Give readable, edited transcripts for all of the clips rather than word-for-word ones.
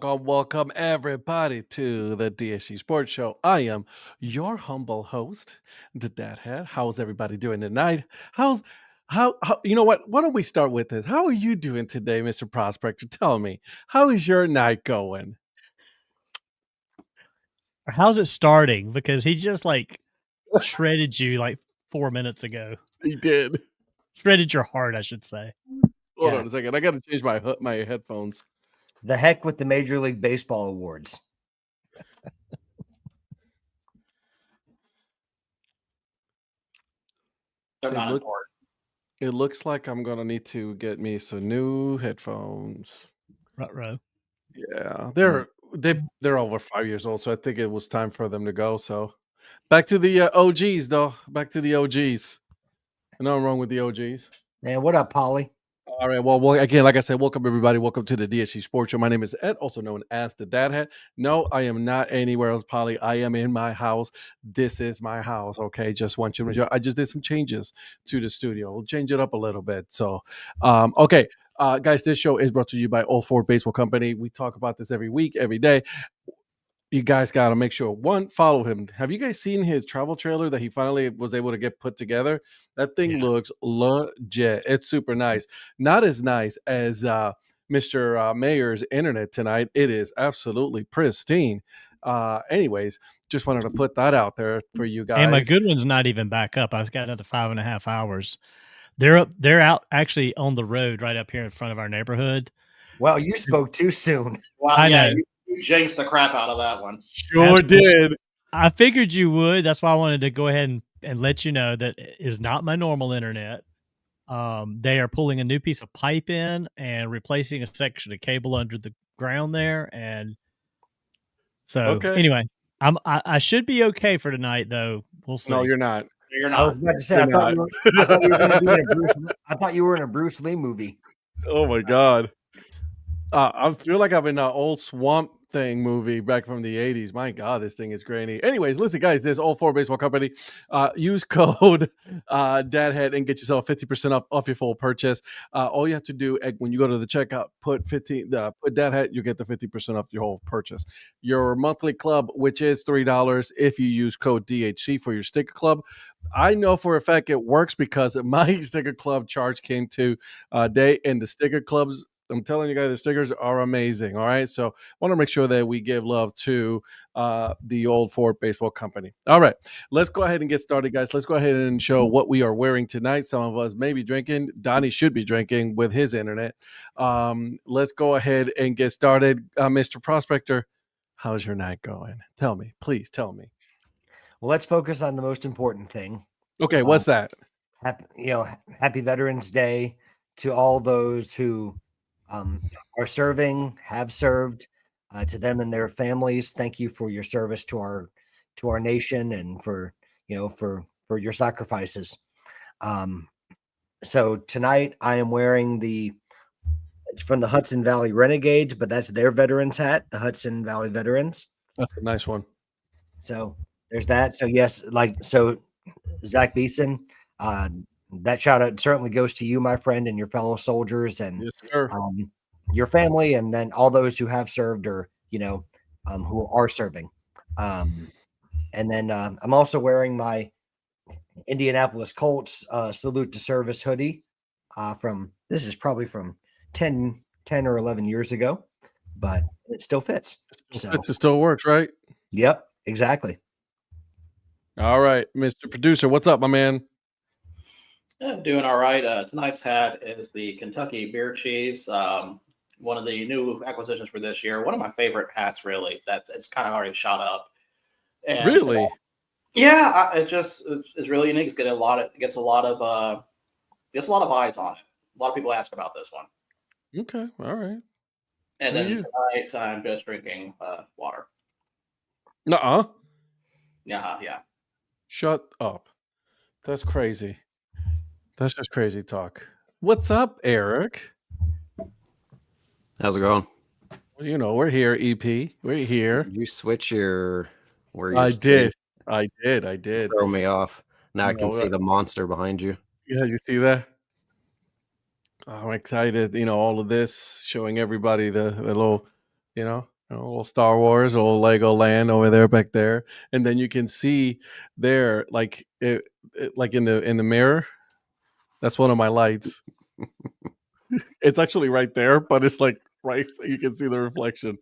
welcome everybody to the DHC Sports Show. I am your humble host, the Dad Hat. How's everybody doing tonight? How's how you know what? Why don't we start with this? How are you doing today, Mr. Prospector? Tell me, how is your night going? How's it starting? Because he just like shredded you like 4 minutes ago. He did. Shredded your heart, I should say. Hold on a second. I got to change my headphones. The heck with the Major League Baseball awards. They're not important. It looks like I'm gonna need to get me some new headphones. Ruh-roh. Yeah, they're over 5 years old, so I think it was time for them to go. So back to the OGs, though. Back to the OGs. Nothing wrong with the OGs. Man, what up, Polly? All right. Well, again, like I said, welcome everybody. Welcome to the DHC Sports Show. My name is Ed, also known as the Dad Hat. No, I am not anywhere else, Polly. I am in my house. This is my house. Okay. Just want you to know. I just did some changes to the studio. We'll change it up a little bit. So, okay. Guys, this show is brought to you by Old Ford Baseball Company. We talk about this every week, every day. You guys got to make sure, one, follow him. Have you guys seen his travel trailer that he finally was able to get put together? That thing looks legit. It's super nice. Not as nice as Mr. Mayor's internet tonight. It is absolutely pristine. Anyways, just wanted to put that out there for you guys. And my good one's not even back up. I've got another 5.5 hours. They're out actually on the road right up here in front of our neighborhood. Well, you spoke too soon. Wow, I yeah, know. you jinxed the crap out of that one. Sure did. I figured you would. That's why I wanted to go ahead and let you know that is not my normal internet. They are pulling a new piece of pipe in and replacing a section of cable under the ground there. And so anyway, I should be okay for tonight, though. We'll see. No, you're not. You're I was not. about to say, I thought you were in a Bruce Lee movie. Oh my God. I feel like I'm in an old Swamp Thing movie back from the 80s. My God, this thing is grainy. Anyways, listen, guys, this Old Ford Baseball Company. Use code DADHEAD and get yourself 50% off your full purchase. All you have to do when you go to the checkout, put DADHEAD, you get the 50% off your whole purchase. Your monthly club, which is $3 if you use code DHC for your sticker club. I know for a fact it works because my sticker club charge came to day, and the sticker clubs, I'm telling you guys, the stickers are amazing. All right. So I want to make sure that we give love to the Old Ford Baseball Company. All right. Let's go ahead and get started, guys. Let's go ahead and show what we are wearing tonight. Some of us may be drinking. Donnie should be drinking with his internet. Let's go ahead and get started. Mr. Prospector, how's your night going? Tell me. Please tell me. Well, let's focus on the most important thing. Okay. What's that? Happy Veterans Day to all those who are serving, have served, to them and their families. Thank you for your service to our nation and for your sacrifices. So tonight I am wearing it's from the Hudson Valley Renegades, but that's their veterans hat, the Hudson Valley Veterans. That's a nice one. So there's that. So yes, Zach Beeson, that shout out certainly goes to you, my friend, and your fellow soldiers, and yes, sir. Your family, and then all those who have served or who are serving. And then I'm also wearing my Indianapolis Colts salute to service hoodie this is probably from 10 or 11 years ago, but it still fits. So it still works, right? Yep, exactly. All right, Mr. Producer, what's up, my man? Doing all right. Tonight's hat is the Kentucky Beer Cheese, one of the new acquisitions for this year. One of my favorite hats, really. That it's kind of already shot up. And, really? Yeah, it's really unique. It gets a lot of eyes on it. A lot of people ask about this one. Okay, all right. And then tonight I'm just drinking water. Nuh-uh. Yeah. Shut up. That's crazy. That's just crazy talk. What's up, Eric? How's it going? Well, we're here, EP. We're here. Did you switch your I did. I did. Throw me off. Now I can see the monster behind you. Yeah, you see that? I'm excited. All of this showing everybody the little a little Star Wars, a little Legoland over there back there, and then you can see there, like like in the mirror. That's one of my lights. It's actually right there, but it's like right. You can see the reflection,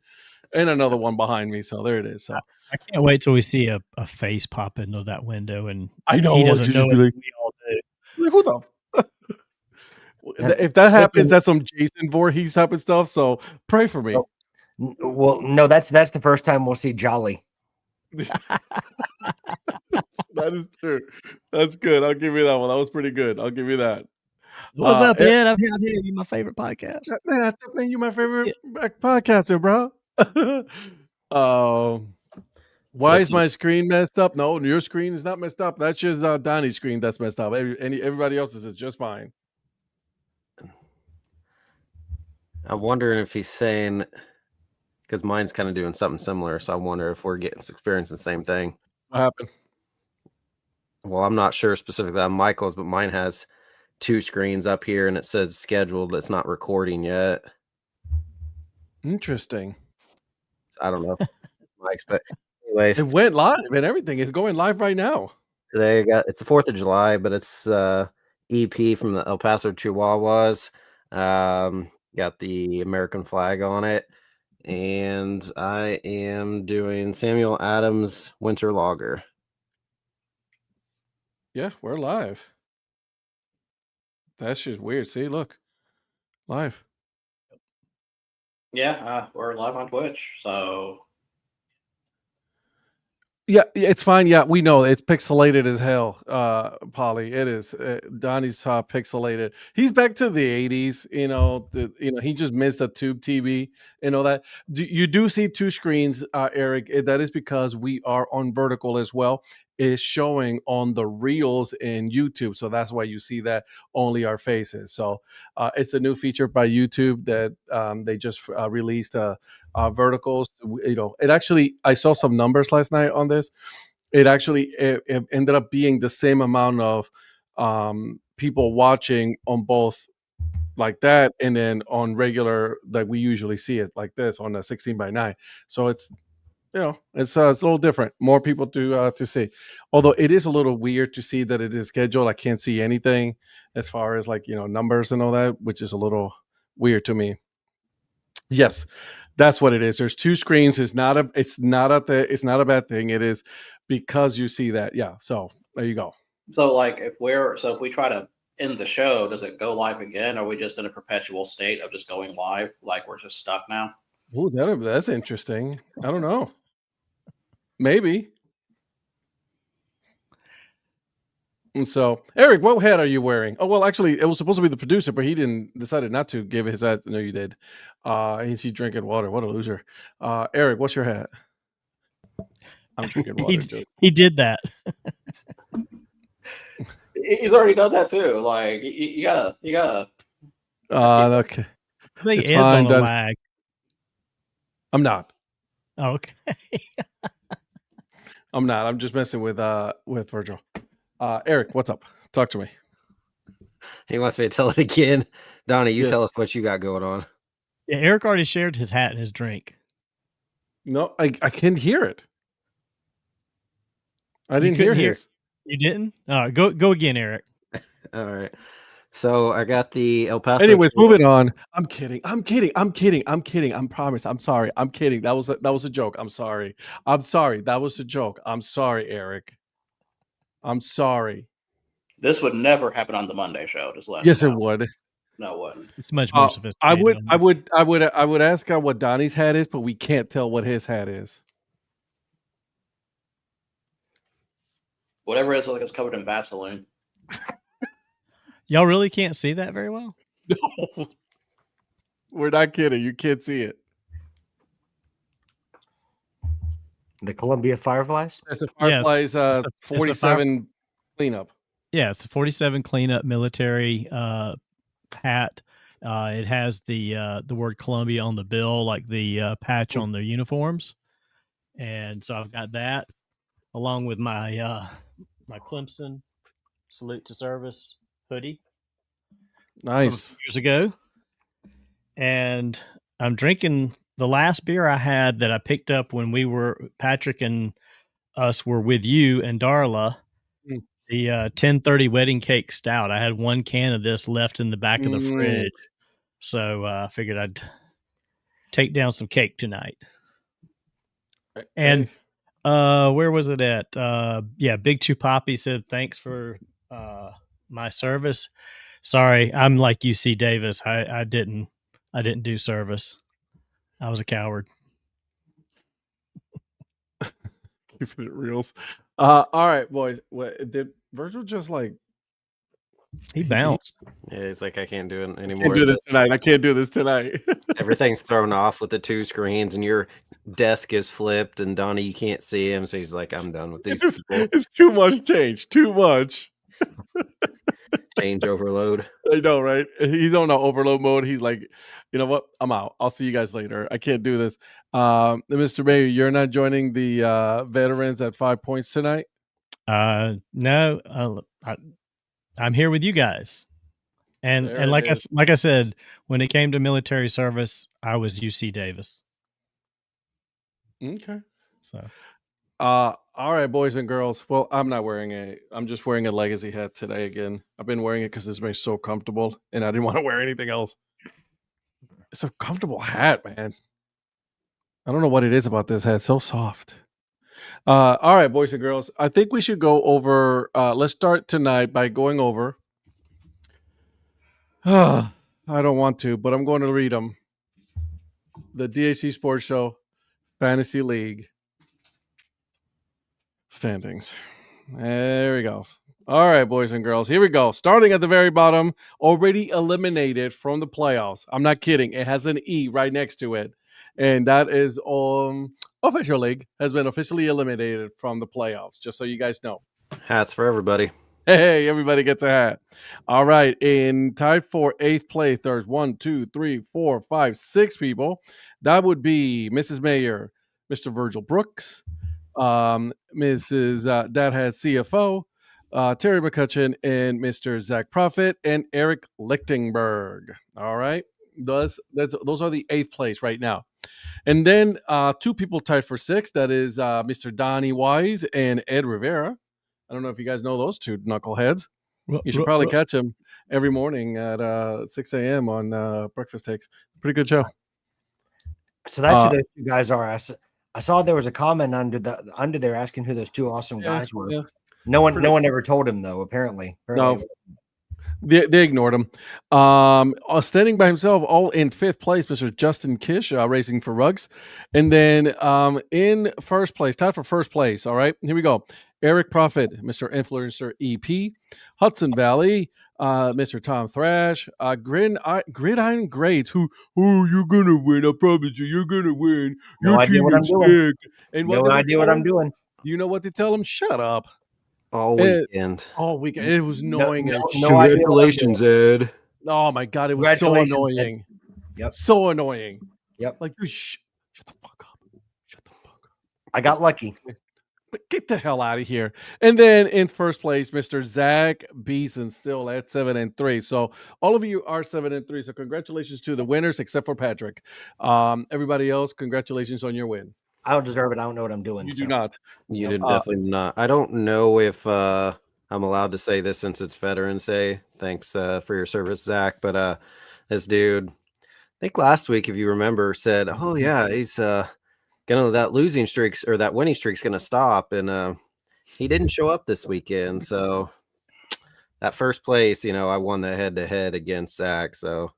and another one behind me. So there it is. So I can't wait till we see a face pop into that window, and I know he what doesn't you know just it. be like, We all do. like, who the? And If that happens, listen- that's some Jason Voorhees type of stuff. So pray for me. Oh. Well, no, that's the first time we'll see Jolly. That is true. That's good. I'll give you that one. That was pretty good. I'll give you that. What's up, Ed? Ed? I'm here. You my favorite podcast. Man, I think you're my favorite podcaster, bro. Why is my screen messed up? No, your screen is not messed up. That's just Donnie's screen that's messed up. Everybody else's is just fine. I'm wondering if he's saying, because mine's kind of doing something similar, so I wonder if we're experiencing the same thing. What happened? Well, I'm not sure specifically on Michael's, but mine has 2 screens up here, and it says scheduled. It's not recording yet. Interesting. I don't know. Mike's, but anyways, It went live and everything. It's going live right now. today it's the 4th of July, but it's EP from the El Paso Chihuahuas. Got the American flag on it, and I am doing Samuel Adams Winter Lager. Yeah, we're live. That's just weird. See, look, live. Yeah, we're live on Twitch, so Yeah, it's fine. Yeah, we know it's pixelated as hell, Polly. It is. Donnie's pixelated. He's back to the 80s. He just missed a tube TV and all that. You do see 2 screens, Eric. That is because we are on vertical as well. It's showing on the reels in YouTube, so that's why you see that only our faces. So it's a new feature by YouTube that they just released. Verticals. It actually, I saw some numbers last night on this. It actually it ended up being the same amount of people watching on both like that, and then on regular, like we usually see it like this on a 16:9. So it's it's a little different. More people to see. Although it is a little weird to see that it is scheduled. I can't see anything as far as like numbers and all that, which is a little weird to me. Yes, that's what it is. There's 2 screens. It's not a bad thing. It is because you see that. Yeah. So there you go. so like if we try to end the show, does it go live again? Or are we just in a perpetual state of just going live? Like we're just stuck now? Oh, that's interesting. I don't know. Maybe. And so, Eric, what hat are you wearing? Oh, well, actually, it was supposed to be the producer, but he decided not to give his hat. No, you did. He's drinking water. What a loser. Eric, what's your hat? I'm drinking water. He did that. He's already done that too. Like you gotta. Okay. I think It's Ed's fine, on a does- lag. I'm not. Oh, okay. I'm not. I'm just messing with Virgil. Eric, what's up? Talk to me. He wants me to tell it again. Donnie, you Yes. tell us what you got going on. Yeah, Eric already shared his hat and his drink. No, I can't hear it. I You didn't hear couldn't hear- his. You didn't? All right, go again, Eric. All right. So I got the El Paso. Anyways, moving on. I'm kidding. I promise. I'm sorry. I'm kidding. That was a joke. I'm sorry. That was a joke. I'm sorry, Eric. I'm sorry. This would never happen on the Monday show. Just let Yes, him it know. would. No, it wouldn't. It's much more sophisticated. I would ask her what Donnie's hat is, but we can't tell what his hat is. Whatever it is, like it's covered in Vaseline. Y'all really can't see that very well? No, we're not kidding. You can't see it. The Columbia Fireflies. That's the Fireflies. it's the 47 cleanup. Yeah, it's a 47 cleanup military hat. It has the word Columbia on the bill, like the patch on the uniforms. And so I've got that along with my my Clemson salute to service hoodie Nice. from years ago. And I'm drinking the last beer I had that I picked up when Patrick and us were with you and Darla, Mm. the 1030 Wedding Cake Stout. I had one can of this left in the back of the fridge. So I figured I'd take down some cake tonight. And where was it at? Big Chupapi said, thanks for my service. Sorry, I'm like UC Davis. I didn't do service. I was a coward. Keeping it reals. All right, boys. What did Virgil just like? He bounced. Yeah, he's like, I can't do it anymore. Can't do this tonight. I can't do this tonight. Everything's thrown off with the two screens, and your desk is flipped, and Donnie, you can't see him, so he's like, I'm done with these people. It's too much change. Too much. Change overload. I know, right? He's on the overload mode. He's like, you know what? I'm out. I'll see you guys later. I can't do this. Mr. Mayor, you're not joining the veterans at 5 points tonight? No. I'm here with you guys. And There and it is. like I said, when it came to military service, I was UC Davis. Okay. So all right, boys and girls. Well, I'm just wearing a legacy hat today again. I've been wearing it because this makes so comfortable, and I didn't want to wear anything else. It's a comfortable hat, man. I don't know what it is about this hat. It's so soft. All right, boys and girls. I think we should go over. Let's start tonight by going over. I don't want to, but I'm going to read them. The DHC Sports Show Fantasy League standings. There we go. All right, boys and girls. Here we go. Starting at the very bottom, already eliminated from the playoffs. I'm not kidding. It has an E right next to it. And that is Official League has been officially eliminated from the playoffs, just so you guys know. Hats for everybody. Hey, everybody gets a hat. All right. In tied for 8th place, there's 1, 2, 3, 4, 5, 6 people. That would be Mrs. Mayor, Mr. Virgil Brooks, Mrs. Dad Hat CFO, Terry McCutcheon, and Mr. Zach Prophet, and Eric Lichtenberg. All right. Those are the 8th place right now. And then 2 people tied for 6th. That is Mr. Donnie Wise and Ed Rivera. I don't know if you guys know those two knuckleheads. You should probably catch them every morning at 6 a.m. on Breakfast Takes. Pretty good show. So that's who those two guys are. I saw there was a comment under there asking who those two awesome guys were. Yeah. No one ever told him though. Apparently. No. They ignored him. Standing by himself, all in 5th place, Mr. Justin Kish, racing for rugs. And then in 1st place, tied for 1st place. All right, here we go. Eric Prophet, Mr. Influencer EP. Hudson Valley, Mr. Tom Thrash. Gridiron Grades, you're going to win. I promise you're going to win. No idea what I'm doing. And no idea what I'm doing. Do you know what they tell him? Shut up. All weekend. It was annoying. Congratulations, Ed. Oh my God, it was so annoying. Yep. So annoying. Yep. Like, shut the fuck up. Shut the fuck up. I got lucky. But get the hell out of here. And then in 1st place, Mr. Zach Beeson, still at 7-3. So all of you are 7-3. So congratulations to the winners, except for Patrick. Everybody else, congratulations on your win. I don't deserve it. I don't know what I'm doing. You do not. You did definitely not. I don't know if I'm allowed to say this since it's Veterans Day. Thanks for your service, Zach. But this dude, I think last week, if you remember, said, "Oh yeah, he's that losing streaks or that winning streak's gonna stop," and he didn't show up this weekend. So that 1st place, I won the head-to-head against Zach. So.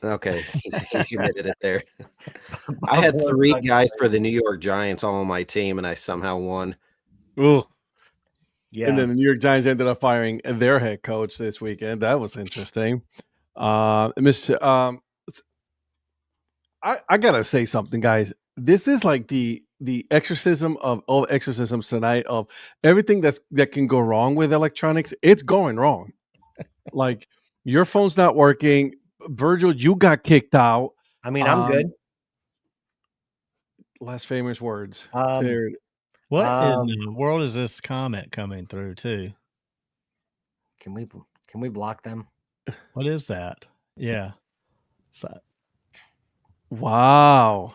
Okay, he admitted it there. I had 3 guys for the New York Giants all on my team, and I somehow won. Ugh. Yeah. And then the New York Giants ended up firing their head coach this weekend. That was interesting. I gotta say something, guys. This is like the exorcism of all exorcisms tonight of everything that can go wrong with electronics. It's going wrong. Like your phone's not working. Virgil, you got kicked out. I mean, I'm good. Last famous words. What in the world is this comment coming through too? Can we block them? What is that? Yeah. So, Wow.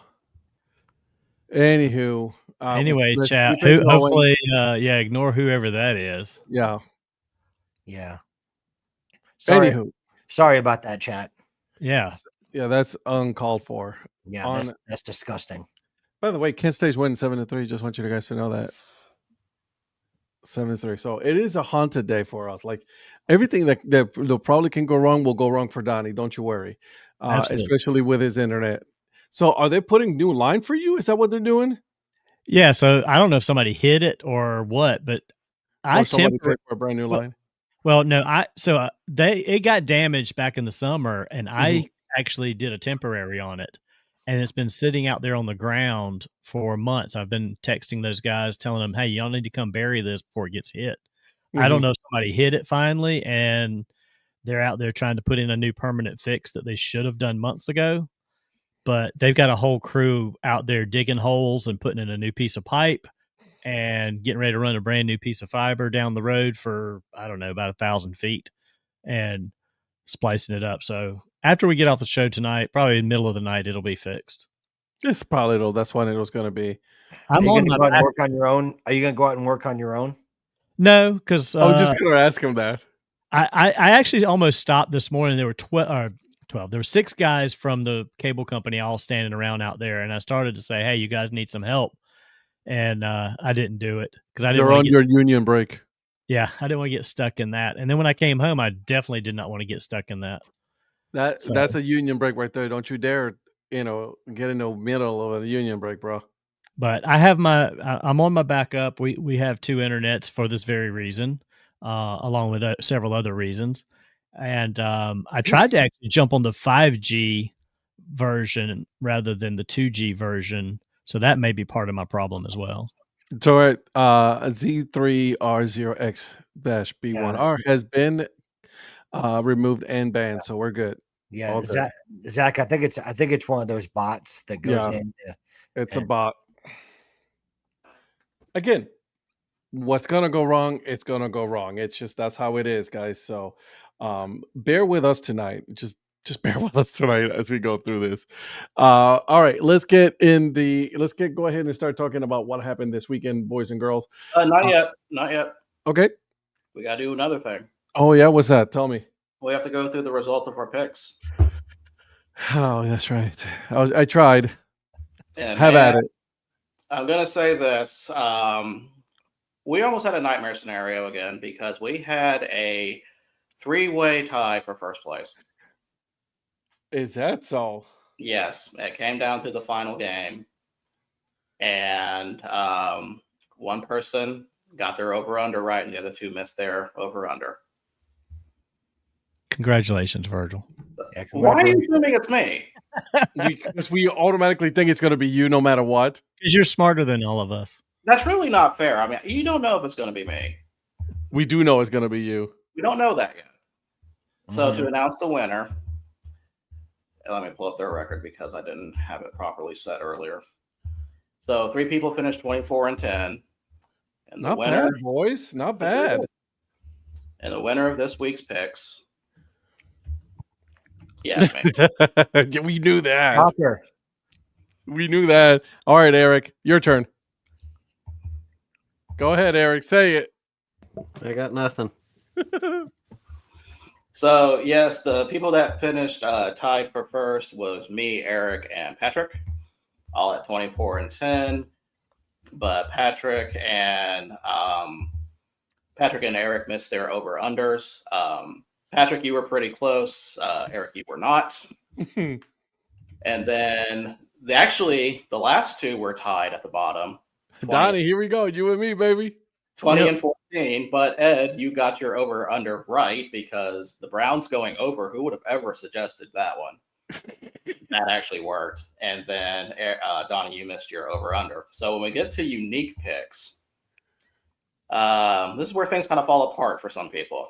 Anywho, Anyway, let's chat. keep it going. Hopefully, ignore whoever that is. Yeah. Yeah. Sorry. Anywho, Sorry about that, chat. Yeah. yeah, that's uncalled for. Yeah, that's disgusting. By the way, Kent State's winning 7-3. Just want you guys to know that. 7-3. So it is a haunted day for us. Like everything that probably can go wrong will go wrong for Donnie. Don't you worry. Especially with his internet. So are they putting new line for you? Is that what they're doing? Yeah. So I don't know if somebody hit it or what, but Or somebody paid for a brand new line? Well, no, it got damaged back in the summer, and I actually did a temporary on it, and it's been sitting out there on the ground for months. I've been texting those guys, telling them, "Hey, y'all need to come bury this before it gets hit." I don't know if somebody hit it finally, and they're out there trying to put in a new permanent fix that they should have done months ago. But they've got a whole crew out there digging holes and putting in a new piece of pipe and getting ready to run a brand new piece of fiber down the road for, I don't know, about 1,000 feet and splicing it up. So after we get off the show tonight, probably in the middle of the night, it'll be fixed. It's probably that's when it was going to be. Are you going to go out and work on your own? Are you going to go out and work on your own? No, because I was just going to ask him that. I actually almost stopped this morning. There were 12. There were 6 guys from the cable company all standing around out there, and I started to say, "Hey, you guys need some help." And I didn't do it because I didn't. They're on your union break. Yeah, I didn't want to get stuck in that. And then when I came home, I definitely did not want to get stuck in that. That's a union break right there. Don't you dare, get in the middle of a union break, bro. But I have I'm on my backup. We have 2 internets for this very reason, along with several other reasons. And I tried to actually jump on the 5G version rather than the 2G version. So that may be part of my problem as well. So Z3R0X-B1R has been removed and banned, so we're good. Yeah, Zach, I think it's one of those bots that goes in. It's a bot. Again, what's gonna go wrong? It's gonna go wrong. It's just that's how it is, guys. So bear with us tonight. Just bear with us tonight as we go through this. All right, let's go ahead and start talking about what happened this weekend, boys and girls. Not yet. Okay. We got to do another thing. Oh yeah, what's that? Tell me. We have to go through the results of our picks. Oh, that's right. I tried. And Have at it. I'm gonna say this. We almost had a nightmare scenario again because we had a 3-way tie for first place. Is that so? Yes, it came down to the final game, and one person got their over/under right, and the other 2 missed their over/under. Congratulations, Virgil. Yeah, Why are you assuming it's me? Because we automatically think it's going to be you no matter what. Because you're smarter than all of us. That's really not fair. I mean, you don't know if it's going to be me. We do know it's going to be you. We don't know that yet. So to announce the winner, let me pull up their record because I didn't have it properly set earlier. So 3 people finished 24-10. And the winner, bad, boys. Not bad. And the winner of this week's picks. Yeah, me. We knew that. Shocker. We knew that. All right, Eric, your turn. Go ahead, Eric. Say it. I got nothing. So, yes, the people that finished tied for first was me, Eric, and Patrick, all at 24-10. But Patrick and Eric missed their over-unders. Patrick, you were pretty close. Eric, you were not. And then the last 2 were tied at the bottom. Donnie, here we go. You and me, baby. 20 and 14. But Ed, you got your over under right because the Browns going over. Who would have ever suggested that one? That actually worked. And then Donnie, you missed your over under. So when we get to unique picks, this is where things kind of fall apart for some people.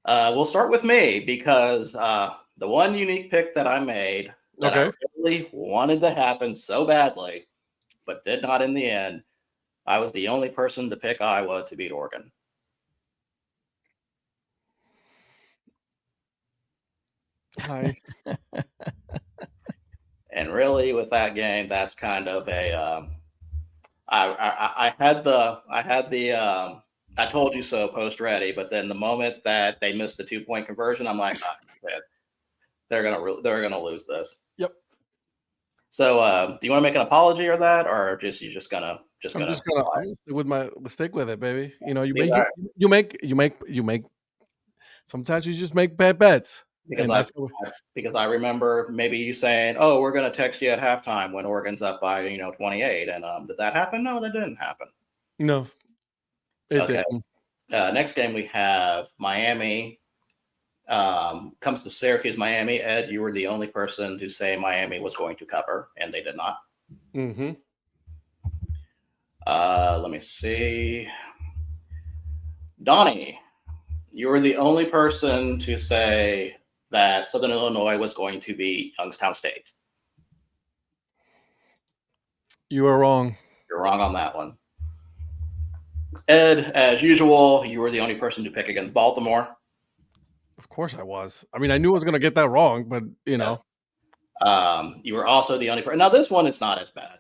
We'll start with me because the one unique pick that I made that I really wanted to happen so badly, but did not in the end, I was the only person to pick Iowa to beat Oregon. Hi. And really, with that game, that's kind of a. I had the I told you so post ready, but then the moment that they missed the 2-point conversion, I'm like, shit, they're gonna lose this. Yep. So, do you want to make an apology or that, or I'm just gonna I'm just gonna stick with it, baby. You know, Yeah. you make. Sometimes you just make bad bets. Because I remember maybe you saying, "Oh, we're going to text you at halftime when Oregon's up by 28," and did that happen? No, that didn't happen. No, it Okay. didn't. Next game we have Miami comes to Syracuse. Miami. Ed, you were the only person to say Miami was going to cover, and they did not. Mm-hmm. Let me see. Donnie, you were the only person to say that Southern Illinois was going to beat Youngstown State. You were wrong. You're wrong on that one. Ed, as usual, you were the only person to pick against Baltimore. Of course I was. I mean, I knew I was going to get that wrong, but you know. You were also the only person. Now, this one, it's not as bad.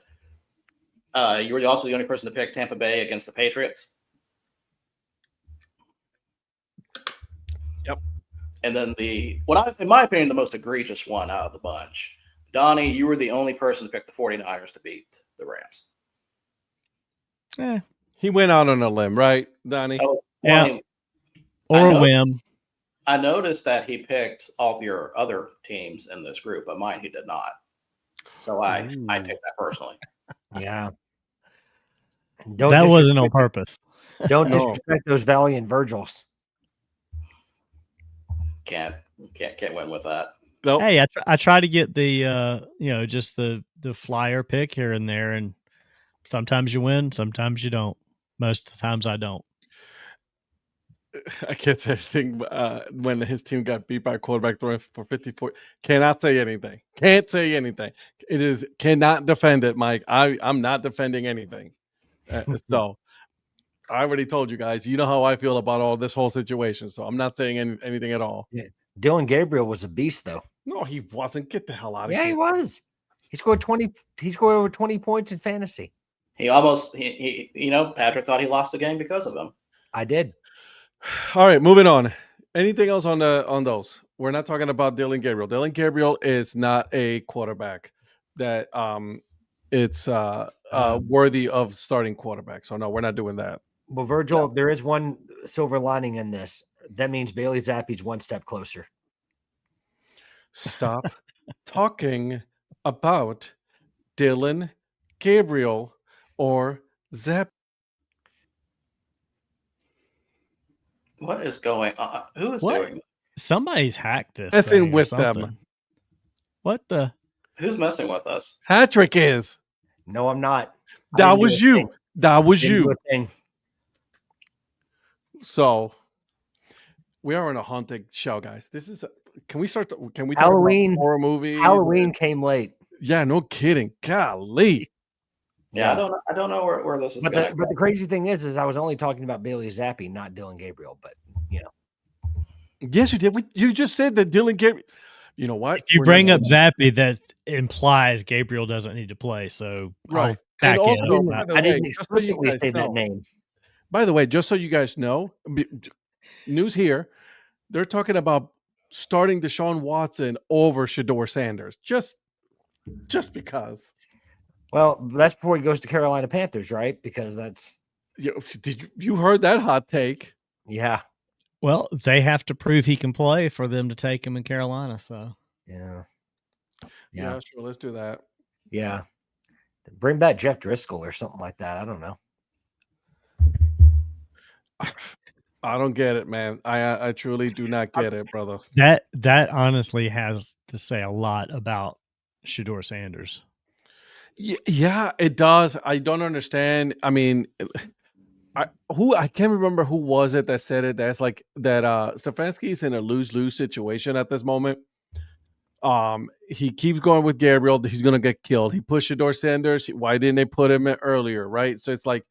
You were also the only person to pick Tampa Bay against the Patriots. Yep. And then in my opinion, the most egregious one out of the bunch. Donnie, you were the only person to pick the 49ers to beat the Rams. He went out on a limb, right, Donnie? Oh, yeah. Or a whim. I noticed that he picked all of your other teams in this group, but mine he did not. So I took that personally. Yeah. That wasn't on purpose. Don't disrespect those valiant Virgils. Can't win with that. Nope. Hey, I try to get the just the flyer pick here and there, and sometimes you win, sometimes you don't. Most of the times I don't. I can't say anything when his team got beat by a quarterback throwing for 54. Cannot say anything. Can't say anything. Cannot defend it, Mike. I'm not defending anything. So I already told you guys, you know how I feel about all this whole situation. So I'm not saying anything at all. Yeah. Dylan Gabriel was a beast, though. No, he wasn't. Get the hell out of here. Yeah, he was. He scored over 20 points in fantasy. Patrick thought he lost the game because of him. I did. All right, moving on. Anything else on those? We're not talking about Dylan Gabriel. Dylan Gabriel is not a quarterback that it's worthy of starting quarterback. So no, we're not doing that. Well, Virgil, there is one silver lining in this. That means Bailey Zappi's one step closer. Stop talking about Dylan Gabriel or Zapp. What is going on? Who is doing that? Somebody's hacked this. Messing with them. What the? Who's messing with us? Patrick is. No, I'm not. That was you. That was you. So we are on a haunted show, guys. This is. Can we start? Can we talk Halloween about horror movies? Halloween came late. Yeah, no kidding. Golly. Yeah, I don't know where this is going. But the crazy thing is I was only talking about Bailey Zappi, not Dylan Gabriel. But yes, you did. You just said that Dylan Gabriel. You know what? If you bring up Zappi, that implies Gabriel doesn't need to play. So right. And also, I didn't explicitly say that name. By the way, just so you guys know, news here, they're talking about starting Deshaun Watson over Shedeur Sanders. Just because. Well, that's before he goes to Carolina Panthers, right? Because that's. You heard that hot take? Yeah. Well, they have to prove he can play for them to take him in Carolina. So yeah, sure. Let's do that. Yeah, bring back Jeff Driscoll or something like that. I don't know. I don't get it, man. I truly do not get it, brother. That honestly has to say a lot about Shedeur Sanders. Yeah, it does. I don't understand. I mean, I can't remember who was it that said it. That's like that. Stefanski's in a lose-lose situation at this moment. He keeps going with Gabriel. He's gonna get killed. He pushed Shedeur Sanders. Why didn't they put him in earlier? Right. So it's like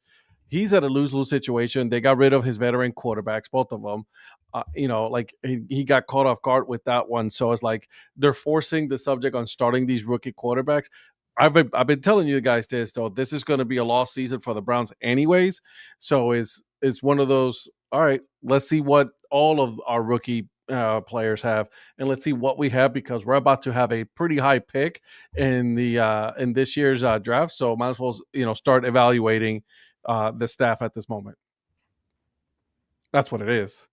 he's at a lose-lose situation. They got rid of his veteran quarterbacks, both of them. like he got caught off guard with that one. So it's like they're forcing the subject on starting these rookie quarterbacks. I've been telling you guys this though. This is going to be a lost season for the Browns, anyways. So it's one of those. All right, let's see what all of our rookie players have, and let's see what we have because we're about to have a pretty high pick in the in this year's draft. So might as well start evaluating the staff at this moment. That's what it is.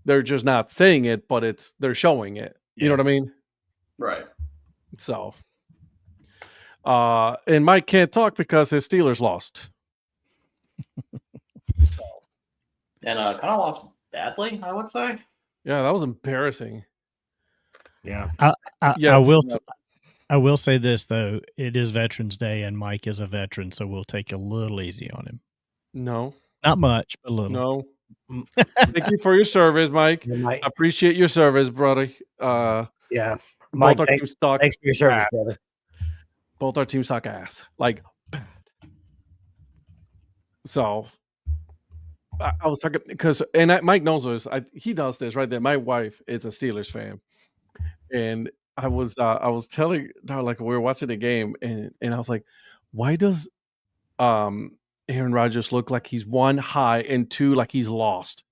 They're just not saying it, but they're showing it. You know what I mean? Right. So, and Mike can't talk because his Steelers lost. And kind of lost badly, I would say. Yeah, that was embarrassing. Yeah. I will say this though: it is Veterans Day, and Mike is a veteran, so we'll take a little easy on him. No, not much, but a little. No. Thank you for your service, Mike. I appreciate your service, brother. Yeah, Mike, thanks for your service, brother. Both our teams suck ass, like bad. So I was talking because, and Mike knows this. He does this right there. My wife is a Steelers fan, and I was telling her, like, we were watching the game, and I was like, why does Aaron Rodgers look like he's one high and two like he's lost,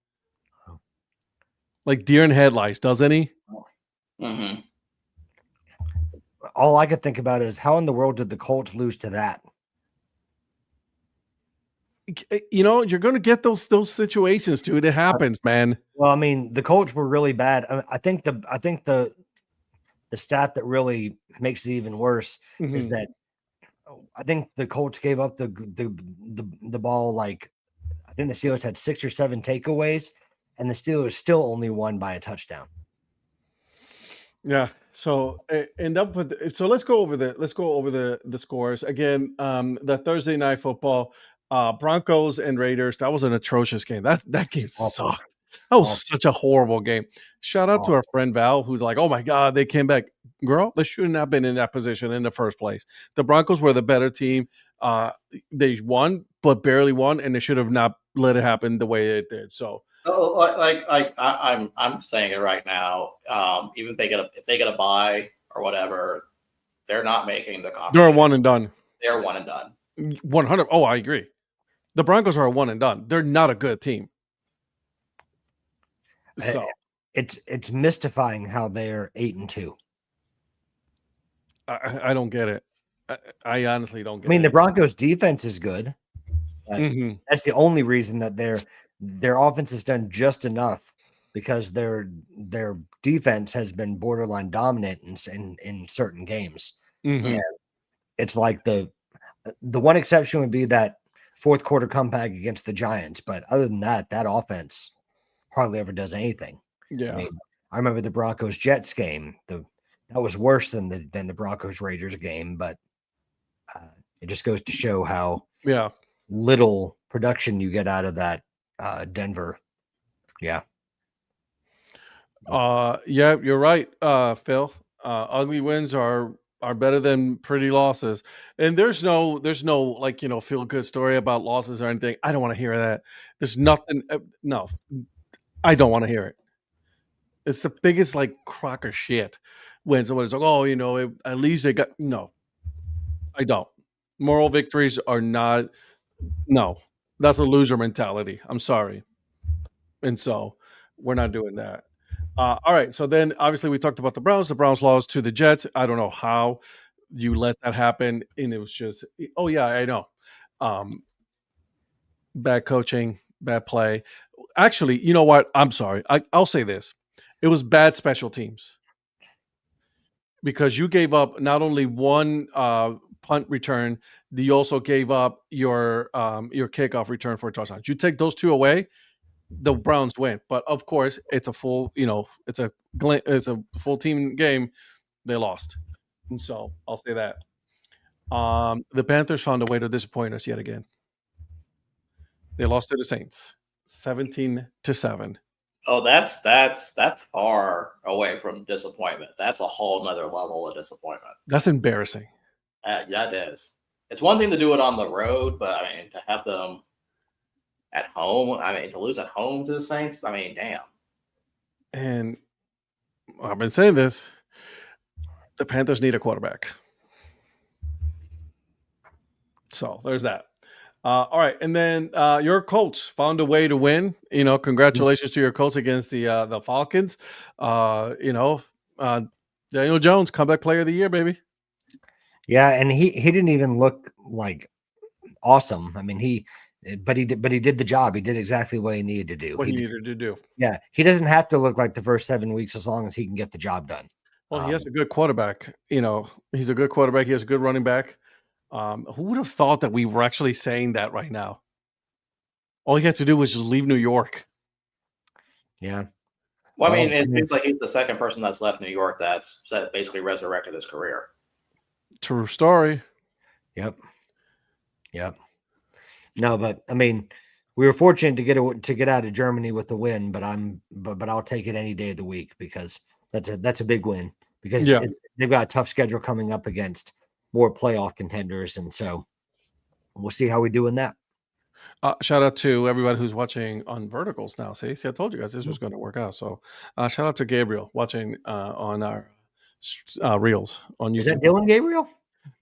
like deer in headlights, doesn't he? Mm-hmm. All I could think about is how in the world did the Colts lose to that? You're going to get those situations, dude. It happens, man. Well, I mean, the Colts were really bad. I think the stat that really makes it even worse is that I think the Colts gave up the ball. Like, I think the Steelers had 6 or 7 takeaways, and the Steelers still only won by a touchdown. Yeah. So so let's go over the scores again. The Thursday night football, Broncos and Raiders. That was an atrocious game. That game sucked. That was such a horrible game. Shout out to our friend Val, who's like, "Oh my God, they came back." Girl, they shouldn't have been in that position in the first place. The Broncos were the better team. They won, but barely won, and they should have not let it happen the way it did. So. I'm saying it right now. Even if they get a bye or whatever, they're not making the conference. They're a one and done. They're one and done. 100. Oh, I agree. The Broncos are a one and done. They're not a good team. So it's mystifying how they're 8-2. I don't get it. I honestly don't get it. I mean, the Broncos defense is good. That's the only reason that their offense has done just enough, because their defense has been borderline dominant in certain games. And it's like the one exception would be that fourth quarter comeback against the Giants, but other than that offense hardly ever does anything. Yeah, I remember the Broncos Jets game. That was worse than the Broncos Raiders game, but it just goes to show how little production you get out of that Denver. Yeah, you're right, Phil. Ugly wins are better than pretty losses, and there's no like feel good story about losses or anything. I don't want to hear that. There's nothing. No, I don't want to hear it. It's the biggest like crock of shit when somebody's like, oh, at least they got. No, I don't. Moral victories are not. No, that's a loser mentality. I'm sorry. And so we're not doing that. All right. So then obviously we talked about the Browns. The Browns lost to the Jets. I don't know how you let that happen. And it was just, oh yeah, I know. Bad coaching, bad play. Actually, you know what? I'm sorry. I'll say this. It was bad special teams. Because you gave up not only one punt return, you also gave up your kickoff return for a touchdown. You take those two away, the Browns win. But of course, it's a full, it's a full team game. They lost, and so I'll say that. The Panthers found a way to disappoint us yet again. They lost to the Saints, 17-7. Oh, that's far away from disappointment. That's a whole nother level of disappointment. That's embarrassing. That is. It's one thing to do it on the road, but I mean, to have them at home. I mean, to lose at home to the Saints, I mean, damn. And I've been saying this. The Panthers need a quarterback. So there's that. All right, and then your Colts found a way to win. Congratulations to your Colts against the Falcons. Daniel Jones, comeback player of the year, baby. Yeah, and he didn't even look like awesome. I mean, but he did the job. He did exactly what he needed to do. What he needed to do. Yeah, he doesn't have to look like the first 7 weeks as long as he can get the job done. Well, he has a good quarterback. He's a good quarterback. He has a good running back. Who would have thought that we were actually saying that right now? All he had to do was just leave New York. Yeah. Well, I mean, it seems like he's the second person that's left New York that basically resurrected his career. True story. Yep. No, but I mean, we were fortunate to get out of Germany with the win, but I'll take it any day of the week because that's a big win because they've got a tough schedule coming up against more playoff contenders, and so we'll see how we do in that. Shout out to everybody who's watching on Verticals now. See, I told you guys this was going to work out. So shout out to Gabriel watching on our Reels on YouTube. Is that Dylan Gabriel?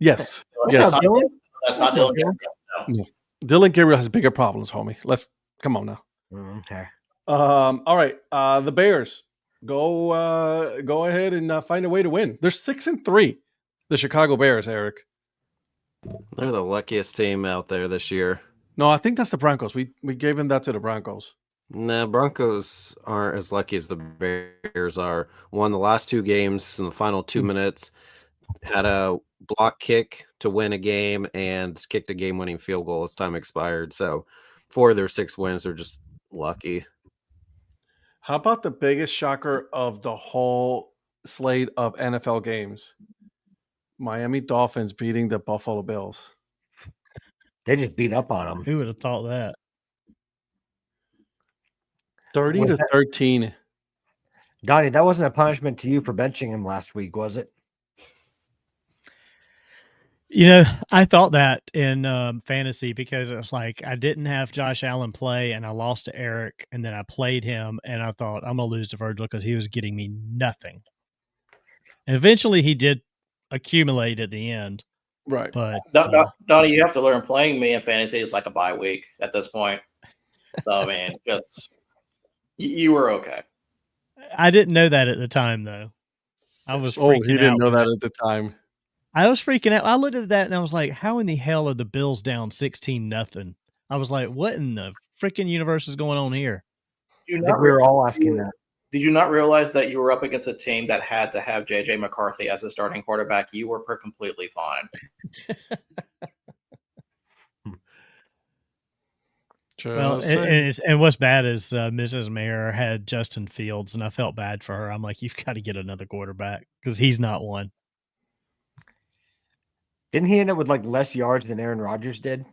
Yes. What's up, Dylan? That's not Dylan Gabriel. No. Dylan Gabriel has bigger problems, homie. Let's come on now. Okay. All right. The Bears go ahead and find a way to win. They're 6-3. The Chicago Bears, Eric. They're the luckiest team out there this year. No, I think that's the Broncos. We gave them that to the Broncos. Nah, Broncos aren't as lucky as the Bears are. Won the last 2 games in the final 2 minutes. Had a block kick to win a game and kicked a game-winning field goal as time expired. So 4 of their 6 wins are just lucky. How about the biggest shocker of the whole slate of NFL games? Miami Dolphins beating the Buffalo Bills. They just beat up on them. Who would have thought that? 30-13. Donnie, that wasn't a punishment to you for benching him last week, was it? I thought that in fantasy because it was like I didn't have Josh Allen play and I lost to Eric and then I played him and I thought I'm going to lose to Virgil because he was getting me nothing. And eventually he did accumulate at the end. Right. But Donnie, you have to learn playing me in fantasy is like a bye week at this point. So, man, just you were okay. I didn't know that at the time, though. I was freaking out. He didn't know that at the time. I was freaking out. I looked at that and I was like, how in the hell are the Bills down 16-0? I was like, what in the freaking universe is going on here? I think we were all asking that. Did you not realize that you were up against a team that had to have J.J. McCarthy as a starting quarterback? You were completely fine. Well, and what's bad is Mrs. Mayer had Justin Fields, and I felt bad for her. I'm like, you've got to get another quarterback because he's not one. Didn't he end up with like less yards than Aaron Rodgers did?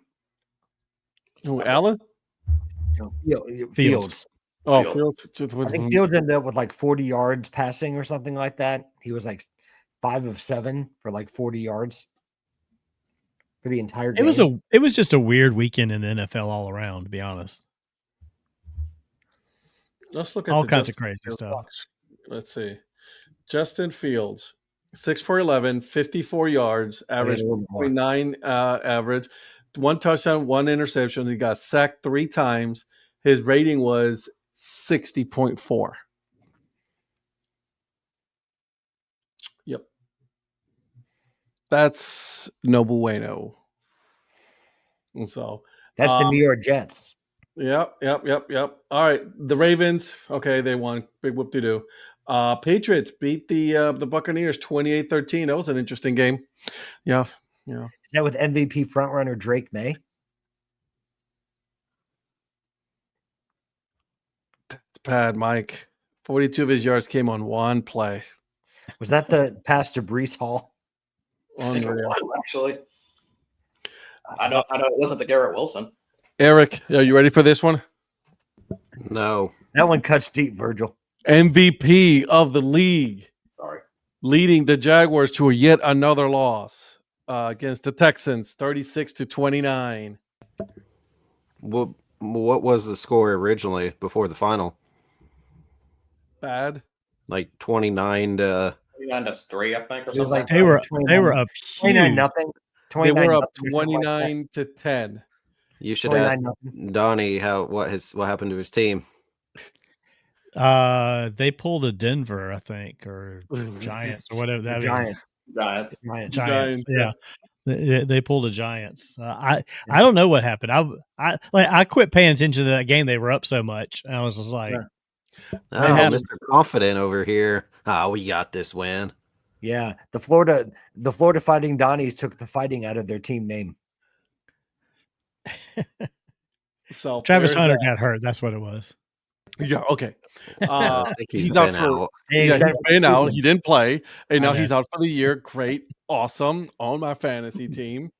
Who, Allen? Fields. Oh, Fields. I think Fields ended up with like 40 yards passing or something like that. He was like 5 of 7 for like 40 yards for the entire game. It was just a weird weekend in the NFL all around, to be honest. Let's look at all kinds of crazy stuff. Let's see. Justin Fields, 6 for 11, 54 yards, average 0.9 average, 1 touchdown, 1 interception. He got sacked 3 times. His rating was 60.4. Yep. That's no bueno. And so that's the New York Jets. Yep. All right. The Ravens, okay, they won. Big whoop-de-doo. Patriots beat the Buccaneers 28-13. That was an interesting game. Yeah. Is that with MVP frontrunner Drake May? Bad, Mike. 42 of his yards came on 1 play. Was that the pass to Breece Hall? I think it was, actually. I know it wasn't the Garrett Wilson. Eric, are you ready for this one? No. That one cuts deep, Virgil. MVP of the league. Sorry. Leading the Jaguars to yet another loss against the Texans, 36-29. Well, What was the score originally before the final? Bad. Like 29 to 3, I think, or It was something. like They were 29 up 29 huge. nothing. They 29 were up nothing or something like that. 29-10. You should 29 ask nothing. Donnie what happened to his team. They pulled a Denver, I think, or Giants or whatever The that is. Giants. Giants. Giants. Giants. Giants, Yeah. They pulled a Giants. I don't know what happened. I quit paying attention to that game. They were up so much. And I was just like, Yeah. Oh, happened? Mr. Confident over here. We got this win. Yeah. The Florida Fighting Donnies took the fighting out of their team name. So Travis there's Hunter that. got hurt. That's what it was. Yeah, okay. I think He's out been for out. Hey, he's that- been out. He didn't play, and I now know. he's out for the year. Great, awesome on my fantasy team.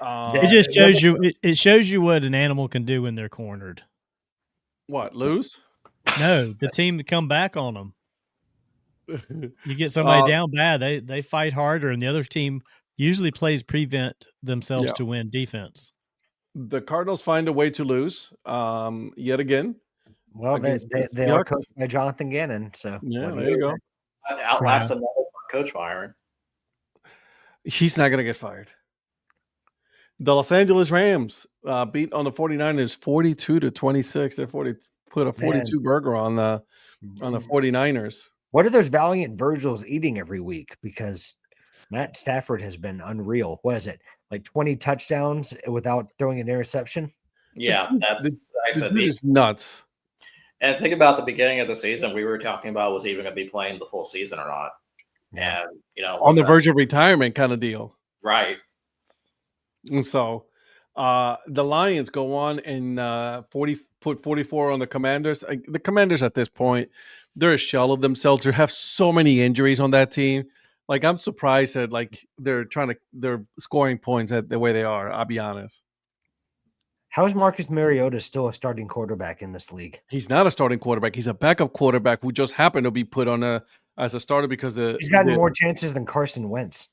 It just shows you. It shows you what an animal can do when they're cornered. What, lose? No, the team to come back on them. You get somebody down bad, they fight harder, and the other team usually plays prevent themselves Yeah. to win defense. The Cardinals find a way to lose yet again. Well, they against the are Seahawks. coached by Jonathan Gannon. So Yeah, what do there you go. Outlast another coach firing. He's not going to get fired. The Los Angeles Rams beat on the 49ers 42-26. They put a 42 burger on the 49ers. What are those valiant Virgils eating every week? Because Matt Stafford has been unreal. What is it? Like 20 touchdowns without throwing an interception? Yeah, that's I The said. dude is nuts. And think about the beginning of the season. We were talking about was he even going to be playing the full season or not. And On the verge of retirement kind of deal. right. And so the Lions go on and put 44 on the Commanders. The Commanders at this point, they're a shell of themselves. They have so many injuries on that team. Like, I'm surprised that they're scoring points at the way they are. I'll be honest. How is Marcus Mariota still a starting quarterback in this league? He's not a starting quarterback. He's a backup quarterback who just happened to be put on as a starter because He's gotten more chances than Carson Wentz.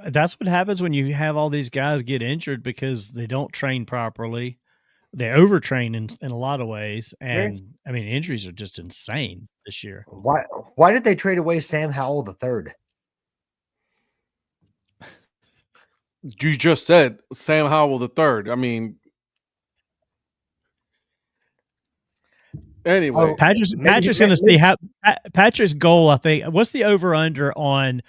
That's what happens when you have all these guys get injured because they don't train properly. They overtrain in a lot of ways, and I mean injuries are just insane this year. Why did they trade away Sam Howell III? You just said Sam Howell III. I mean, anyway, Patrick's going to see how Patrick's goal. I think what's the over under on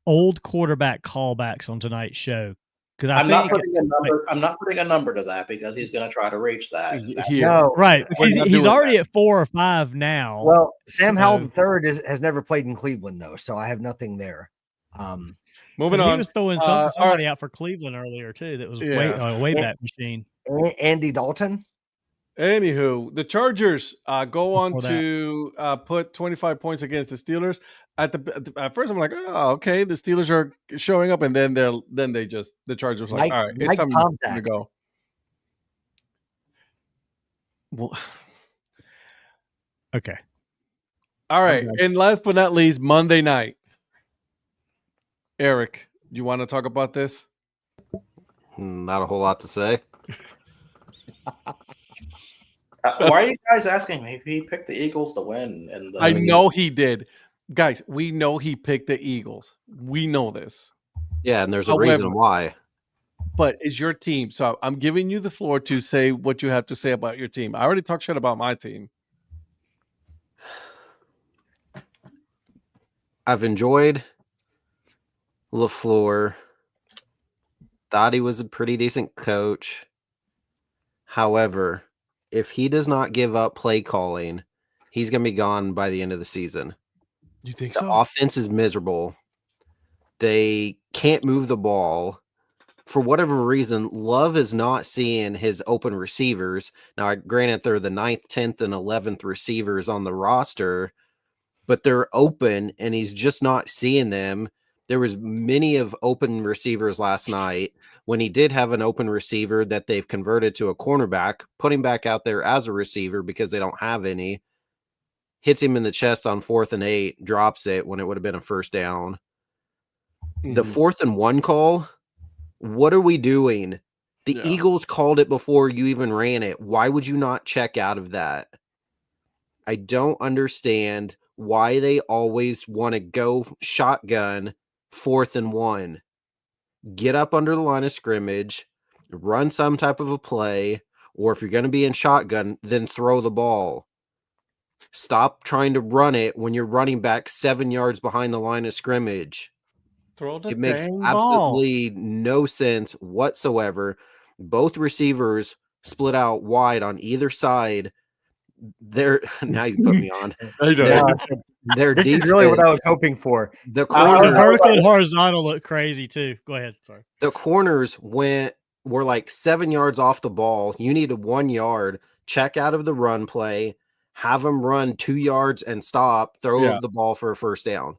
old quarterback callbacks on tonight's show? Because I'm not putting a number. I'm not putting a number to that because he's going to try to reach that. Right. He's already at 4 or 5 now. Well, Sam Howell III has never played in Cleveland though, so I have nothing there. Moving on. He was throwing somebody out for Cleveland earlier too. That was way back machine. Andy Dalton. Anywho, the Chargers go on to put 25 points against the Steelers. At first, I'm like, oh, okay, the Steelers are showing up, and then the Chargers were like, all right, it's time to go. Well, okay. All right, and last but not least, Monday night. Eric, do you want to talk about this? Not a whole lot to say. Why are you guys asking me? He picked the Eagles to win. I know he did. Guys, we know he picked the Eagles. We know this. Yeah, and there's a reason why. But it's your team. So I'm giving you the floor to say what you have to say about your team. I already talked shit about my team. I've enjoyed LaFleur. Thought he was a pretty decent coach. However, if he does not give up play calling, he's going to be gone by the end of the season. You think the offense is miserable. They can't move the ball. For whatever reason, Love is not seeing his open receivers. Now, granted, they're the 9th, 10th, and 11th receivers on the roster, but they're open, and he's just not seeing them. There was many of open receivers last night. When he did have an open receiver that they've converted to a cornerback, put him back out there as a receiver because they don't have any. Hits him in the chest on 4th and 8, drops it when it would have been a first down. The 4th and 1 call, what are we doing The Eagles called it before you even ran it. Why would you not check out of that? I don't understand why they always want to go shotgun 4th and 1. Get up under the line of scrimmage, run some type of a play, or if you're going to be in shotgun, then throw the ball. Stop trying to run it when you're running back 7 yards behind the line of scrimmage. Throw the It makes dang ball. absolutely no sense whatsoever. Both receivers split out wide on either side. Now you put me on. Their This defense, is really what I was hoping for. the The corners, vertical and horizontal look crazy too. Go ahead. Sorry. the corners were like 7 yards off the ball. You needed 1 yard. Check out of the run play. Have them run 2 yards and stop. Throw the ball for a first down.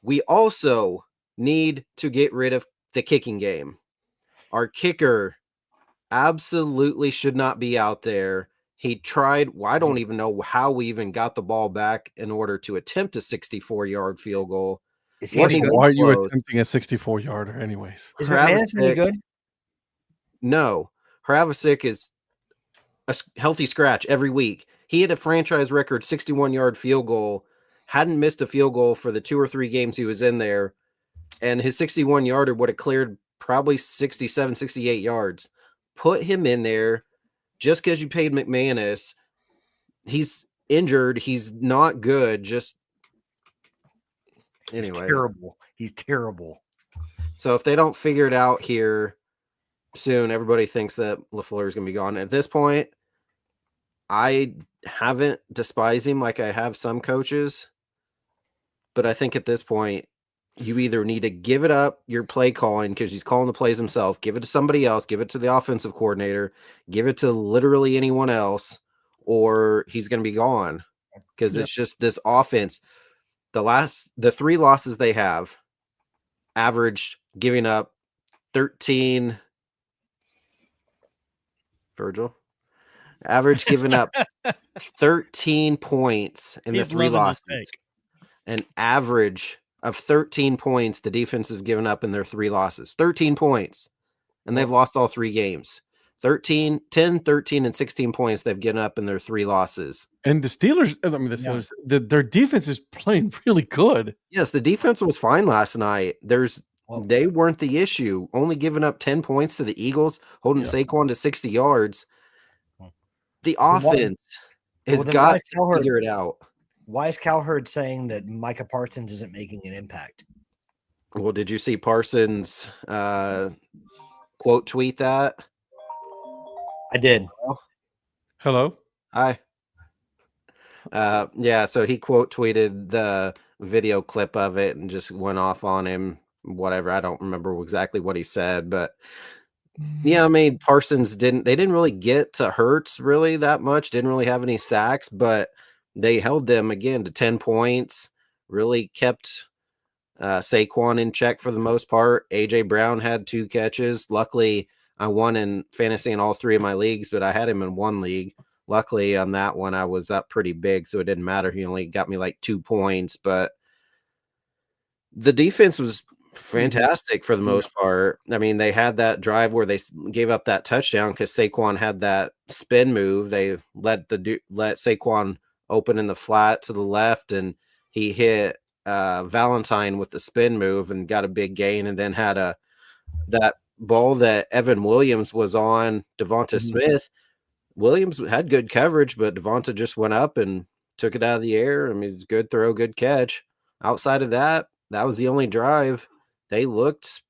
We also need to get rid of the kicking game. Our kicker absolutely should not be out there. He tried. Well, I don't even know how we even got the ball back in order to attempt a 64-yard field goal. Why are you attempting a 64-yarder anyways? Is McManus any good? No. Hravasic is a healthy scratch every week. He had a franchise record 61-yard field goal, hadn't missed a field goal for the 2 or 3 games he was in there, and his 61-yarder would have cleared probably 67, 68 yards. Put him in there. Just because you paid McManus, he's injured. He's not good. Anyway. He's terrible. So if they don't figure it out here soon, everybody thinks that LaFleur is going to be gone. At this point, I haven't despised him like I have some coaches, but I think at this point, you either need to give it up your play calling because he's calling the plays himself, give it to somebody else, give it to the offensive coordinator, give it to literally anyone else, or he's going to be gone because it's just this offense. The 3 losses they have averaged giving up 13. Virgil. Average giving up 13 points in the 3 losses. An average of 13 points the defense has given up in their 3 losses. 13 points. And they've lost all 3 games. 10, 13, and 16 points they've given up in their 3 losses. And the Steelers, their defense is playing really good. Yes, the defense was fine last night. They weren't the issue. Only giving up 10 points to the Eagles, holding Saquon to 60 yards. The offense has got to figure it out. Why is Cowherd saying that Micah Parsons isn't making an impact? Well, did you see Parsons quote tweet that? I did. Hello? Hi. So he quote tweeted the video clip of it and just went off on him. Whatever. I don't remember exactly what he said, but yeah, I mean, Parsons didn't really get to Hurts really that much, didn't really have any sacks, but they held them again to 10 points, really kept Saquon in check for the most part. AJ Brown had 2 catches. Luckily, I won in fantasy in all 3 of my leagues, but I had him in 1 league. Luckily, on that one, I was up pretty big, so it didn't matter. He only got me like 2 points, but the defense was fantastic for the most part. I mean, they had that drive where they gave up that touchdown because Saquon had that spin move. They let Saquon open in the flat to the left, and he hit Valentine with the spin move and got a big gain, and then had that ball that Evan Williams was on Devonta Smith. Williams had good coverage, but Devonta just went up and took it out of the air. I mean, it's good throw, good catch. Outside of that, that was the only drive. They looked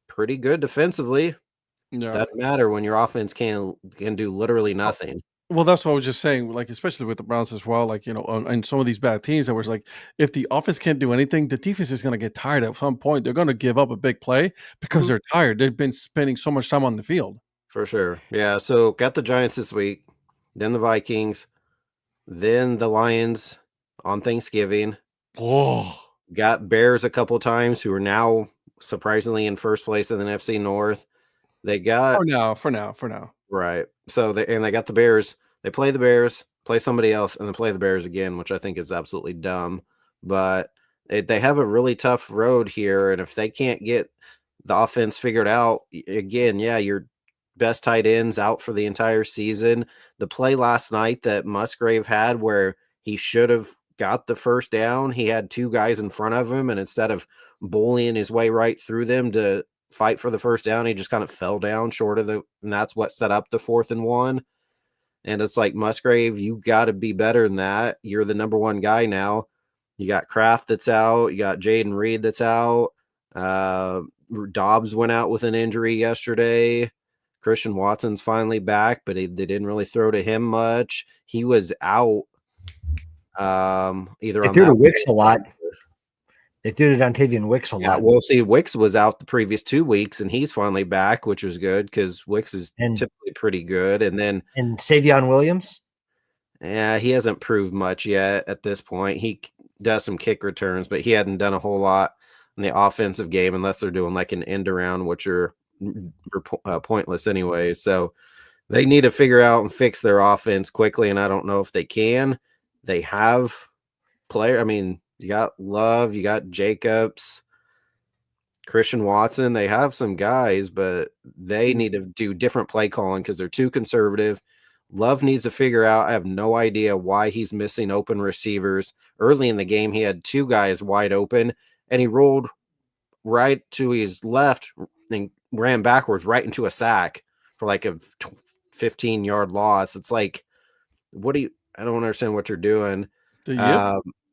pretty good defensively. Yeah. Doesn't matter when your offense can do literally nothing. Well, that's what I was just saying, like, especially with the Browns as well, like, and some of these bad teams that was like, if the offense can't do anything, the defense is going to get tired at some point. They're going to give up a big play because they're tired. They've been spending so much time on the field. For sure. Yeah, so got the Giants this week, then the Vikings, then the Lions on Thanksgiving. Oh. Got Bears a couple times, who are now surprisingly in first place in the NFC North. They got for now. Right. So they got the Bears. They play the Bears, play somebody else, and then play the Bears again, which I think is absolutely dumb. But they have a really tough road here, and if they can't get the offense figured out, again, yeah, you're best tight ends out for the entire season. The play last night that Musgrave had where he should have got the first down, he had two guys in front of him, and instead of bullying his way right through them to fight for the first down, he just kind of fell down short of and that's what set up the 4th and 1. And it's like, Musgrave, you got to be better than that. You're the number one guy now. You got Kraft that's out. You got Jaden Reed that's out. Dobbs went out with an injury yesterday. Christian Watson's finally back, but they didn't really throw to him much. He was out. Either They on threw to that Wicks a lot. They threw to Dontavian Wicks a Yeah, lot. well, see, Wicks was out the previous 2 weeks, and he's finally back, which was good because Wicks is typically pretty good. And then Savion Williams. Yeah, he hasn't proved much yet at this point. He does some kick returns, but he hadn't done a whole lot in the offensive game unless they're doing like an end around, which are pointless anyway. So they need to figure out and fix their offense quickly, and I don't know if they can. They have player. I mean, you got Love, you got Jacobs, Christian Watson. They have some guys, but they need to do different play calling because they're too conservative. Love needs to figure out. I have no idea why he's missing open receivers. Early in the game, he had two guys wide open, and he rolled right to his left and ran backwards right into a sack for like a 15-yard loss. It's like, I don't understand what you're doing.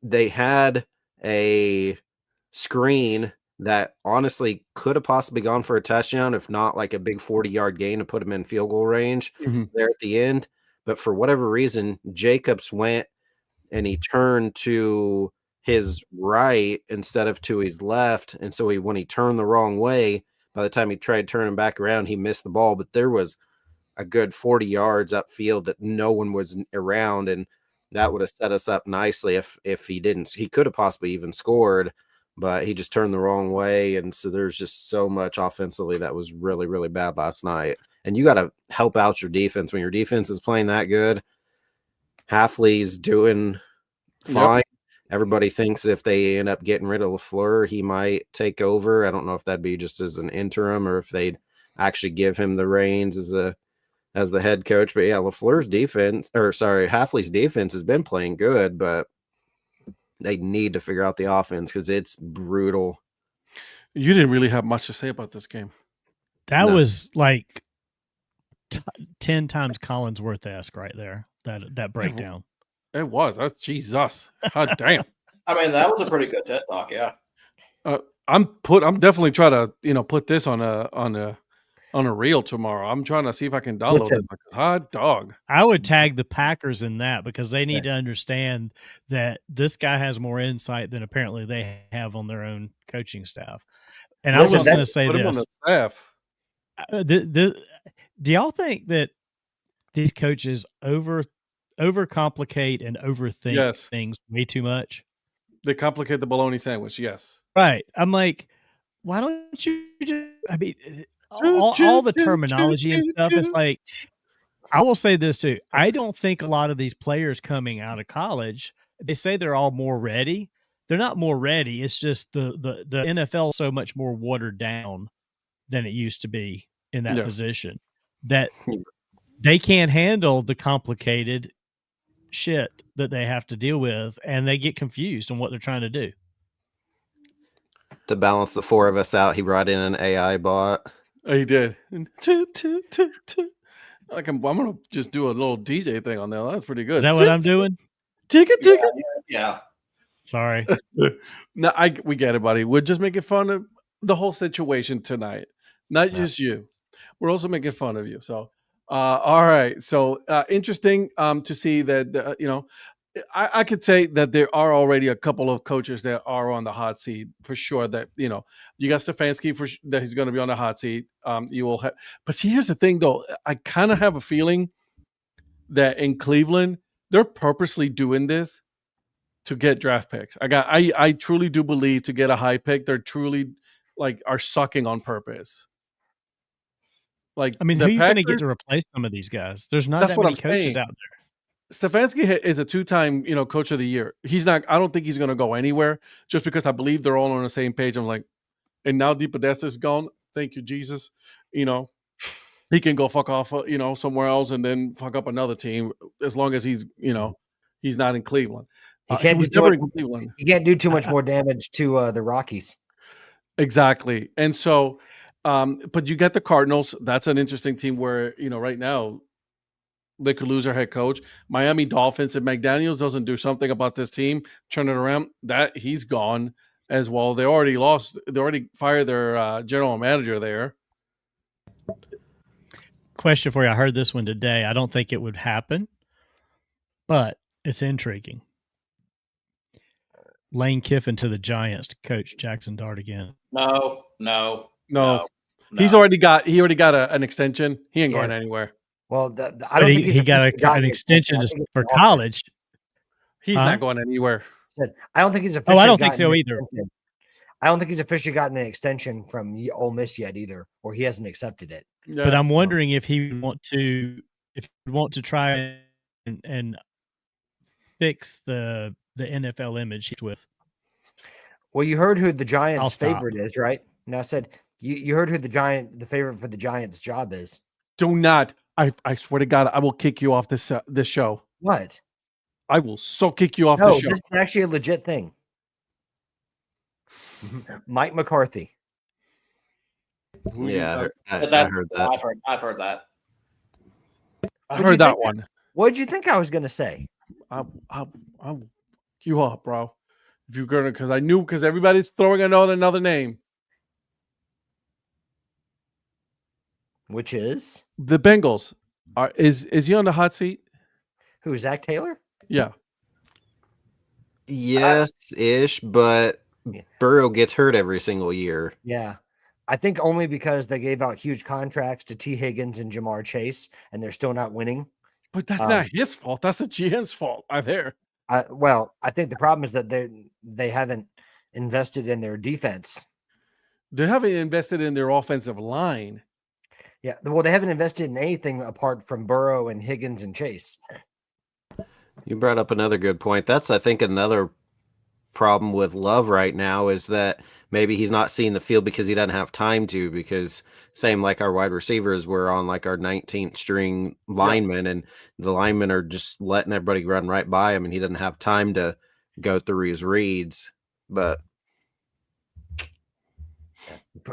They had a screen that honestly could have possibly gone for a touchdown, if not like a big 40-yard gain to put him in field goal range there at the end. But for whatever reason, Jacobs went and he turned to his right instead of to his left. And so when he turned the wrong way, by the time he tried turning back around, he missed the ball. But there was a good 40 yards upfield that no one was around, and that would have set us up nicely if he didn't. He could have possibly even scored, but he just turned the wrong way. And so there's just so much offensively that was really, really bad last night. And you got to help out your defense when your defense is playing that good. Halfley's doing fine. Yep. Everybody thinks if they end up getting rid of LaFleur, he might take over. I don't know if that'd be just as an interim or if they'd actually give him the reins as the head coach. But yeah, Halfley's defense has been playing good, but they need to figure out the offense because it's brutal. You didn't really have much to say about this game. That was like 10 times Collinsworth-esque right there, that breakdown. It was. That's Jesus. God damn. I mean, that was a pretty good TED Talk, yeah. I'm definitely trying to, put this on a reel tomorrow. I'm trying to see if I can download it. Hot dog. I would tag the Packers in that because they need to understand that this guy has more insight than apparently they have on their own coaching staff. And I was going to say this. On the staff. Do y'all think that these coaches overcomplicate and overthink things way too much? They complicate the bologna sandwich, yes. Right. I'm like, why don't you just, I mean, all the terminology and stuff is like, I will say this too. I don't think a lot of these players coming out of college, they say they're all more ready. They're not more ready. It's just the NFL is so much more watered down than it used to be in that position that they can't handle the complicated shit that they have to deal with, and they get confused on what they're trying to do. To balance the four of us out, he brought in an AI bot. Oh, he did. Like I'm gonna just do a little DJ thing on there. That's pretty good. Is that what I'm doing? Ticket. Yeah. Sorry. No, we get it, buddy. We're just making fun of the whole situation tonight. Not just you. We're also making fun of you. So, all right. So interesting to see that I could say that there are already a couple of coaches that are on the hot seat for sure. That you got Stefanski that he's going to be on the hot seat. You will have, but see, here's the thing, though. I kind of have a feeling that in Cleveland they're purposely doing this to get draft picks. I truly do believe to get a high pick, they're truly are sucking on purpose. Like, I mean, who are you going to get to replace some of these guys? There's not that many coaches out there. Stefanski is a two-time, coach of the year. He's not. I don't think he's going to go anywhere just because I believe they're all on the same page. I'm like, and now DePodesta's gone. Thank you, Jesus. he can go fuck off, somewhere else and then fuck up another team as long as he's not in Cleveland. He He can't was do never too in Cleveland. He can't do too much more damage to the Rockies. Exactly. And so, but you get the Cardinals. That's an interesting team where, right now they could lose their head coach. Miami Dolphins, if McDaniels doesn't do something about this team, turn it around, that he's gone as well. They already lost. They already fired their general manager there. Question for you. I heard this one today. I don't think it would happen, but it's intriguing. Lane Kiffin to the Giants to coach Jackson Dart again. No. He already got an extension. He ain't going anywhere. Well, I don't think he got an extension just for college. He's not going anywhere. I don't think he's officially. I don't think so either. I don't think he's officially gotten an extension from Ole Miss yet either, or he hasn't accepted it. Yeah. But I'm wondering if he would want to try and fix the NFL image with. Well, you heard who the Giants' favorite is, right? And I said you heard who the favorite for the Giants' job is. Do not. I swear to God, I will kick you off this show. What? I will so kick you off the show. This is actually a legit thing. Mike McCarthy. Yeah, I heard that. I've heard that. I heard that one. What did you think I was going to say? I'll kick you up, bro. If you're gonna, because everybody's throwing another name. Which is the Bengals. Is he on the hot seat? Who, Zach Taylor? Yeah. Yes-ish, but Burrow gets hurt every single year. Yeah. I think only because they gave out huge contracts to T. Higgins and Jamar Chase, and they're still not winning. But that's not his fault. That's the GM's fault. I think the problem is that they haven't invested in their defense. They haven't invested in their offensive line. Yeah, well, they haven't invested in anything apart from Burrow and Higgins and Chase. You brought up another good point. That's, I think, another problem with Love right now is that maybe he's not seeing the field because he doesn't have time to, because same like our wide receivers were on like our 19th string linemen, and the linemen are just letting everybody run right by him, and he doesn't have time to go through his reads. But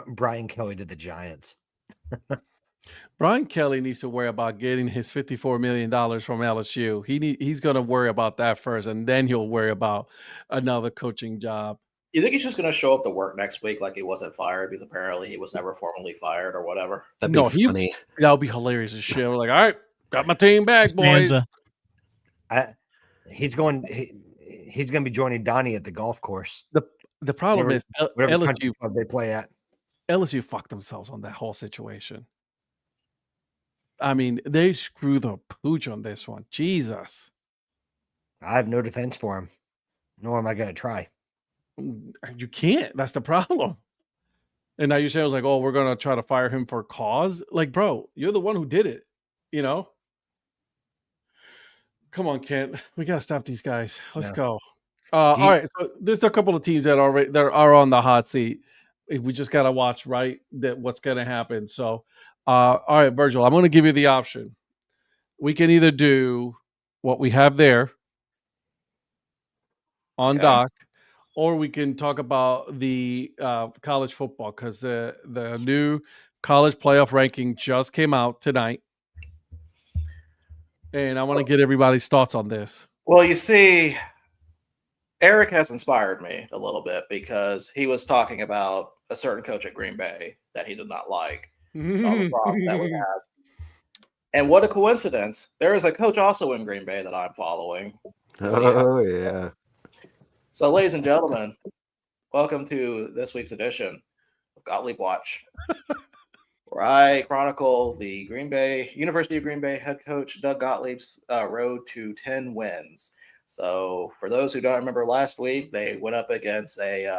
Brian Kelly to the Giants. Brian Kelly needs to worry about getting his $54 million from LSU. He's going to worry about that first, and then he'll worry about another coaching job. You think he's just going to show up to work next week like he wasn't fired because apparently he was never formally fired or whatever? That'd be funny. That would be hilarious as shit. We're like, all right, got my team back, boys. He's going to be joining Donnie at the golf course. The problem is LSU club they play at. LSU fucked themselves on that whole situation. I mean, they screw the pooch on this one. Jesus. I have no defense for him. Nor am I going to try. You can't. That's the problem. And now you're saying, like, oh, we're going to try to fire him for cause. Like, bro, you're the one who did it. Come on, Kent. We got to stop these guys. Let's go. All right. So there's a couple of teams that are on the hot seat. We just got to watch, right, that what's going to happen. So, all right, Virgil, I'm going to give you the option. We can either do what we have there on doc, or we can talk about the college football, because the new college playoff ranking just came out tonight. And I want to get everybody's thoughts on this. Well, you see, Eric has inspired me a little bit because he was talking about a certain coach at Green Bay that he did not like. All the problems that we have. And what a coincidence. There is a coach also in Green Bay that I'm following. Oh, yeah. So, ladies and gentlemen, welcome to this week's edition of Gottlieb Watch, where I chronicle the University of Green Bay head coach Doug Gottlieb's road to 10 wins. So, for those who don't remember last week, they went up against a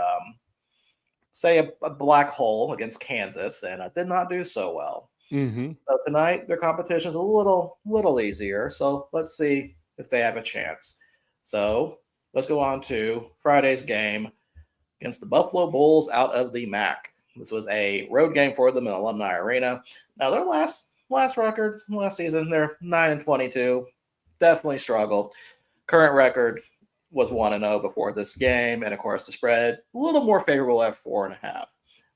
black hole against Kansas, and did not do so well. Mm-hmm. So tonight, their competition is a little easier. So let's see if they have a chance. So let's go on to Friday's game against the Buffalo Bulls out of the MAC. This was a road game for them in Alumni Arena. Now, their last last season, they're 9-22. Definitely struggled. Current record was 1-0 before this game, and of course the spread a little more favorable at 4.5.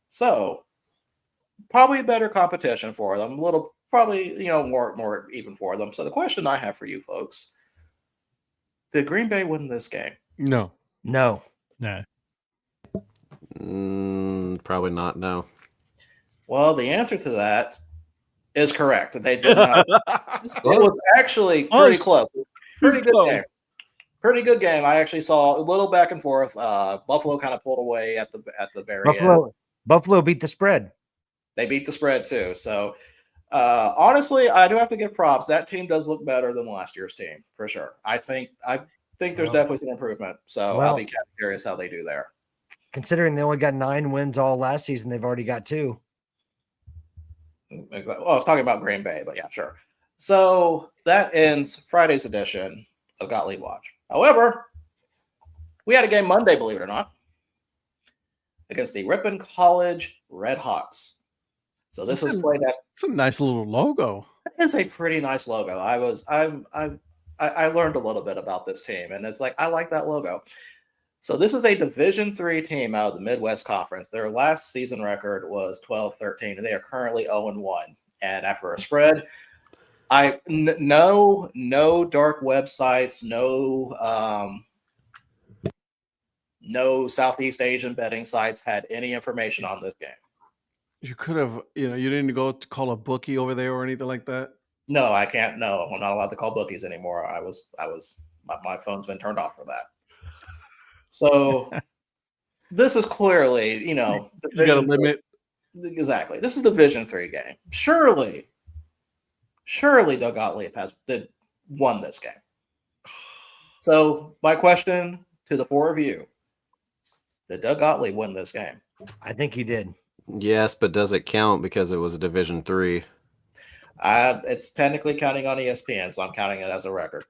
So probably better competition for them. A little probably more even for them. So the question I have for you folks: did Green Bay win this game? No. No. Probably not. No. Well, the answer to that is correct. They did not. It was actually pretty close. Pretty good game. Pretty good game. I actually saw a little back and forth. Buffalo kind of pulled away at the very end. Buffalo beat the spread. They beat the spread too. So honestly, I do have to give props. That team does look better than last year's team for sure. I think there's definitely some improvement. So I'll be kind of curious how they do there. Considering they only got 9 wins all last season, they've already got 2. Exactly. Well, I was talking about Green Bay, but yeah, sure. So that ends Friday's edition of Gottlieb Watch. However, we had a game Monday, believe it or not, against the Ripon College Red Hawks. So this is played at. It's a nice little logo. It is a pretty nice logo. I learned a little bit about this team, and it's like I like that logo. So this is a Division III team out of the Midwest Conference. Their last season record was 12-13, and they are currently 0-1. And after a spread, no dark websites, no Southeast Asian betting sites had any information on this game. You could have, you didn't go to call a bookie over there or anything like that. No, I can't. No, I'm not allowed to call bookies anymore. My phone's been turned off for that. So this is clearly, you got a limit. Exactly. This is the Division III game. Surely Doug Gottlieb won this game. So my question to the 4 of you: did Doug Gottlieb win this game? I think he did. Yes, but does it count because it was a Division III? It's technically counting on ESPN, so I'm counting it as a record.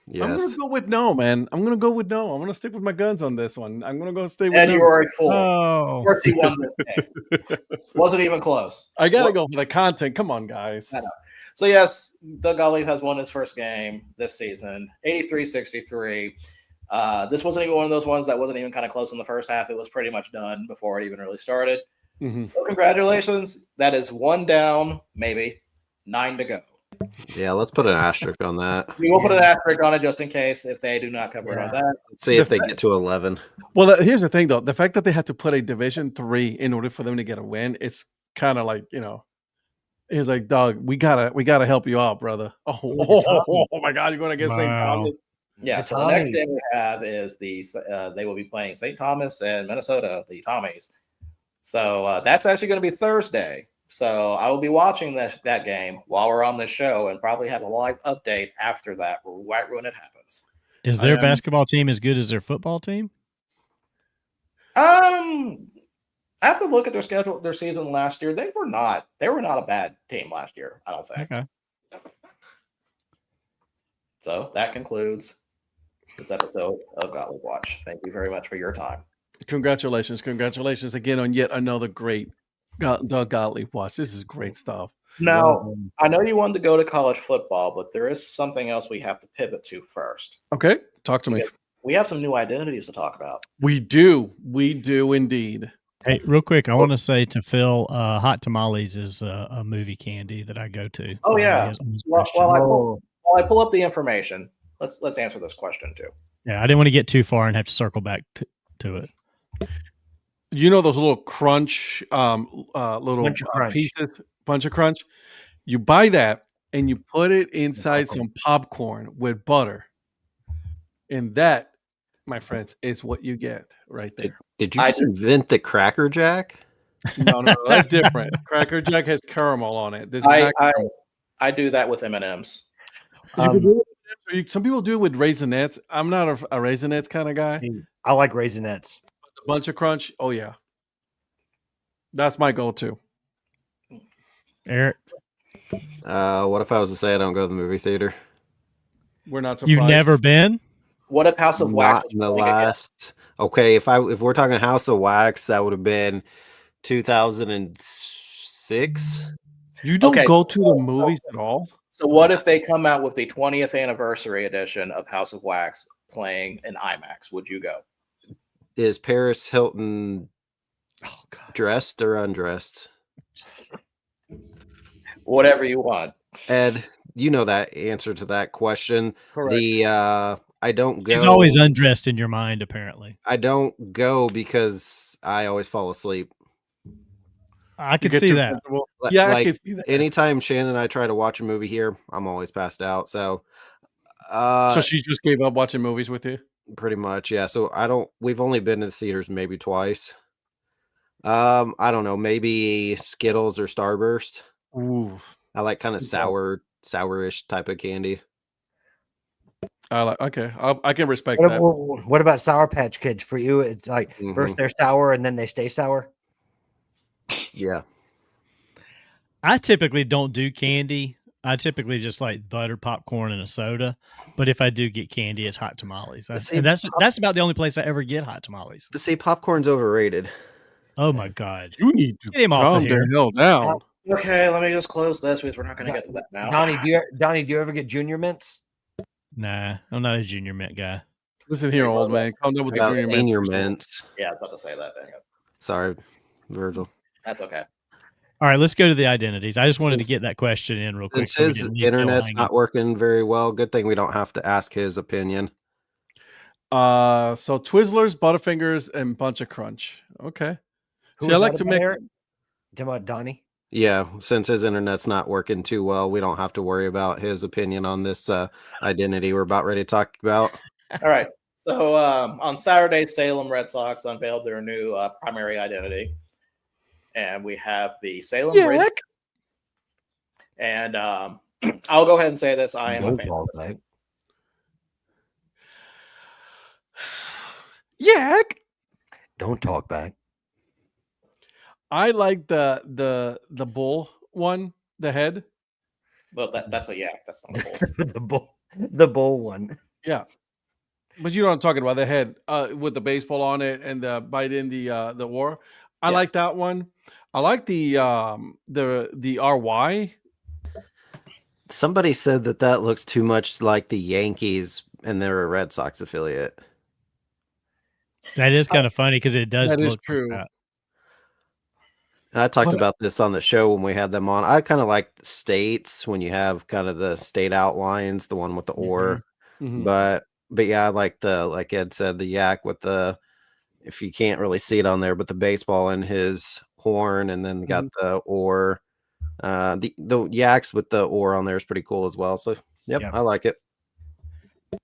Yes. I'm gonna go with no, man. I'm gonna go with no. I'm gonna stick with my guns on this one. I'm gonna go stay with. And no. you are a fool. Oh. Of course he won this game. Wasn't even close. I gotta go for the content. Come on, guys. I know. So yes, Doug Gottlieb has won his first game this season, 83-63. This wasn't even one of those ones that wasn't even kind of close in the first half. It was pretty much done before it even really started. Mm-hmm. So congratulations. That is 1 down, maybe 9 to go. Yeah, let's put an asterisk on that. We will put an asterisk on it just in case if they do not cover it on that. Let's see if they get to 11. Well, here's the thing, though. The fact that they had to put a Division III in order for them to get a win, it's kind of like, it's like, dog, we gotta help you out, brother. Oh my God, you're going to get St. Thomas. Yeah, so the next game we have is they will be playing St. Thomas and Minnesota, the Tommies. So that's actually going to be Thursday. So I will be watching that game while we're on this show and probably have a live update after that right when it happens. Is their basketball team as good as their football team? I have to look at their schedule, their season last year. They were not a bad team last year, I don't think. Okay. So that concludes this episode of Gottlieb Watch. Thank you very much for your time. Congratulations again on yet another great Doug Gottlieb Watch. This is great stuff. Now, I know you wanted to go to college football, but there is something else we have to pivot to first. Okay, talk to me. We have some new identities to talk about. We do indeed. Hey, real quick, I want to say to Phil, Hot Tamales is a movie candy that I go to. Oh yeah. While I pull up the information, let's answer this question too. Yeah, I didn't want to get too far and have to circle back to it. Those little crunch, pieces, bunch of crunch. You buy that and you put it inside some popcorn with butter, and that, my friends, is what you get right there. Did you just invent the Cracker Jack? No, that's different. Cracker Jack has caramel on it. This is I do that with M&Ms. Some people do it with Raisinets. I'm not a Raisinets kind of guy. I like Raisinets. A bunch of crunch. Oh yeah, that's my go-to. Eric, what if I was to say I don't go to the movie theater? We're not surprised. You've never been? What if House of Wax was in the last? Okay, if we're talking House of Wax, that would have been 2006. You don't Okay, go to the movies at all? So what if they come out with the 20th anniversary edition of House of Wax playing in IMAX? Would you go? Is Paris Hilton dressed or undressed? Whatever you want. Ed, you know that answer to that question. Correct. I don't go. He's always undressed in your mind, apparently. I don't go because I always fall asleep. I can see that. Yeah, Like, I can see that. anytime Shannon and I try to watch a movie here, I'm always passed out. So, So she just gave up watching movies with you? pretty much, yeah. So we've only been to the theaters maybe twice. I don't know, maybe Skittles or Starburst. Ooh. I like kind of sourish type of candy. Okay. I can respect What, that. what about Sour Patch Kids for you? It's like first they're sour and then they stay sour. Yeah. I typically don't do candy. I typically just like butter, popcorn, and a soda. But if I do get candy, it's hot tamales. That's about the only place I ever get hot tamales. But see, popcorn's overrated. Oh my God! You need to Get him off calm of here. the hell down. Okay, let me just close this because we're not going to get to that now. Donnie, do you ever get Junior Mints? Nah, I'm not a Junior Mint guy. Listen here, old man. Calm down with the Senior mints. Yeah, I was about to say that. Dang it. Sorry, Virgil. That's okay. All right, let's go to the identities. I just wanted to get that question in real quick. Since his internet's not working very well, good thing we don't have to ask his opinion. So Twizzlers, Butterfingers, and Bunch of Crunch. Okay. See, I like to mix. Talking about Donnie? Yeah, since his internet's not working too well, we don't have to worry about his opinion on this identity we're about ready to talk about. All right. So on Saturday, Salem Red Sox unveiled their new primary identity. And we have the Salem Ridge. And I'll go ahead and say this. I am a fan of this. Yak. Don't talk back. I like the bull one, the head. Well, that's a yak. That's not a bull. the bull one. Yeah. But you know what I'm talking about, the head with the baseball on it and the bite in the war. I like that one. I like the RY. Somebody said that looks too much like the Yankees and they're a Red Sox affiliate. That is kind of funny because it does. That look is true. Like that. And I talked about this on the show when we had them on. I kind of like states when you have kind of the state outlines, the one with the or. Mm-hmm. But yeah, I like like Ed said, the yak with if you can't really see it on there, but the baseball in his horn, and then got the or. The yaks with the or on there is pretty cool as well. So yep. I like it.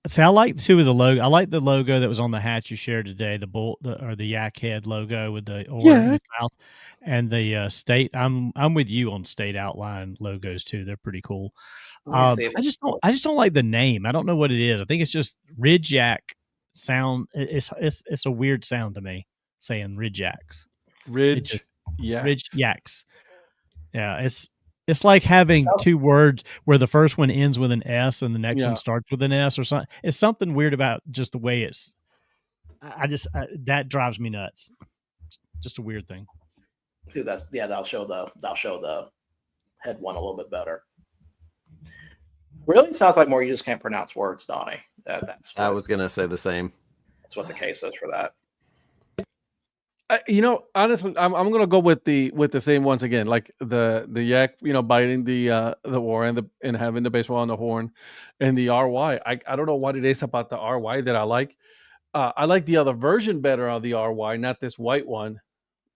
See, I like too with the logo. I like the logo that was on the hat you shared today, the bull or the yak head logo with the or in his mouth, and the state. I'm with you on state outline logos too. They're pretty cool. I just don't like the name. I don't know what it is. I think it's just Ridge Yak sound. It's a weird sound to me saying Ridge Yaks. Ridge Yaks. Yeah, it's like having two words where the first one ends with an S and the next one starts with an S or something. It's something weird about just the way it's. That drives me nuts. Just a weird thing. See, that'll show the head one a little bit better. Really sounds like more you just can't pronounce words, Donnie. I was gonna say the same. That's what the case is for that. Honestly, I'm gonna go with the same once again, like the yak, biting the war and having the baseball on the horn, and the RY. I don't know what it is about the RY that I like. I like the other version better of the RY, not this white one.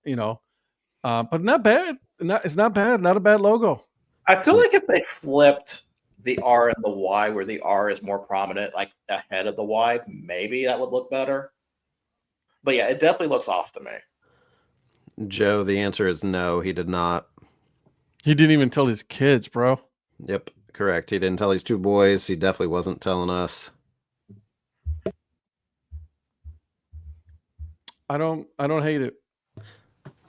But not bad. It's not bad. Not a bad logo. I feel like if they flipped the R and the Y, where the R is more prominent, like ahead of the Y, maybe that would look better. But yeah, it definitely looks off to me. Joe, the answer is no, he did not. He didn't even tell his kids, bro. Yep, correct. He didn't tell his two boys. He definitely wasn't telling us. I don't hate it.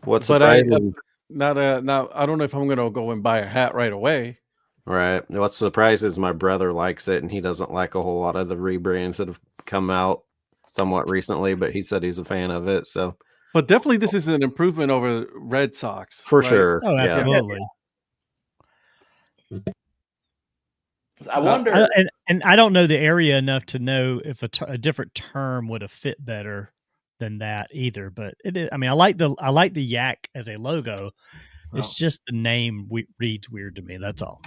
What's surprising? I don't know if I'm gonna go and buy a hat right away. Right. What's surprising is my brother likes it, and he doesn't like a whole lot of the rebrands that have come out somewhat recently, but he said he's a fan of it. So, but definitely this is an improvement over Red Sox for sure. Oh, absolutely. I wonder. and I don't know the area enough to know if a different term would have fit better than that either. But it is, I mean, I like the yak as a logo. It's just the name reads weird to me. That's all.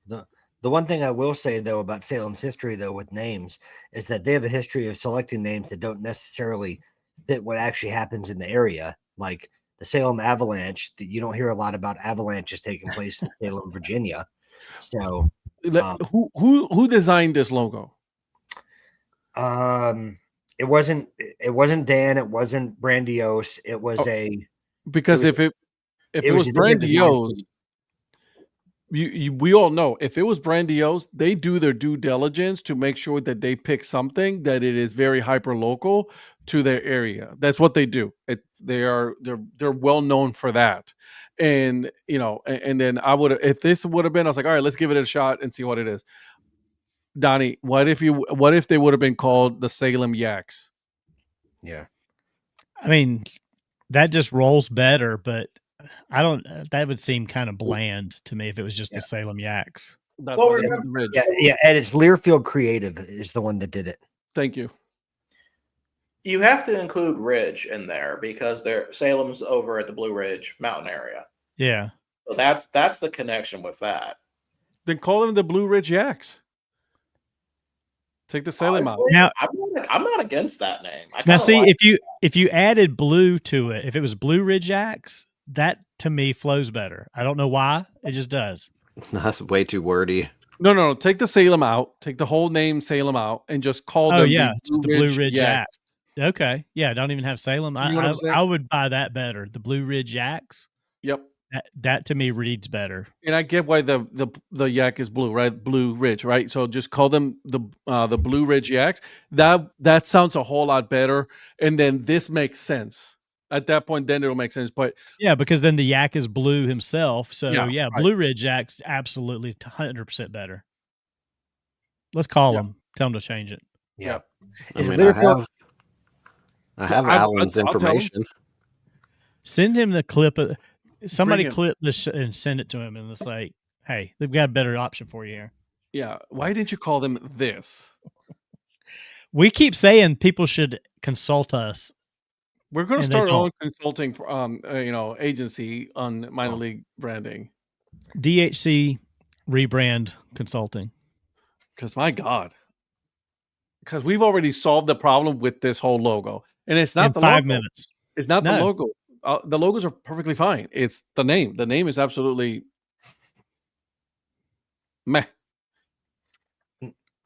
The one thing I will say though about Salem's history though with names is that they have a history of selecting names that don't necessarily fit what actually happens in the area. Like the Salem Avalanche, you don't hear a lot about avalanches taking place in Salem, Virginia. So who designed this logo? It wasn't Dan, it wasn't Brandiose, it was because if it was Brandiose, we all know if it was Brandiose, they do their due diligence to make sure that they pick something that it is very hyper local to their area. That's what they do. They're well known for that. And and then if this would have been, I was like, all right, let's give it a shot and see what it is. Donnie, what if they would have been called the Salem Yaks? Yeah. I mean, that just rolls better, but that would seem kind of bland to me if it was just the Salem Yaks. And it's Learfield Creative is the one that did it. Thank you. You have to include Ridge in there because Salem's over at the Blue Ridge Mountain area. Yeah. So that's the connection with that. Then call them the Blue Ridge Yaks. Take the Salem out. Now, I'm not against that name. Now, see, if you added blue to it, if it was Blue Ridge Yaks, that to me flows better. I don't know why. It just does. That's way too wordy. No. Take the Salem out. Take the whole name Salem out and just call them the Blue Ridge Yaks. Okay. Yeah, don't even have Salem. I would buy that better. The Blue Ridge Yaks. Yep. That to me reads better. And I get why the yak is blue, right? Blue Ridge, right? So just call them the Blue Ridge Yaks. That sounds a whole lot better. And then this makes sense. At that point, then it'll make sense. But yeah, because then the yak is blue himself. So right. Blue Ridge Yaks absolutely 100% better. Let's call them. Tell them to change it. Yeah. I mean, I have Alan's information. Send him the clip of somebody clip this and send it to him, and it's like, hey, they've got a better option for you here. Yeah. Why didn't you call them this? We keep saying people should consult us. We're going to start our own consulting agency on minor league branding. DHC rebrand consulting. Because my God. Because we've already solved the problem with this whole logo. And it's not the 5 logo. minutes. It's not the logo. The logos are perfectly fine. It's the name. The name is absolutely meh.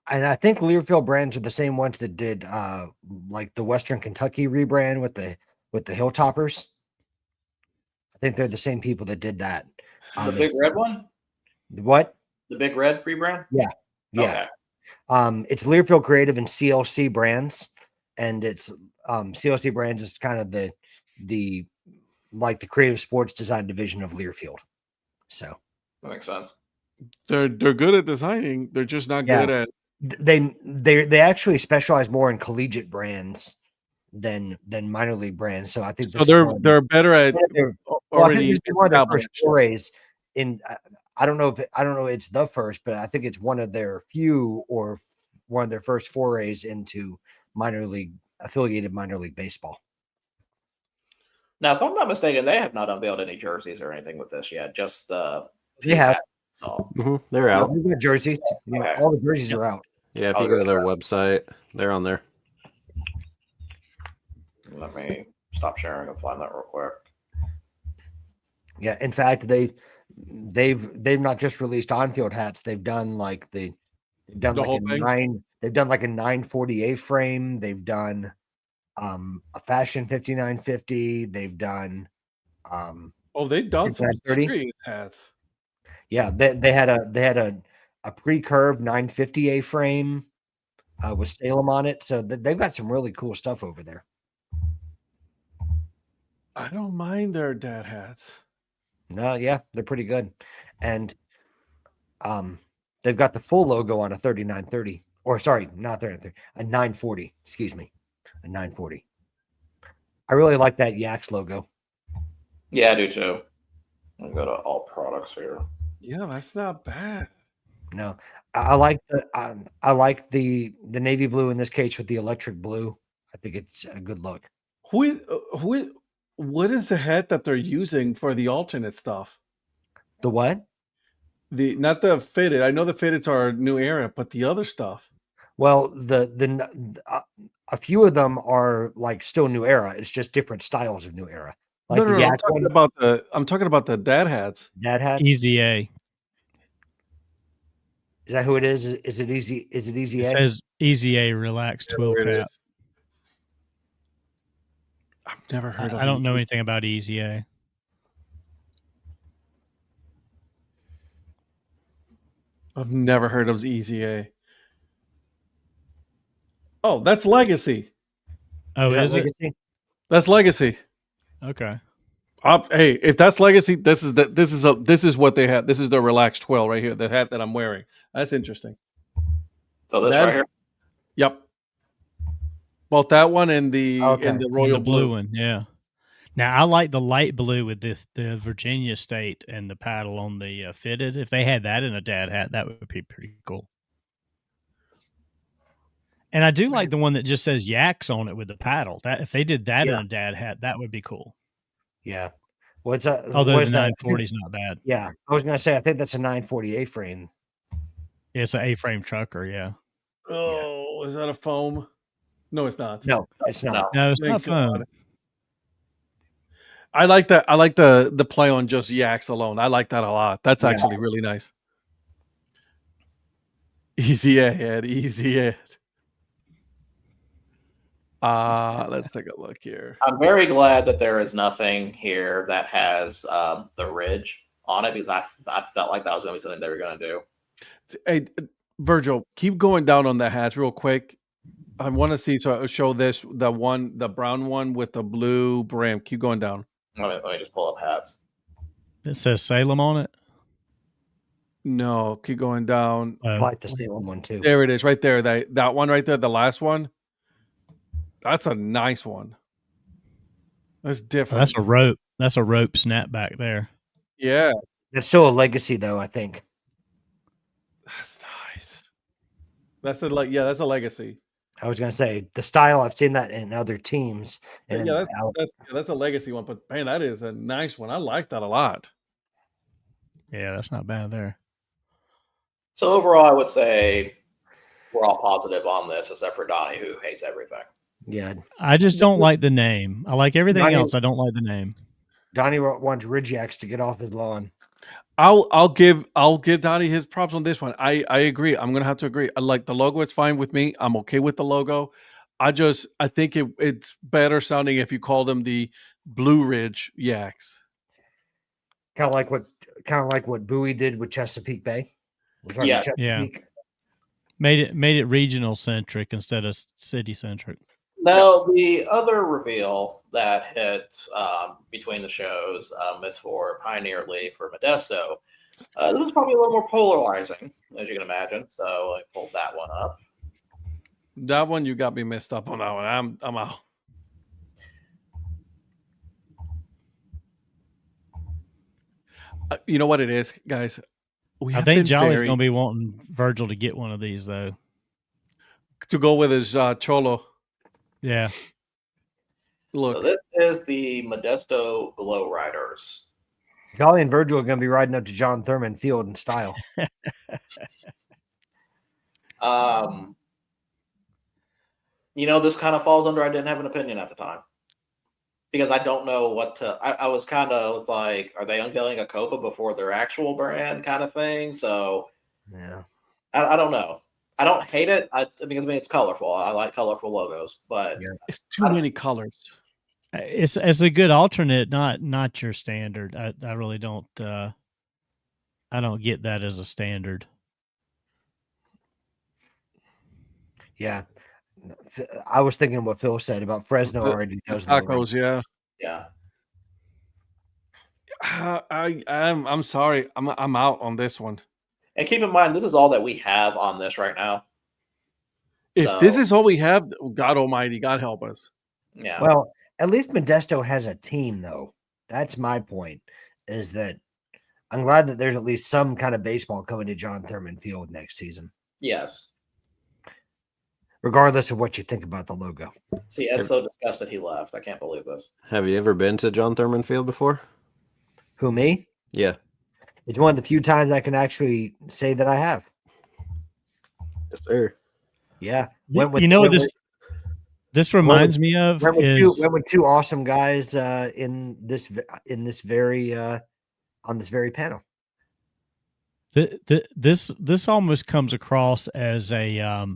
And I think Learfield brands are the same ones that did like the Western Kentucky rebrand with the Hilltoppers. I think they're the same people that did that. The big red one? What? The big red rebrand? Yeah. Okay. It's Learfield Creative and CLC Brands, and it's CLC Brands is kind of the like the creative sports design division of Learfield. So that makes sense. They're good at designing. They're just not good at. They actually specialize more in collegiate brands than minor league brands. So I think they're better at already established forays in. I don't know it's the first, but I think it's one of their few or one of their first forays into affiliated minor league baseball. Now, if I'm not mistaken, they have not unveiled any jerseys or anything with this yet. Just they have. So they're out. We've got jerseys. Okay. All the jerseys are out. Yeah, if you go to their website, they're on there. Let me stop sharing and find that real quick. Yeah, in fact, they've not just released on-field hats. They've done like a 940 A-frame. They've done a fashion 5950. They've done they've done some serious hats. Yeah, they had a pre-curve 950 A-frame with Salem on it. So they've got some really cool stuff over there. I don't mind their dad hats. No, yeah, they're pretty good. And they've got the full logo on a 3930. Or sorry, not 3930, a 940. Excuse me. A 940. I really like that Yaks logo. Yeah, I do too. I'll go to all products here. Yeah, that's not bad. No, I like the navy blue in this case with the electric blue. I think it's a good look. What is the hat that they're using for the alternate stuff? The what? Not the fitted. I know the fitteds are new era, but the other stuff. Well, a few of them are like still new era. It's just different styles of new era. Like No, the no, Yak one, I'm talking about the dad hats. Dad hats. Easy A. Is that who it is? Is it easy? Is it easy? It says Easy A relaxed twill There it cap. is. I've never heard of I don't know Easy. anything about Easy A. I've never heard of Easy A. Oh, that's Legacy. Oh, that is it? Legacy? That's Legacy. Okay. Hey, if that's Legacy, this is what they have. This is the relaxed twill right here, the hat that I'm wearing. That's interesting. So this That- right here. Yep. Both that one and the Okay. and the And royal the blue one, yeah. Now I like the light blue with the Virginia State and the paddle on the fitted. If they had that in a dad hat, that would be pretty cool. And I do like the one that just says Yaks on it with the paddle. That if they did that in a dad hat, that would be cool. Yeah. What's that? Although What is the that? 940 is not bad. Yeah, I was gonna say I think that's a 940 A-frame. It's an A-frame trucker, yeah. Oh, is that a foam? No, it's not. No, it's not. No, it's Thank not fun. God. I like that. I like the play on just Yaks alone. I like that a lot. That's Yeah. actually really nice. Easy ahead, easy ahead. Let's take a look here. I'm very glad that there is nothing here that has the ridge on it because I felt like that was going to be something they were going to do. Hey, Virgil, keep going down on the hats real quick. I want to see. So I'll show this the brown one with the blue brim. Keep going down. Let me just pull up hats. It says Salem on it. No, keep going down. I like the Salem one too. There it is, right there. That one right there, the last one. That's a nice one. That's different. That's a rope. That's a rope snapback there. Yeah, That's still a legacy though, I think. that's nice. That's a legacy. I was gonna say the style I've seen that in other teams. And Yeah, that's a legacy one. But man, that is a nice one. I like that a lot. Yeah, that's not bad there. So overall, I would say we're all positive on this, except for Donnie, who hates everything. yeah, I just don't like the name. I like everything Donnie- else. I don't like the name. Donnie wants Ridgeax to get off his lawn. I'll give Donnie his props on this one. I agree. I'm gonna have to agree. I like the logo. It's fine with me. I'm okay with the logo. I think it's better sounding if you call them the Blue Ridge Yaks. Kind of like what Bowie did with Chesapeake Bay. Yeah. Made it regional centric instead of city centric. Now, the other reveal that hit between the shows is for Pioneer League for Modesto. This is probably a little more polarizing, as you can imagine. So I pulled that one up. That one you got me messed up on that one. I'm out. You know what it is, guys? I think Jolly's going to be wanting Virgil to get one of these, though. To go with his Cholo. Yeah. So Look. this is the Modesto Glow Riders. Jolly and Virgil are going to be riding up to John Thurman Field in style. This kind of falls under I didn't have an opinion at the time. Because I don't know what to. I was like, are they unveiling a Copa before their actual brand kind of thing? So, yeah, I don't know. I don't hate it because it's colorful. I like colorful logos, but it's too many colors. It's a good alternate, not your standard. I really don't. I don't get that as a standard. Yeah. I was thinking what Phil said about Fresno already does tacos. Yeah. I'm sorry. I'm out on this one. And keep in mind, this is all that we have on this right now. If this is all we have, God Almighty, God help us. Yeah. Well, at least Modesto has a team, though. That's my point. Is that I'm glad that there's at least some kind of baseball coming to John Thurman Field next season, Yes. regardless of what you think about the logo. See, Ed's so disgusted he left. I can't believe this. Have you ever been to John Thurman Field before? Who, me? Yeah. It's one of the few times I can actually say that I have. Yes, sir. Yeah. You know what this reminds me of went is with two awesome guys on this very panel. This almost comes across as a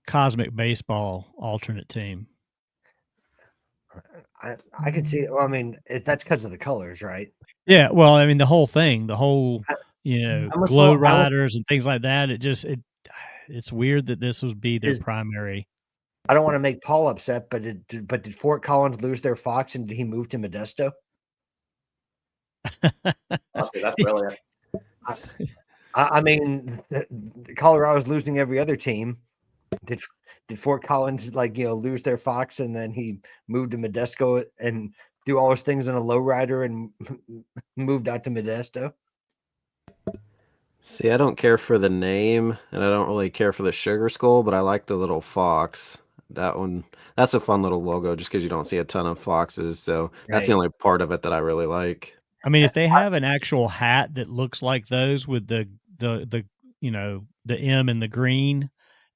cosmic baseball alternate team. I could see. Well, I mean, that's because of the colors, right? Yeah. Well, I mean, the whole thing, glow riders and things like that. It's weird that this would be their primary. I don't want to make Paul upset, but did Fort Collins lose their Fox and did he move to Modesto? Honestly, that's brilliant. I mean, Colorado's losing every other team. Did Fort Collins lose their Fox and then he moved to Modesto and do all his things in a lowrider and moved out to Modesto? See, I don't care for the name and I don't really care for the sugar skull, but I like the little fox. That's a fun little logo just because you don't see a ton of foxes. So that's the only part of it that I really like. I mean, if they have an actual hat that looks like those with the M and the green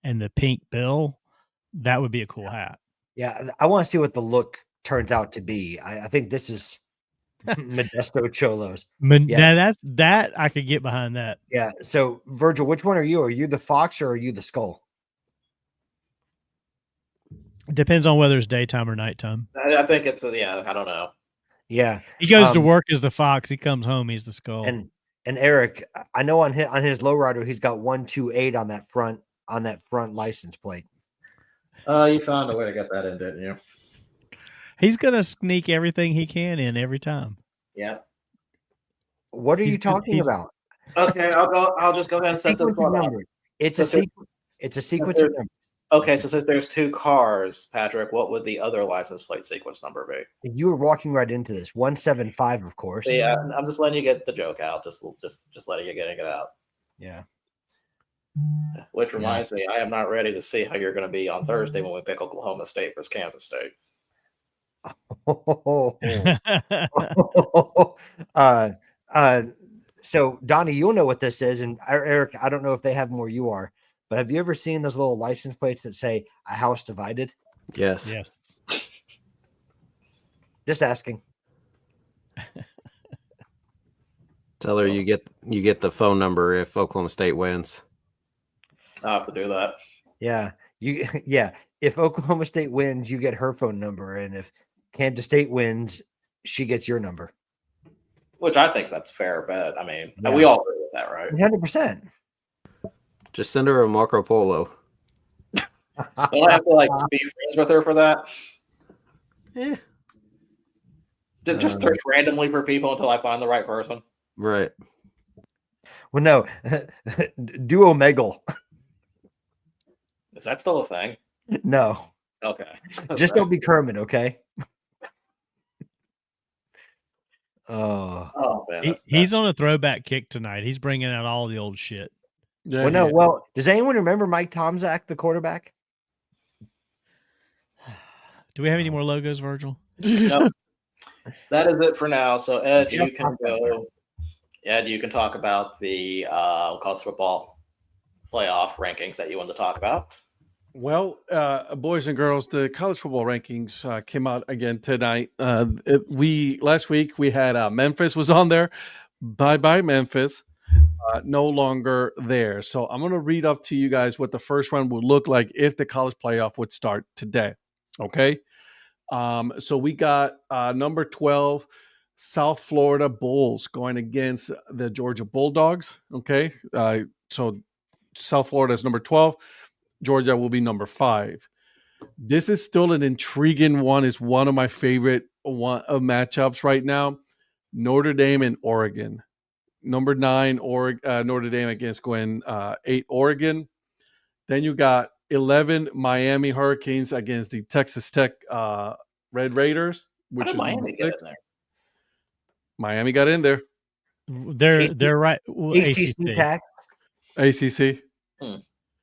and the pink bill, that would be a cool hat. Yeah, I want to see what the look turns out to be. I think this is Modesto Cholos. Yeah, that I could get behind that. Yeah. So, Virgil, which one are you? Are you the fox or are you the skull? It depends on whether it's daytime or nighttime. I think it's I don't know. Yeah, he goes to work as the fox. He comes home. He's the skull. And Eric, I know on his lowrider, he's got 128 on that front license plate. You found a way to get that in, didn't you? He's gonna sneak everything he can in every time. Yeah. What are you talking about? Okay, I'll just go ahead and set this one up. It's a sequence of numbers. Okay, so since there's two cars, Patrick, what would the other license plate sequence number be? You were walking right into this. 175, of course. See, I'm just letting you get the joke out. Just letting you getting it out. Yeah. Which reminds me, I am not ready to see how you're going to be on Thursday when we pick Oklahoma State versus Kansas State. So Donnie, you'll know what this is, and Eric, I don't know if they have them where you are, but have you ever seen those little license plates that say "A house divided"? Yes. Just asking. Tell her you get the phone number if Oklahoma State wins. I'll have to do that. Yeah. If Oklahoma State wins, you get her phone number, and if Kansas State wins, she gets your number. Which I think that's fair bet. I mean, we all agree with that, right? 100%. Just send her a Marco Polo. Don't I have to be friends with her for that? Yeah. Just search randomly for people until I find the right person. Right. Well, no. Do Omegle. Is that still a thing? No. Okay. Just don't be Kermit, okay? Oh man, he's on a throwback kick tonight. He's bringing out all the old shit. Yeah, Well, does anyone remember Mike Tomczak, the quarterback? Do we have any more logos, Virgil? No. That is it for now. So Ed, you can go. Ed, you can talk about the college football playoff rankings that you want to talk about. Well, boys and girls, the college football rankings came out again tonight. Last week we had Memphis was on there. Bye Memphis, no longer there. So I'm going to read up to you guys what the first one would look like if the college playoff would start today. Okay. So we got number 12, South Florida Bulls going against the Georgia Bulldogs. Okay. So South Florida is number 12. Georgia will be number 5. This is still an intriguing one. It's one of my favorite matchups right now. Notre Dame and Oregon. Number 9, Notre Dame against 8 Oregon. Then you got 11 Miami Hurricanes against the Texas Tech Red Raiders. Which is Miami get in there? Miami got in there. They're right. Well, ACC tax. ACC.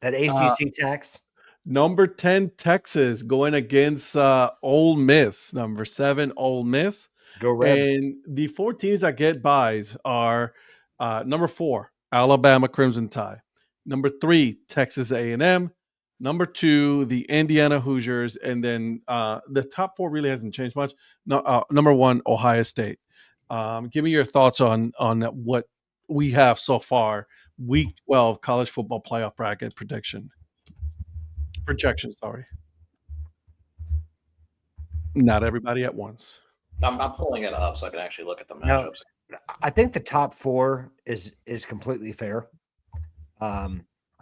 That ACC tax. Number 10, Texas going against Ole Miss. Number 7, Ole Miss. Go Rebs. And the 4 teams that get buys are number 4, Alabama Crimson Tide. Number 3, Texas A&M. Number 2, the Indiana Hoosiers. And then the top 4 really hasn't changed much. No, number 1, Ohio State. Give me your thoughts on what we have so far. Week 12 college football playoff bracket projection. Sorry. Not everybody at once. I'm pulling it up so I can actually look at the matchups. I think the top 4 is completely fair. I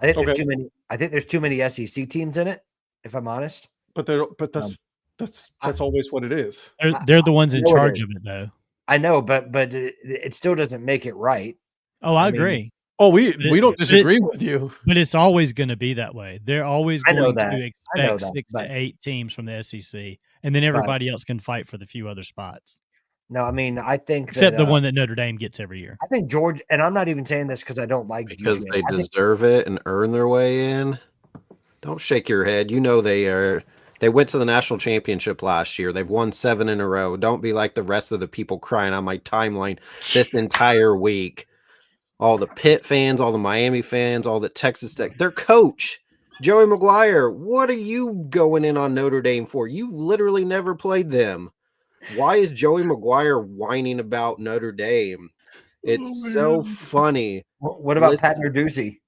think there's too many. I think there's too many SEC teams in it. If I'm honest, But that's always what it is. They're the ones in charge of it, though. I know, but it still doesn't make it right. Oh, I agree. Oh, we don't disagree with you. But it's always going to be that way. They're always going to expect 6 but- to 8 teams from the SEC, and then everybody else can fight for the few other spots. No, I mean, I think except the one that Notre Dame gets every year. I think Georgia, and I'm not even saying this because I don't like because UGA. they deserve it and earn their way in. Don't shake your head. You know they are. They went to the national championship last year. They've won 7 in a row. Don't be like the rest of the people crying on my timeline this entire week. All the Pitt fans, all the Miami fans, all the Texas Tech. Their coach, Joey Maguire, what are you going in on Notre Dame for? You've literally never played them. Why is Joey Maguire whining about Notre Dame? It's so funny. What about Pat Narduzzi?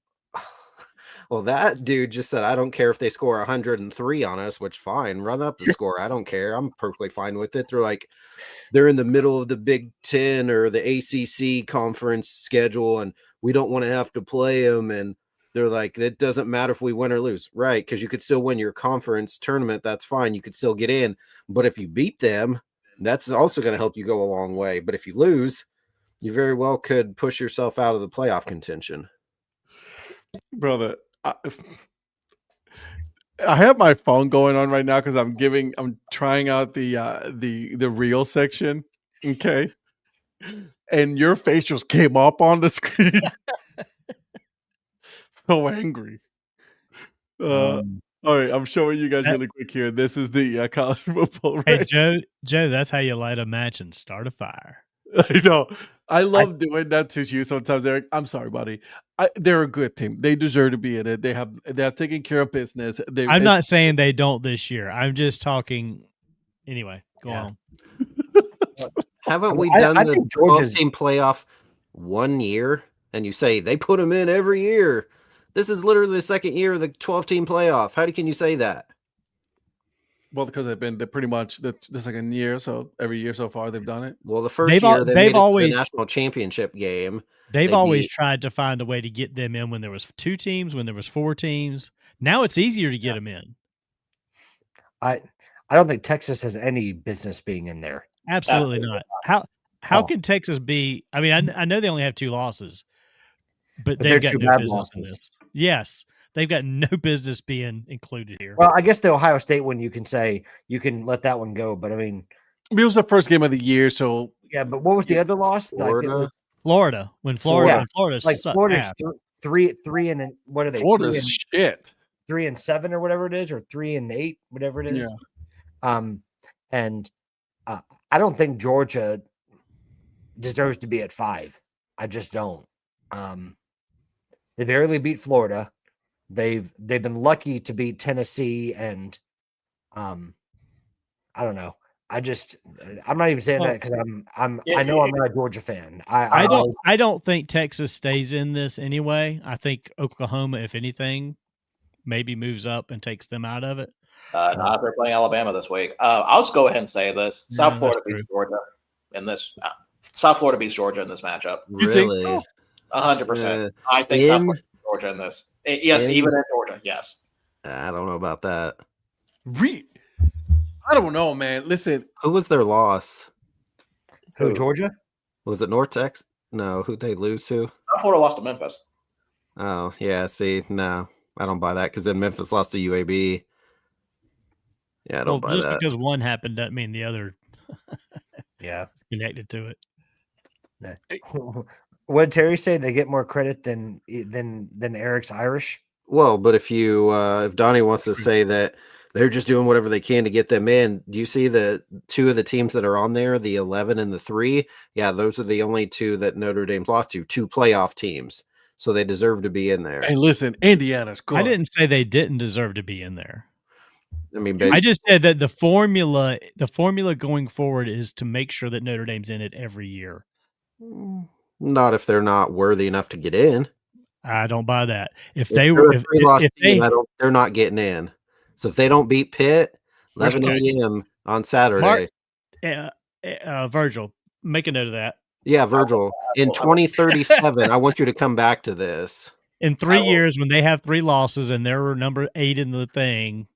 Well, that dude just said, I don't care if they score 103 on us, which fine, run up the score. I don't care. I'm perfectly fine with it. They're in the middle of the Big Ten or the ACC conference schedule, and we don't want to have to play them. And they're like, it doesn't matter if we win or lose. Right, because you could still win your conference tournament. That's fine. You could still get in. But if you beat them, that's also going to help you go a long way. But if you lose, you very well could push yourself out of the playoff contention. Brother, I have my phone going on right now because I'm trying out the reel section. Okay. And your face just came up on the screen. So angry. All right, I'm showing you guys really quick here. This is the college football. Hey, Joe, that's how you light a match and start a fire. I know. I love doing that to you sometimes, Eric. I'm sorry, buddy. They're a good team. They deserve to be in it. They're taking care of business. I'm not saying they don't this year. I'm just talking. Anyway, go on. Haven't we done the 12-team playoff 1 year? And you say they put them in every year. This is literally the second year of the 12-team playoff. How can you say that? Well, because they're pretty much the second year, so every year so far they've done it. Well, the first year they've always the national championship game. They've always tried to find a way to get them in when there was 2 teams, when there was 4 teams. Now it's easier to get them in. I don't think Texas has any business being in there. Absolutely not. How can Texas be? I mean, I know they only have 2 losses, but they've got no business in this. Yes, they've got no business being included here. Well, I guess the Ohio State one, you can say you can let that one go, but I mean, it was the first game of the year, so yeah. But what was the other loss? Florida. When Florida like Florida's 3 and what are they? Florida's shit. 3-7 or whatever it is, or 3-8, whatever it is. Yeah. And I don't think Georgia deserves to be at 5. I just don't. They barely beat Florida. They've been lucky to beat Tennessee, and I don't know. I'm not even saying that because I know I'm not a Georgia fan. I don't think Texas stays in this anyway. I think Oklahoma, if anything, maybe moves up and takes them out of it. Not if they're playing Alabama this week. I'll just go ahead and say this: South Florida beats Georgia in this. South Florida beats Georgia in this matchup. Really? 100%. I think South Florida beats Georgia in this. Yes, even in Georgia. Yes. I don't know about that. I don't know, man. Listen, who was their loss? Who, Georgia? Was it North Texas? No, who'd they lose to? South Florida lost to Memphis. Oh, yeah. See, no, I don't buy that because then Memphis lost to UAB. Yeah, I don't buy that. Just because one happened doesn't mean the other connected to it. What did Terry say? They get more credit than Eric's Irish. Well, but if Donnie wants to say that they're just doing whatever they can to get them in, do you see the two of the teams that are on there, the 11 and the 3? Yeah, those are the only two that Notre Dame's lost to, 2 playoff teams. So they deserve to be in there. And listen, Indiana's good. I didn't say they didn't deserve to be in there. I mean, I just said that the formula going forward is to make sure that Notre Dame's in it every year. Not if they're not worthy enough to get in. I don't buy that. If they're not getting in. So if they don't beat Pitt, 11 a.m. on Saturday. Virgil, make a note of that. Yeah, Virgil, in 2037, I want you to come back to this. In 3 years, when they have 3 losses and they're number 8 in the thing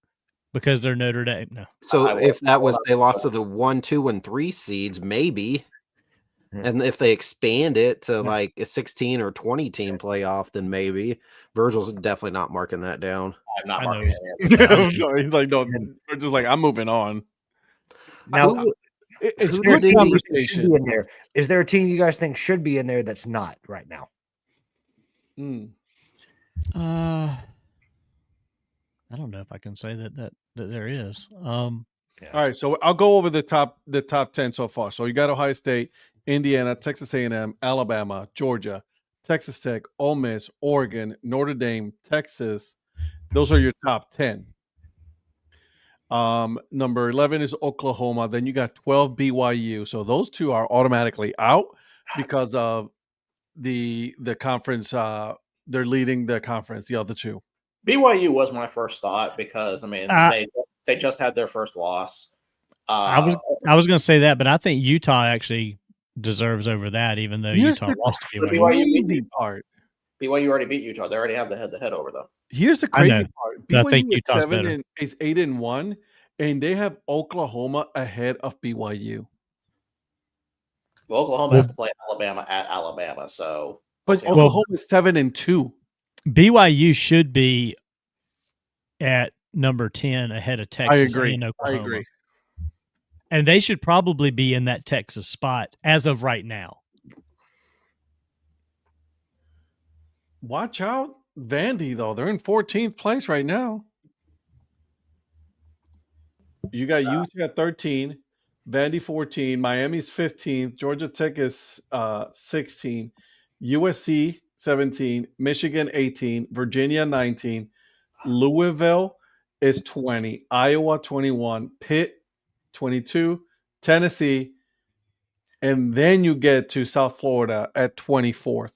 because they're Notre Dame. No. So if they lost to the 1, 2, and 3 seeds, maybe. And if they expand it to like a 16 or 20 team playoff, then maybe. Virgil's definitely not marking that down. I'm not marking it down. I'm sorry. He's like, no, we're just like, I'm moving on. Now, it's good good conversation. In there. Is there a team you guys think should be in there that's not right now? I don't know if I can say that there is. All right, so I'll go over the top 10 so far. So you got Ohio State, Indiana, Texas A&M, Alabama, Georgia, Texas Tech, Ole Miss, Oregon, Notre Dame, Texas. Those are your top 10. Number 11 is Oklahoma. Then you got 12 BYU. So those two are automatically out because of the conference. They're leading the conference. The other two. BYU was my first thought because I mean they just had their first loss. I was going to say that, but I think Utah actually deserves over that, even though Utah lost to BYU. Easy part. BYU already beat Utah. They already have the head-to-head over them. Here's the crazy part. BYU I think Utah's is 8-1, and they have Oklahoma ahead of BYU. Well, Oklahoma has to play Alabama at Alabama, so. But Oklahoma is 7-2. BYU should be at number 10 ahead of Texas and Oklahoma. I agree. And they should probably be in that Texas spot as of right now. Watch out, Vandy, though. They're in 14th place right now. You got Utah 13, Vandy 14, Miami's 15th, Georgia Tech is 16, USC 17, Michigan 18, Virginia 19, Louisville is 20, Iowa 21, Pitt 22, Tennessee, and then you get to South Florida at 24th.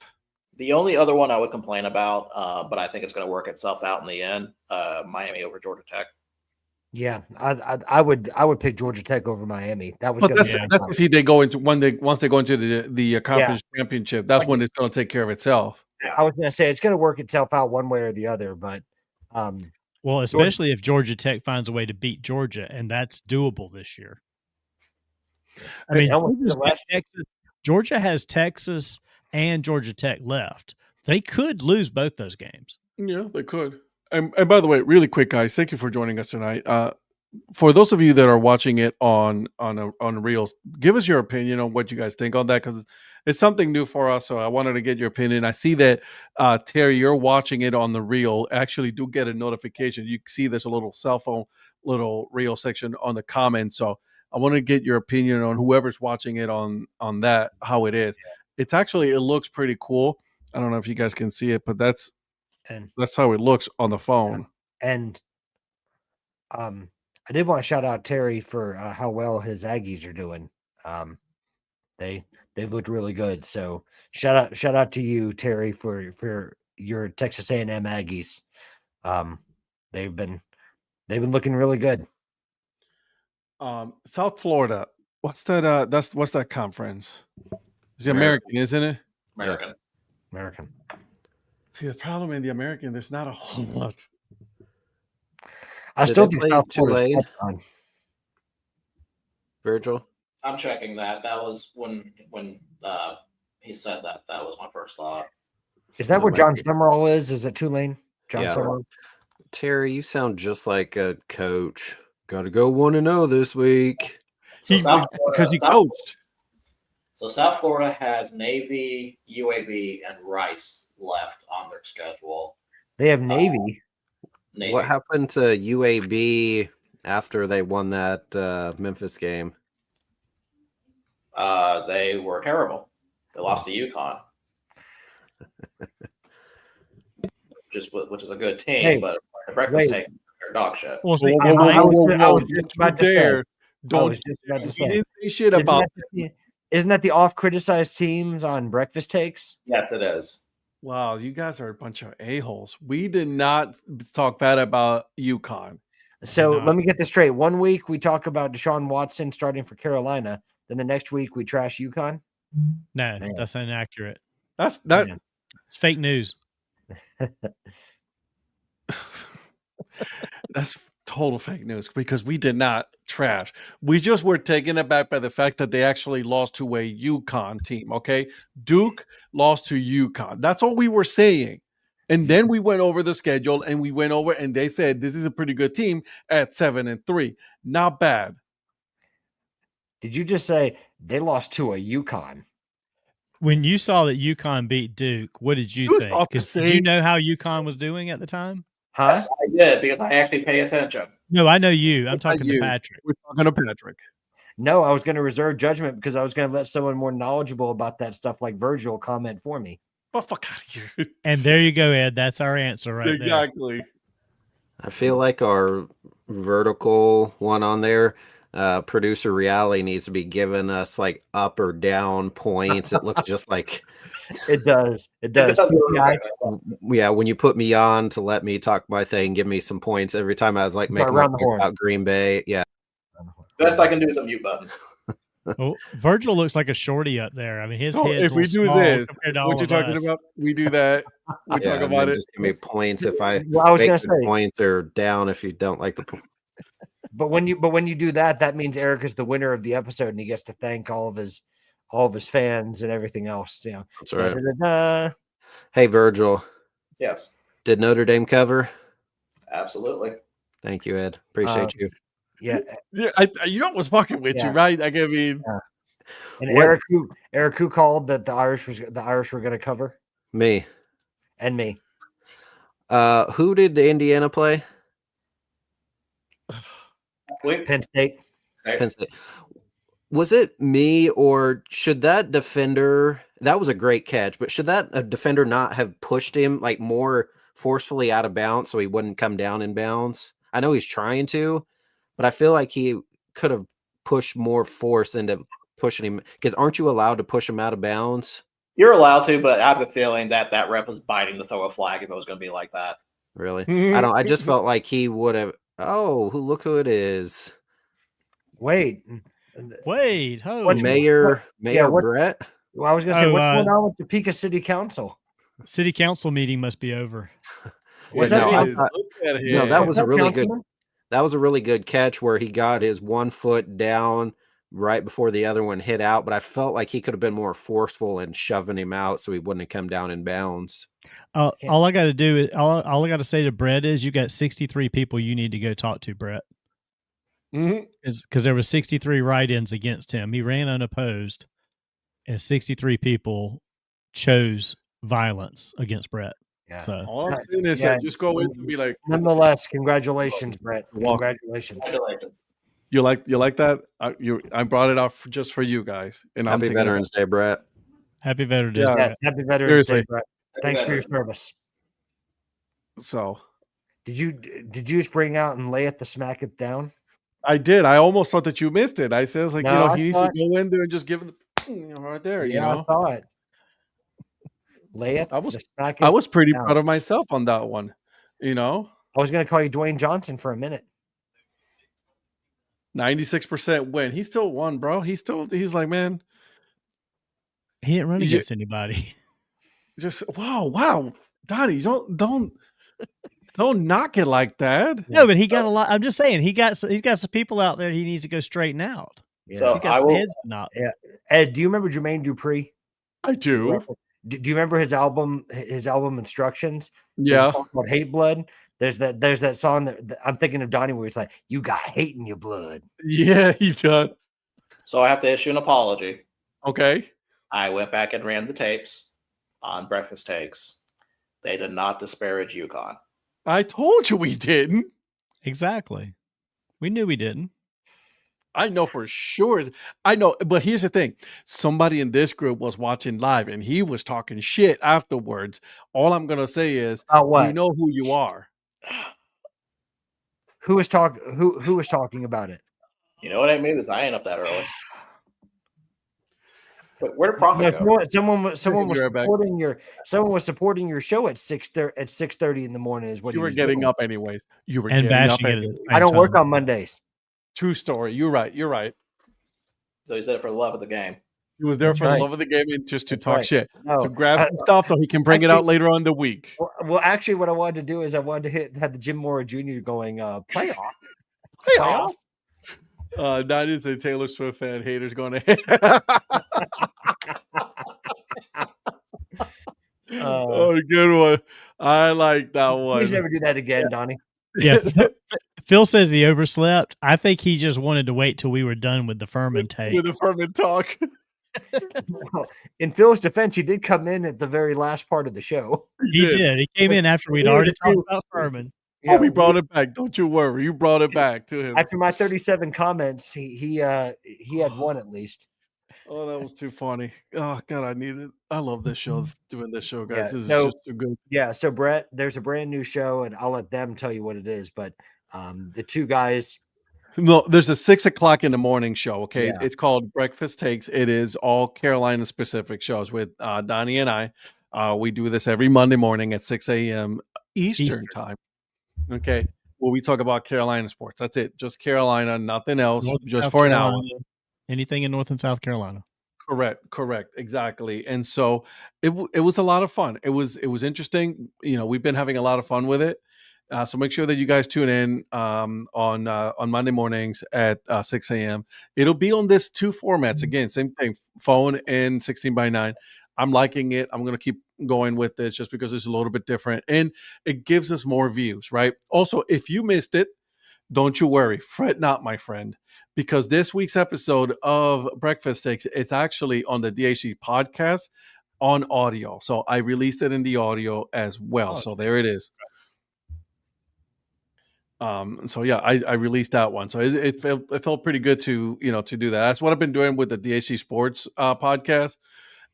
The only other one I would complain about, but I think it's going to work itself out in the end, Miami over Georgia Tech. Yeah, I would pick Georgia Tech over Miami. That was. But that's if they go into once they go into the conference championship. That's when it's going to take care of itself. I was going to say it's going to work itself out one way or the other, but well, especially if Georgia Tech finds a way to beat Georgia, and that's doable this year. I mean, Georgia has Texas and Georgia Tech left. They could lose both those games. Yeah, they could. And by the way, really quick, guys, thank you for joining us tonight. For those of you that are watching it on Reels, give us your opinion on what you guys think on that, because it's something new for us. So I wanted to get your opinion. I see that Terry, you're watching it on the Reel. Actually, do get a notification. You see there's a little cell phone, little Reel section on the comments. So I want to get your opinion on whoever's watching it on that, how it is. It's actually, it looks pretty cool. I don't know if you guys can see it, but that's how it looks on the phone. And I did want to shout out Terry for how well his Aggies are doing. They've looked really good. So shout out to you, Terry, for your Texas A&M Aggies. They've been looking really good. South Florida. What's that? What's that conference? It's the American, isn't it? American. See, the problem in the American, there's not a whole lot. I still think South Florida. Virgil, I'm checking that. That was when he said that. That was my first thought. Is that where John Summerall is? Is it Tulane? Summerall. Terry, you sound just like a coach. Got to go 1-0 this week. Because he coached. So South Florida has Navy, UAB, and Rice left on their schedule. They have Navy. Navy. What happened to UAB after they won that Memphis game? They were terrible. They lost to UConn, which is a good team, Hey, but the breakfast takes their dog shit. Well, see, I was just about to say. I Don't was just about to you say. didn't say shit about Isn't that the off-criticized teams on breakfast takes? Yes, it is. Wow, you guys are a bunch of a-holes. We did not talk bad about UConn. So No. let me get this straight. 1 week we talk about Deshaun Watson starting for Carolina. Then the next week we trash UConn. no, Man. that's inaccurate. That Man. It's fake news. that's total fake news because we did not trash. We just were taken aback by the fact that they actually lost to a UConn team. Okay, Duke lost to UConn. That's all we were saying. And then we went over the schedule and we went over and they said this is a pretty good team at 7-3. Not bad. Did you just say they lost to a UConn? When you saw that UConn beat Duke, what did you You think? saw the 'Cause did same- you know how UConn was doing at the time? Huh? Yes, I did because I actually pay attention. No, I know you. I'm Not talking to you. Patrick. We're talking to Patrick. No, I was going to reserve judgment because I was going to let someone more knowledgeable about that stuff like Virgil comment for me. But fuck out of here. And there you go, Ed. That's our answer right there. Exactly. I feel like our vertical one on there, producer Reality needs to be giving us like up or down points. It looks just like, It does. It does. PPI. yeah, when you put me on to let me talk my thing, give me some points every time I was like making my around the point horn. about Green Bay. Yeah. Best I can do is a mute button. Oh, Virgil looks like a shorty up there. I mean, his So head's if we a little do small this, compared to all what you're of talking us. about, we do that. We Yeah, talk and about then it. just give me points if I Well, I was make going to good say, points or down if you don't like the point. but when you do that, that means Eric is the winner of the episode, and he gets to thank all of his fans and everything else. You know, That's right. Da-da-da-da. Hey, Virgil, Yes, did Notre Dame cover? absolutely. Thank you, Ed. Appreciate you. Yeah, Yeah, you know what's fucking with you, Yeah. right? Like, I mean, and What- Eric who called that the Irish were going to cover, Me. and me. Who did Indiana play? Wait, Penn State. Penn State. Was it me or should that defender? That was a great catch, but should that defender not have pushed him like more forcefully out of bounds so he wouldn't come down in bounds? I know he's trying to, but I feel like he could have pushed more force into pushing him because aren't you allowed to push him out of bounds? You're allowed to, but I have a feeling that ref was biting to throw a flag if it was going to be like that. Really? I don't. I just felt like he would have. Oh, look who it is! Wait, Wait, ho. What's- Mayor what- Brett. well, I was going to say, Oh, what's going on with Topeka City Council? City council meeting must be over. What's Yeah, that? no, I It is. thought- Look at it. No, that was a really good. Councilman? That was a really good catch where he got his 1 foot down right before the other one hit out. But I felt like he could have been more forceful in shoving him out so he wouldn't have come down in bounds. All I got to do is all I got to say to Brett is you got 63 people you need to go talk to, Brett, Mhm. because there was 63 write-ins against him. He ran unopposed, and 63 people chose violence against Brett. Yeah. So All I'm Nice. saying is Yeah. that just go in and be like, Nonetheless, congratulations, Brett. Welcome. Congratulations. Congratulations. you like that? I brought it out just for you guys, and I'm Happy taking it Veterans Day, Brett. happy Veterans Day. Yeah. Yes, Brett. happy Veterans Seriously. Day, Brett. Thanks for your service. back. So Did you just bring out and lay it the smack it down? I did. I almost thought that you missed it. I said, like, No, I he needs thought- to go in there and just give it right there. You I know, saw it. Lay it. I was- the smack I it was pretty down. proud of myself on that one. You know, I was going to call you Dwayne Johnson for a minute. 96% win. He still won, bro. He's like, man, He didn't run You- against anybody. just wow, Donnie, don't knock it like that. No, but he got a lot. I'm just saying he's got some people out there he needs to go straighten out. Yeah. So He got I some will. heads to knock. Ed, do you remember Jermaine Dupree? I do. Do you remember his album Instructions? There's a Yeah. song called Hate Blood. There's that song that I'm thinking of Donnie where it's like, you got hate in your blood. Yeah, he does. So I have to issue an apology. Okay. I went back and ran the tapes on Breakfast Takes. They did not disparage UConn. I told you we didn't. Exactly. We knew we didn't. I know for sure. I know, but here's the thing. Somebody in this group was watching live and he was talking shit afterwards. All I'm going to say is, About what? you know who you are. Who was talking about it? You know what I mean? Because I ain't up that early. But where did Profit go? No, someone was You're back. supporting your show at 6:30 in the morning is what You he were was getting doing. up anyways. You were And getting up bashing it at anyways. the I same don't work time. on Mondays. True story. You're right. You're right. So he said it for the love of the game. He was there That's for the right. love of the game and just to That's talk right. shit, No, to grab some stuff so he can bring it out later on in the week. Well, actually, what I wanted to do is I wanted to have the Jim Mora Jr. going playoff. Playoff. That is a Taylor Swift fan. Haters going to. Oh, good one. I like that one. Please never do that again, Donnie. Yeah. Phil says he overslept. I think he just wanted to wait till we were done with the Furman take. With the Furman talk. In Phil's defense, he did come in at the very last part of the show. He did. He came in after we'd already talked about Furman. Yeah, we brought it back. Don't you worry. You brought it back to him. After my 37 comments, he had one at least. Oh, that was too funny. Oh God, I love this show. Doing this show, guys. Yeah, This is so- just too good. Yeah, so Brett, there's a brand new show, and I'll let them tell you what it is. But the two guys, No, there's a 6 o'clock in the morning show. Okay, Yeah. it's called Breakfast Takes. It is all Carolina specific shows with Donnie and I. We do this every Monday morning at 6 a.m. Eastern time. Okay, well, we talk about Carolina sports. That's it. Just Carolina, nothing else. North and Just South for an hour. Carolina, anything in North and South Carolina. Correct, exactly. And so it was a lot of fun. It was interesting. We've been having a lot of fun with it. So make sure that you guys tune in on Monday mornings at 6 a.m. It'll be on this 2 formats again, same thing, phone and 16:9. I'm liking it. I'm gonna keep going with this just because it's a little bit different and it gives us more views, right? Also, if you missed it, don't you worry, fret not, my friend, because this week's episode of Breakfast Takes, it's actually on the DHC podcast on audio. So I released it in the audio as well. So there it is. So yeah, I released that one. So it felt pretty good to do that. That's what I've been doing with the DHC Sports podcast.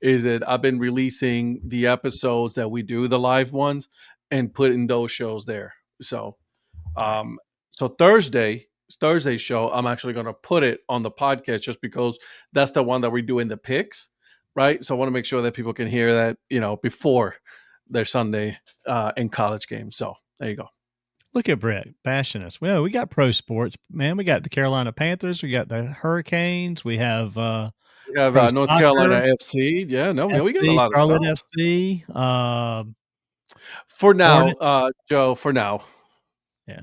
Is that I've been releasing the episodes that we do, the live ones, and putting those shows there. So so Thursday's show, I'm actually going to put it on the podcast just because that's the one that we're doing the picks, right? So I want to make sure that people can hear that, before their Sunday in college game. So there you go. Look at Brett bashing us. Well, we got pro sports, man. We got the Carolina Panthers. We got the Hurricanes. We have We have Pro North soccer, Carolina FC. Yeah, no, we got a lot of Charlotte stuff. FC. For now, Hornets. Joe, for now. Yeah.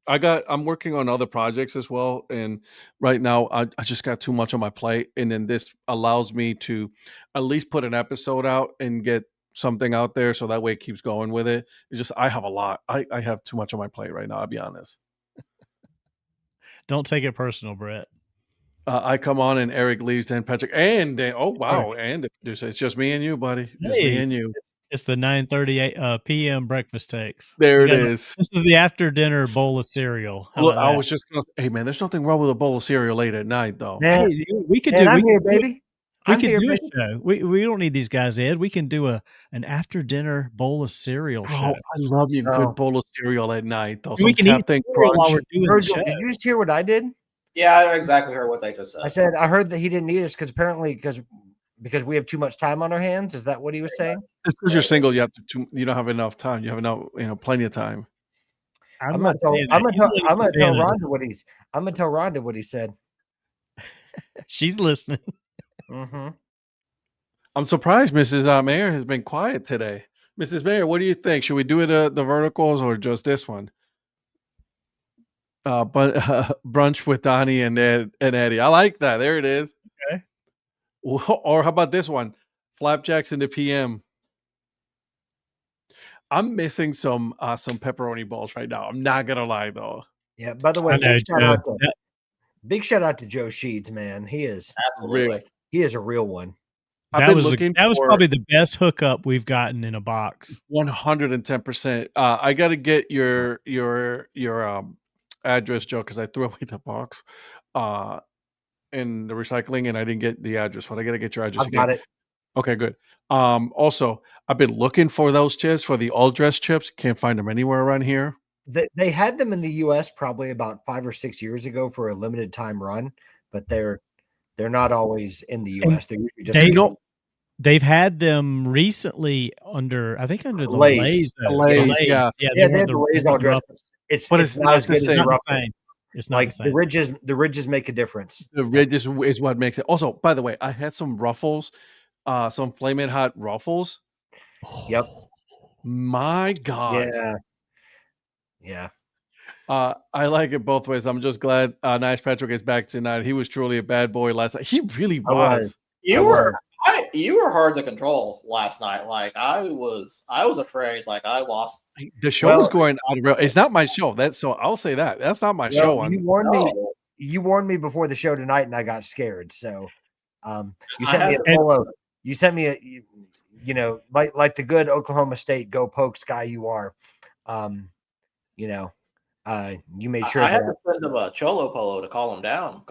I'm working on other projects as well. And right now I just got too much on my plate. And then this allows me to at least put an episode out and get something out there. So that way it keeps going with it. It's just, I have a lot. I have too much on my plate right now. I'll be honest. Don't take it personal, Brett. I come on and Eric leaves, then Patrick, and then, oh wow, and it's just me and you, buddy. Just me and you. It's the 9:30 p.m. breakfast takes. There it is. This is the after dinner bowl of cereal. How Look, about I that? was just gonna say, hey man, there's nothing wrong with a bowl of cereal late at night, though. Man, Hey, we could and do. I'm We here, could do- baby. We I'm could here, do baby. a show. We don't need these guys, Ed. We can do an after dinner bowl of cereal Bro, show. I love you a Oh. good bowl of cereal at night, though. And we Some can eat Captain cereal while Crunch. we're doing the Virgil, show. did you just hear what I did? Yeah, I exactly heard what they just said. I heard that he didn't need us because apparently because we have too much time on our hands. Is that what he was saying? It's because you're single. You don't have enough time. You have enough, plenty of time. I'm not gonna saying that. He's not even tell saying that. Rhonda what he said. She's listening. Mm-hmm. I'm surprised Mrs. Mayor has been quiet today. Mrs. Mayor, what do you think? Should we do it the verticals or just this one? But brunch with Donnie and Eddie. I like that. There it is. Okay. Or how about this one? Flapjacks in the PM. I'm missing some pepperoni balls right now. I'm not gonna lie though. Yeah. By the way, I know, big Joe. shout out to Joe Sheeds, man. He is Absolutely. He is a real one. I've That been was looking that was for probably the best hookup we've gotten in a box. 110%. I got to get your address, Joe, because I threw away the box in the recycling, and I didn't get the address. But I got to get your address I've got again. it. Okay, good. Also, I've been looking for those chips, for the all dress chips. Can't find them anywhere around here. They had them in the U.S. probably about 5 or 6 years ago for a limited time run, but they're not always in the U.S. They're usually just They've had them recently under the Lay's. Lay's, yeah. they had the Lay's all dressed. It's not as the good as same. Ruffles. It's not like the same. the ridges make a difference. The ridges is what makes it. Also, by the way, I had some Ruffles, some Flamin' Hot Ruffles. Yep. My God. Yeah. I like it both ways. I'm just glad Nice Patrick is back tonight. He was truly a bad boy last night. He really was. You were hard to control last night. Like I was afraid. Like I lost. The show was going out of real. It's not my show. So I'll say that. That's not my show. You warned me before the show tonight, and I got scared. So, you sent me a polo. You sent me like the good Oklahoma State Go Pokes guy you are. You made sure I had to send him a Cholo Polo to calm him down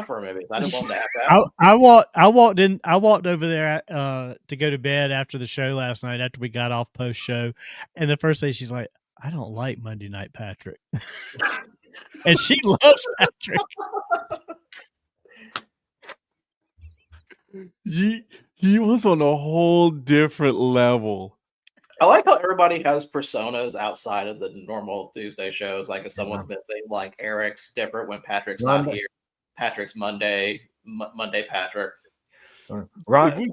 for a minute. I didn't want him to act out. I walked over there to go to bed after the show last night after we got off post show, and the first day she's like, I don't like Monday Night Patrick. And she loves Patrick. He was on a whole different level. I like how everybody has personas outside of the normal Tuesday shows. Like if someone's missing, like Eric's different when Patrick's not here. Patrick's Monday Patrick. Rhonda,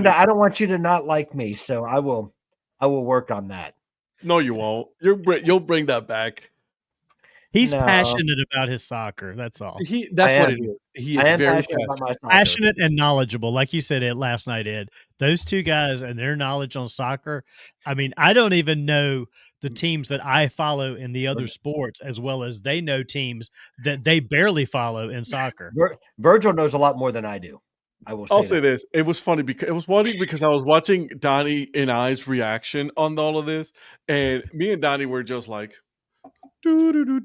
I don't want you to not like me, so I will work on that. No, you won't. You'll bring that back. He's passionate about his soccer. That's all. That's what it is. He is very passionate and knowledgeable. Like you said it last night, Ed. Those two guys and their knowledge on soccer. I mean, I don't even know the teams that I follow in the other sports as well as they know teams that they barely follow in soccer. Virgil knows a lot more than I do. I'll say this. It was funny because I was watching Donnie and I's reaction on all of this, and me and Donnie were just like, the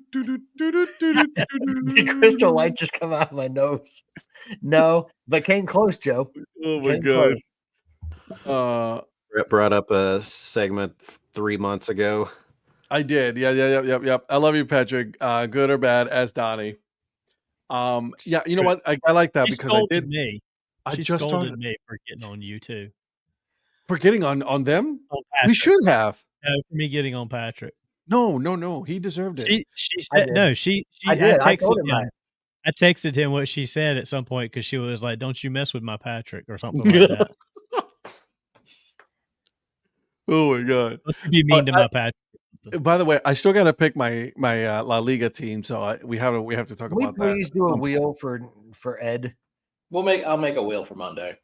crystal light just come out of my nose. No, but came close, Joe. Oh my God. Brett brought up a segment 3 months ago. I did. Yep. I love you, Patrick. Good or bad, as Donnie. Yeah, you know what? I like that because I did. She scolded me for getting on you too. For getting on them? We should have. No, for me getting on Patrick. No. He deserved it. She said no. I texted him what she said at some point because she was like, "Don't you mess with my Patrick" or something like that. Oh my God! Don't you be mean to my Patrick. By the way, I still got to pick my La Liga team, so we have to talk about that. Please do a wheel for Ed. I'll make a wheel for Monday.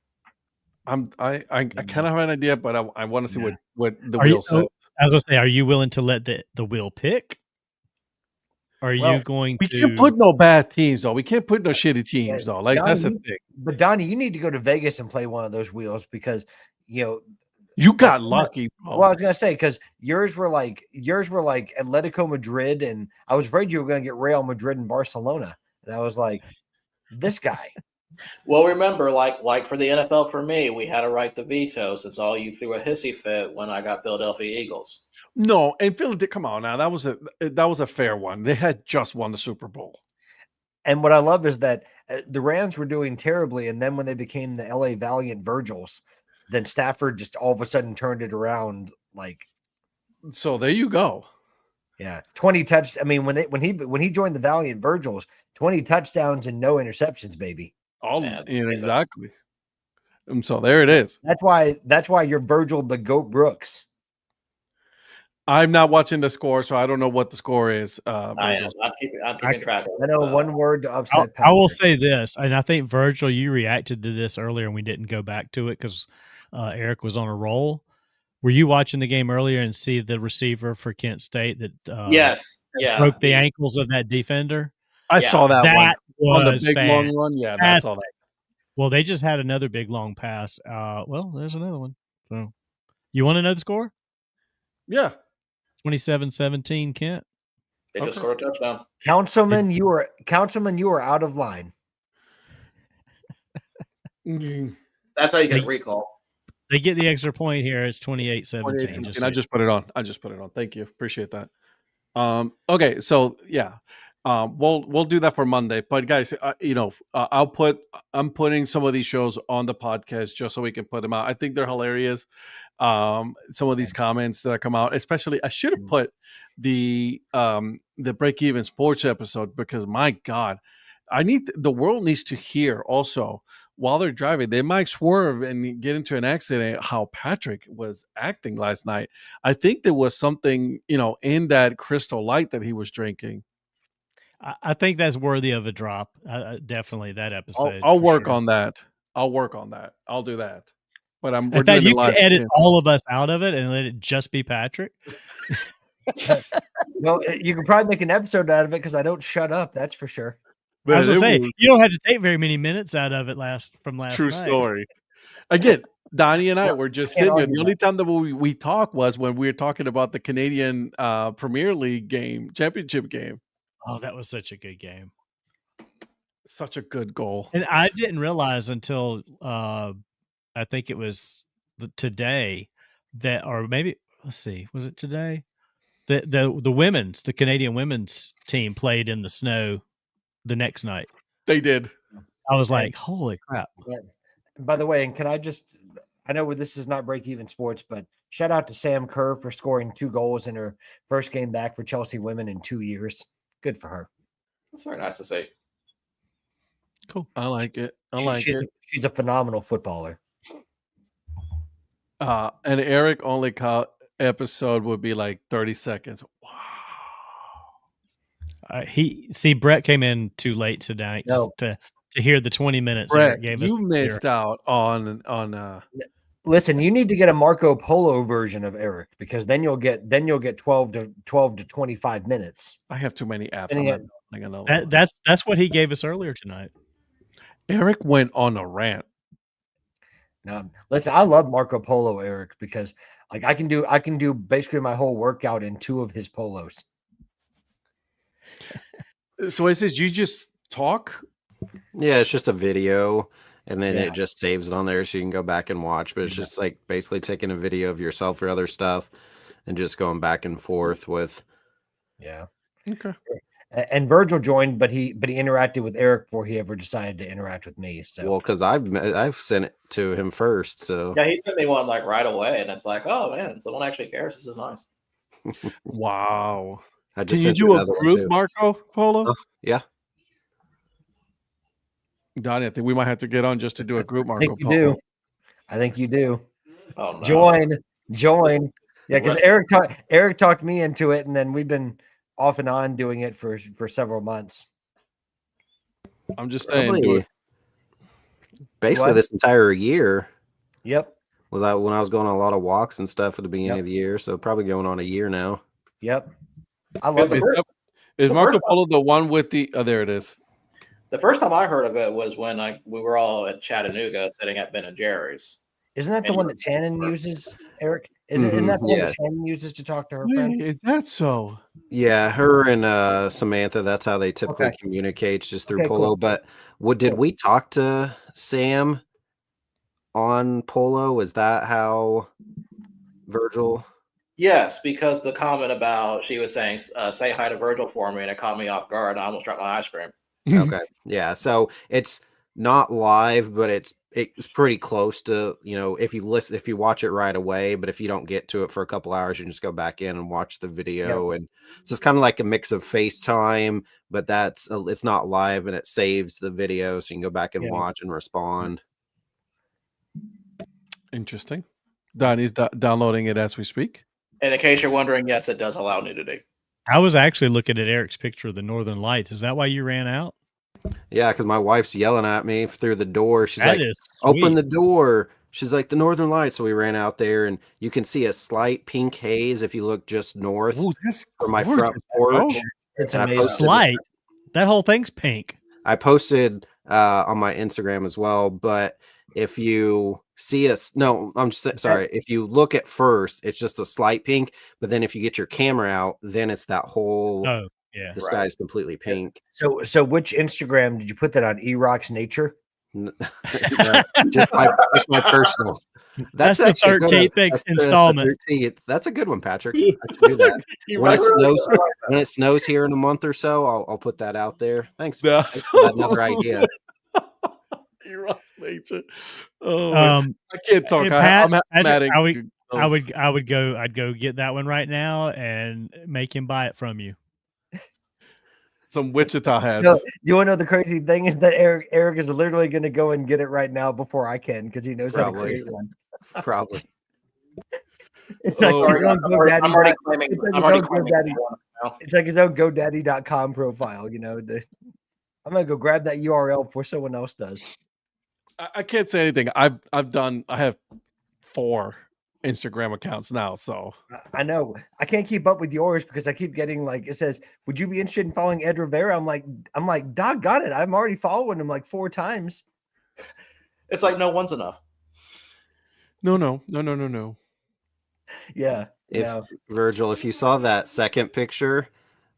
I kind of have an idea, but I want to see what the wheel says. I was gonna say, are you willing to let the wheel pick? Or are you going to? We can't put no bad teams though. We can't put no shitty teams though. Like Donnie, that's the thing. But Donnie, you need to go to Vegas and play one of those wheels because you got lucky. Bro. Well, I was gonna say because yours were like Atletico Madrid, and I was afraid you were gonna get Real Madrid and Barcelona, and I was like, this guy. Well, remember, like for the NFL, for me, we had a right to veto since all you threw a hissy fit when I got Philadelphia Eagles. No, and Philadelphia, come on now, that was a fair one. They had just won the Super Bowl. And what I love is that the Rams were doing terribly, and then when they became the LA Valiant Virgils, then Stafford just all of a sudden turned it around. Like, so there you go. Yeah, 20 touchdowns. I mean, when he joined the Valiant Virgils, 20 touchdowns and no interceptions, baby. Exactly. And so there it is. That's why you're Virgil the Goat Brooks. I'm not watching the score, so I don't know what the score is. I'm keeping track of it. I know one word to upset. I will say this, and I think Virgil, you reacted to this earlier, and we didn't go back to it because Eric was on a roll. Were you watching the game earlier and see the receiver for Kent State that broke the ankles of that defender? I saw that one. Was on the big long run. Yeah, I saw that. Well, they just had another big long pass. Well, there's another one. So, you want to know the score? Yeah. 27-17, Kent. They just scored a touchdown. Councilman, you are out of line. That's how you get a recall. They get the extra point here. It's 28-17. 28-17. I just put it on. Thank you. Appreciate that. Okay, so yeah. We'll do that for Monday. But guys, I'm putting some of these shows on the podcast just so we can put them out. I think they're hilarious. Some of these comments that come out, especially I should have put the Break Even Sports episode, because my God, the world needs to hear also while they're driving. They might swerve and get into an accident. How Patrick was acting last night. I think there was something, in that Crystal Light that he was drinking. I think that's worthy of a drop. Definitely that episode. I'll work on that. I'll do that. But we're in fact, doing you it live. can edit all of us out of it and let it just be Patrick. Well, you can probably make an episode out of it because I don't shut up. That's for sure. I was gonna say, you don't have to take very many minutes out of it from last True night. story. Again, Donnie and I were just sitting there. The only time that we talked was when we were talking about the Canadian Premier League championship game. Oh, that was such a good game. Such a good goal. And I didn't realize until I think it was today or maybe, let's see, was it today? The Canadian women's team played in the snow the next night. They did. I was like, holy crap. Yeah. By the way, and I know this is not Break Even Sports, but shout out to Sam Kerr for scoring 2 goals in her first game back for Chelsea women in 2 years. Good for her. That's very nice to see. Cool. I like it. She's a phenomenal footballer. And Eric only episode would be like 30 seconds. Wow. Brett came in too late tonight just to hear the 20 minutes. Brett, gave you missed out on. Listen, you need to get a Marco Polo version of Eric, because then you'll get 12 to 25 minutes. I have too many apps. That's what he gave us earlier tonight. Eric went on a rant. No, listen, I love Marco Polo Eric, because like I can do basically my whole workout in 2 of his polos. So it says you just talk? Yeah, it's just a video, and then it just saves it on there so you can go back and watch. But it's just like basically taking a video of yourself or other stuff and just going back and forth with. Yeah. Okay. And Virgil joined, but he interacted with Eric before he ever decided to interact with me. So well, because I've sent it to him first. So yeah, he sent me one like right away, and it's like, oh man, someone actually cares. This is nice. Wow. I just Can you do a group Marco Polo? Oh, yeah. Donnie, I think we might have to get on just to do a group Marco Polo. I think you do. Oh, no. Join. Yeah, because Eric talked me into it, and then we've been off and on doing it for several months. I'm just saying. Basically, this entire year. Yep. Was when I was going on a lot of walks and stuff at the beginning of the year, so probably going on a year now. Yep. I love it. Is Marco Polo the one with the? Oh, there it is. The first time I heard of it was when we were all at Chattanooga sitting at Ben and Jerry's. Isn't that the one that Shannon uses, Eric? Isn't that the one that Shannon uses to talk to her friends? Is that so? Yeah, her and Samantha, that's how they typically communicate, just through Polo. Cool. But did we talk to Sam on Polo? Is that how Virgil? Yes, because the comment about she was saying, say hi to Virgil for me, and it caught me off guard. I almost dropped my ice cream. Okay. Yeah. So it's not live, but it's pretty close to, if you watch it right away, but if you don't get to it for a couple hours, you can just go back in and watch the video. And so it's kind of like a mix of FaceTime, but it's not live, and it saves the video so you can go back and watch and respond. Interesting. Donnie's downloading it as we speak. And in case you're wondering, yes, it does allow nudity. I was actually looking at Eric's picture of the Northern Lights. Is that why you ran out? Yeah, because my wife's yelling at me through the door. She's like, open the door. She's like, the Northern Lights. So we ran out there, and you can see a slight pink haze if you look just north from my front porch. It's amazing. Slight. That whole thing's pink. I posted on my Instagram as well. But if you see us, no, I'm just sorry. If you look at first, it's just a slight pink. But then if you get your camera out, then it's that whole. Oh, yeah. The sky is completely pink. So which Instagram did you put that on? E-Rocks Nature? No, just my personal. That's the actually a good one. 13th That's installment. the 13th. That's a good one, Patrick. I should do that. When it snows here in a month or so, I'll put that out there. Thanks for another idea. Nature. Oh, I can't talk. Pat, I'm I'd go get that one right now and make him buy it from you. Some Wichita hats. No, you want to know the crazy thing is that Eric is literally going to go and get it right now before I can because he knows how to create one. Probably. It's like Sorry, his own GoDaddy. I'm already claiming. It's like his own GoDaddy.com profile. You know, I'm gonna go grab that URL before someone else does. I can't say anything. I have 4 Instagram accounts now, so I know I can't keep up with yours because I keep getting like it says, "Would you be interested in following Ed Rivera?" I'm like, doggone it, I'm already following him like 4 times. It's like no one's enough. No. Yeah. Virgil, if you saw that second picture,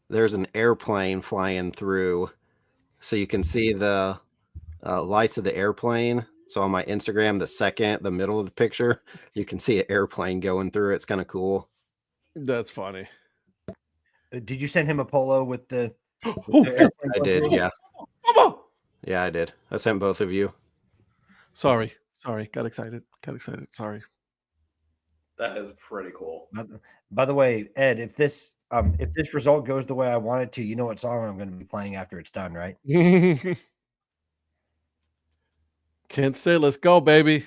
there's an airplane flying through, so you can see the lights of the airplane. So on my Instagram, the middle of the picture, you can see an airplane going through. It's kind of cool. That's funny. Did you send him a polo with the? I did. Yeah. Yeah, I did. I sent both of you. Sorry. Got excited. Sorry. That is pretty cool. By the way, Ed, if this result goes the way I want it to, you know what song I'm going to be playing after it's done, right? Can't stay. Let's go, baby.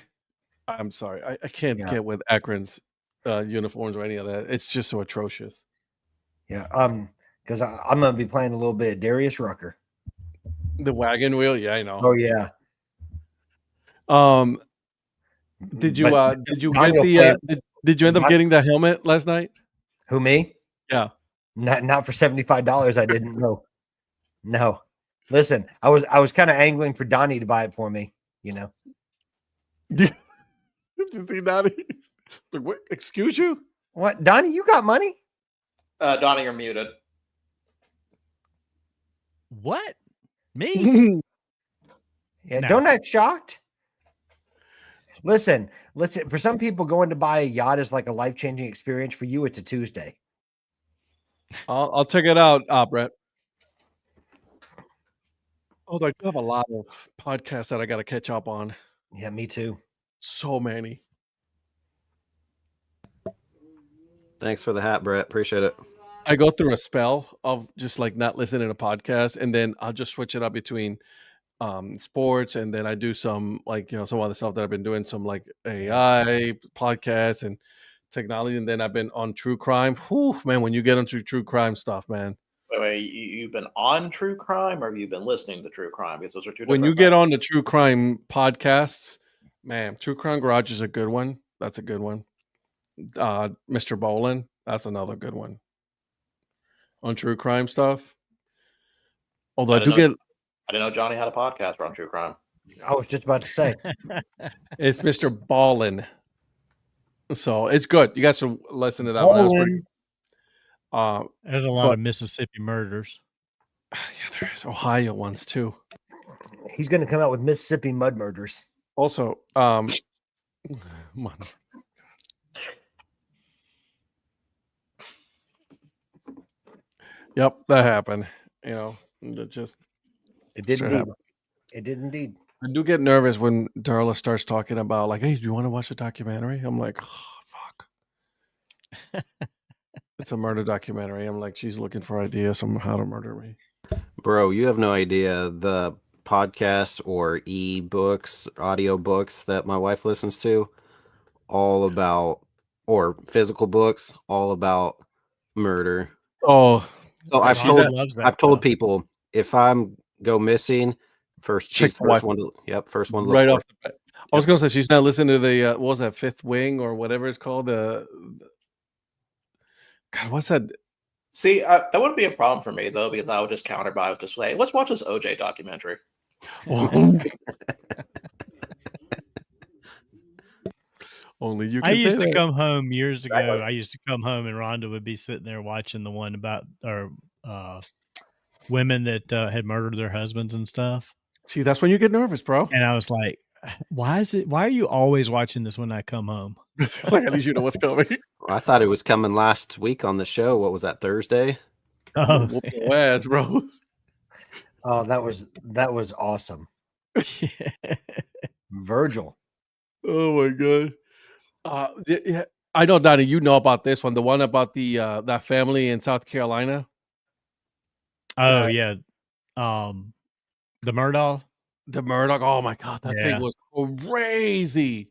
I'm sorry. I can't get with Akron's uniforms or any of that. It's just so atrocious. Yeah. Because I'm going to be playing a little bit of Darius Rucker. The wagon wheel. Yeah, I know. Oh yeah. Did you end up getting the helmet last night? Who, me? Yeah. Not for $75. I didn't know. No. Listen, I was kind of angling for Donnie to buy it for me. You know. Did you see Donnie? Like, what? Excuse you? What, Donnie? You got money? Donnie, you're muted. What? Me? Yeah. No. Don't act shocked. Listen. For some people, going to buy a yacht is like a life-changing experience. For you, it's a Tuesday. I'll check it out, Brett. Oh, I do have a lot of podcasts that I got to catch up on. Yeah, me too. So many. Thanks for the hat, Brett. Appreciate it. I go through a spell of just like not listening to podcasts, and then I'll just switch it up between sports, and then I do some like some other stuff that I've been doing, some like AI podcasts and technology, and then I've been on true crime. Whew, man, when you get into true crime stuff, man. Wait, you've been on true crime, or have you been listening to true crime? Because those are two different When you things. get on the true crime podcasts, man, True Crime Garage is a good one. That's a good one. Mr. Bolin, that's another good one. On true crime stuff. Although I didn't know Johnny had a podcast on true crime. I was just about to say. It's Mr. Ballin. So it's good. You guys should listen to that one. That was pretty. There's a lot of Mississippi murders. Yeah, there is Ohio ones too. He's going to come out with Mississippi mud murders. Also, yep, that happened. It did indeed. It did indeed. I do get nervous when Darla starts talking about like, hey, do you want to watch a documentary? I'm like, oh, fuck. It's a murder documentary. I'm like, she's looking for ideas on how to murder me. Bro, you have no idea the podcasts or e-books, audio books that my wife listens to, all about, or physical books, all about murder. Oh, so I've told people if I'm go missing, she's first one to look right for. off the bat. I was gonna say she's not listening to the what was that, Fifth Wing or whatever it's called, God, what's that? See, that wouldn't be a problem for me though, because I would just counter by with just say, let's watch this OJ documentary. Only you I can say used to that. come home years ago. Exactly. I used to come home and Rhonda would be sitting there watching the one about women that had murdered their husbands and stuff. See, that's when you get nervous, bro. And I was like, why are you always watching this when I come home? Like, at least you know what's coming. I thought it was coming last week on the show. What was that, Thursday? Oh, Whoop your ass, bro. Oh, that was awesome. Virgil. Oh my god. Yeah, I know, Donnie, you know about this one. The one about the that family in South Carolina. Oh yeah. The Murdaugh. The Murdoch. Oh my god, that Yeah. thing was crazy.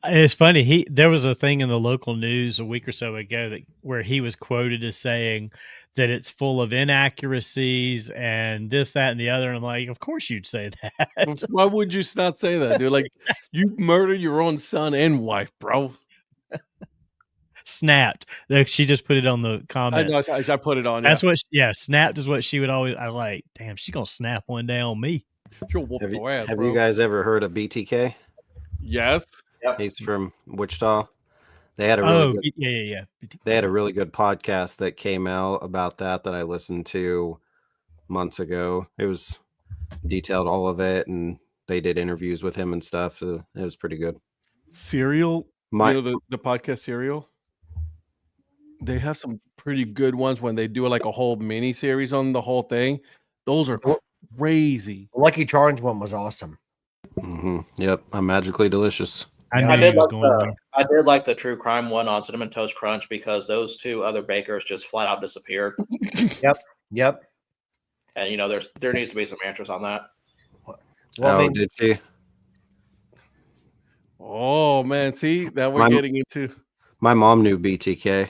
It's funny. There was a thing in the local news a week or so ago where he was quoted as saying that it's full of inaccuracies and this, that, and the other. And I'm like, of course you'd say that. Why would you not say that, dude? Like, you murdered your own son and wife, bro. Snapped. Like, she just put it on the I comment. know. I put it on. That's what. Snapped is what she would always. I was like, damn, she's gonna snap one day on me. She'll whoop your ass, Have bro. you guys ever heard of BTK? Yes. He's from Wichita. They had a really good, yeah. They had a really good podcast that came out about that I listened to months ago. It was detailed all of it, and they did interviews with him and stuff. It was pretty good. Serial, you know, the podcast Serial. They have some pretty good ones when they do like a whole mini series on the whole thing. Those are crazy. The Lucky Charms one was awesome. Yep, I'm magically delicious. I did like the true crime one on Cinnamon Toast Crunch because those two other bakers just flat out disappeared. Yep. And you know, there needs to be some answers on that. Well, Did she? Oh man, see that we're getting into. My mom knew BTK.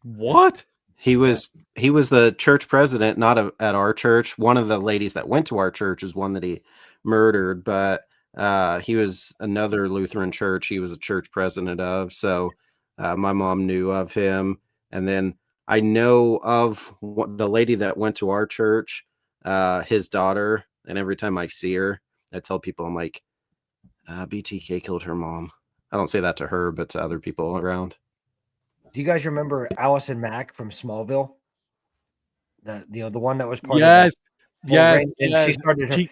What? He was the church president, not at our church. One of the ladies that went to our church is one that he murdered, but he was another Lutheran church. He was a church president of. So my mom knew of him, and then I know of the lady that went to our church, his daughter. And every time I see her, I tell people, I'm like, BTK killed her mom. I don't say that to her, but to other people around. Do you guys remember Allison Mack from Smallville? The one that was part of that. And she started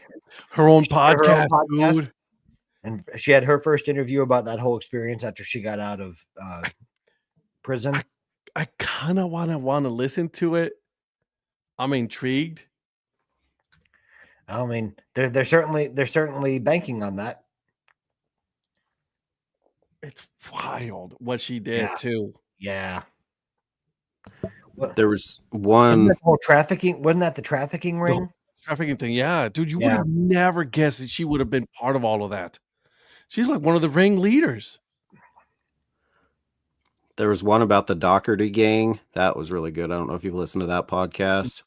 her own podcast, dude. And she had her first interview about that whole experience after she got out of prison. I kind of want to listen to it. I'm intrigued. I mean, they're certainly banking on that. It's wild what she did too. Yeah. There was one trafficking. Wasn't that the trafficking ring? Trafficking thing, yeah, dude. You would have never guessed that she would have been part of all of that. She's like one of the ring leaders. There was one about the Doherty gang. That was really good. I don't know if you've listened to that podcast.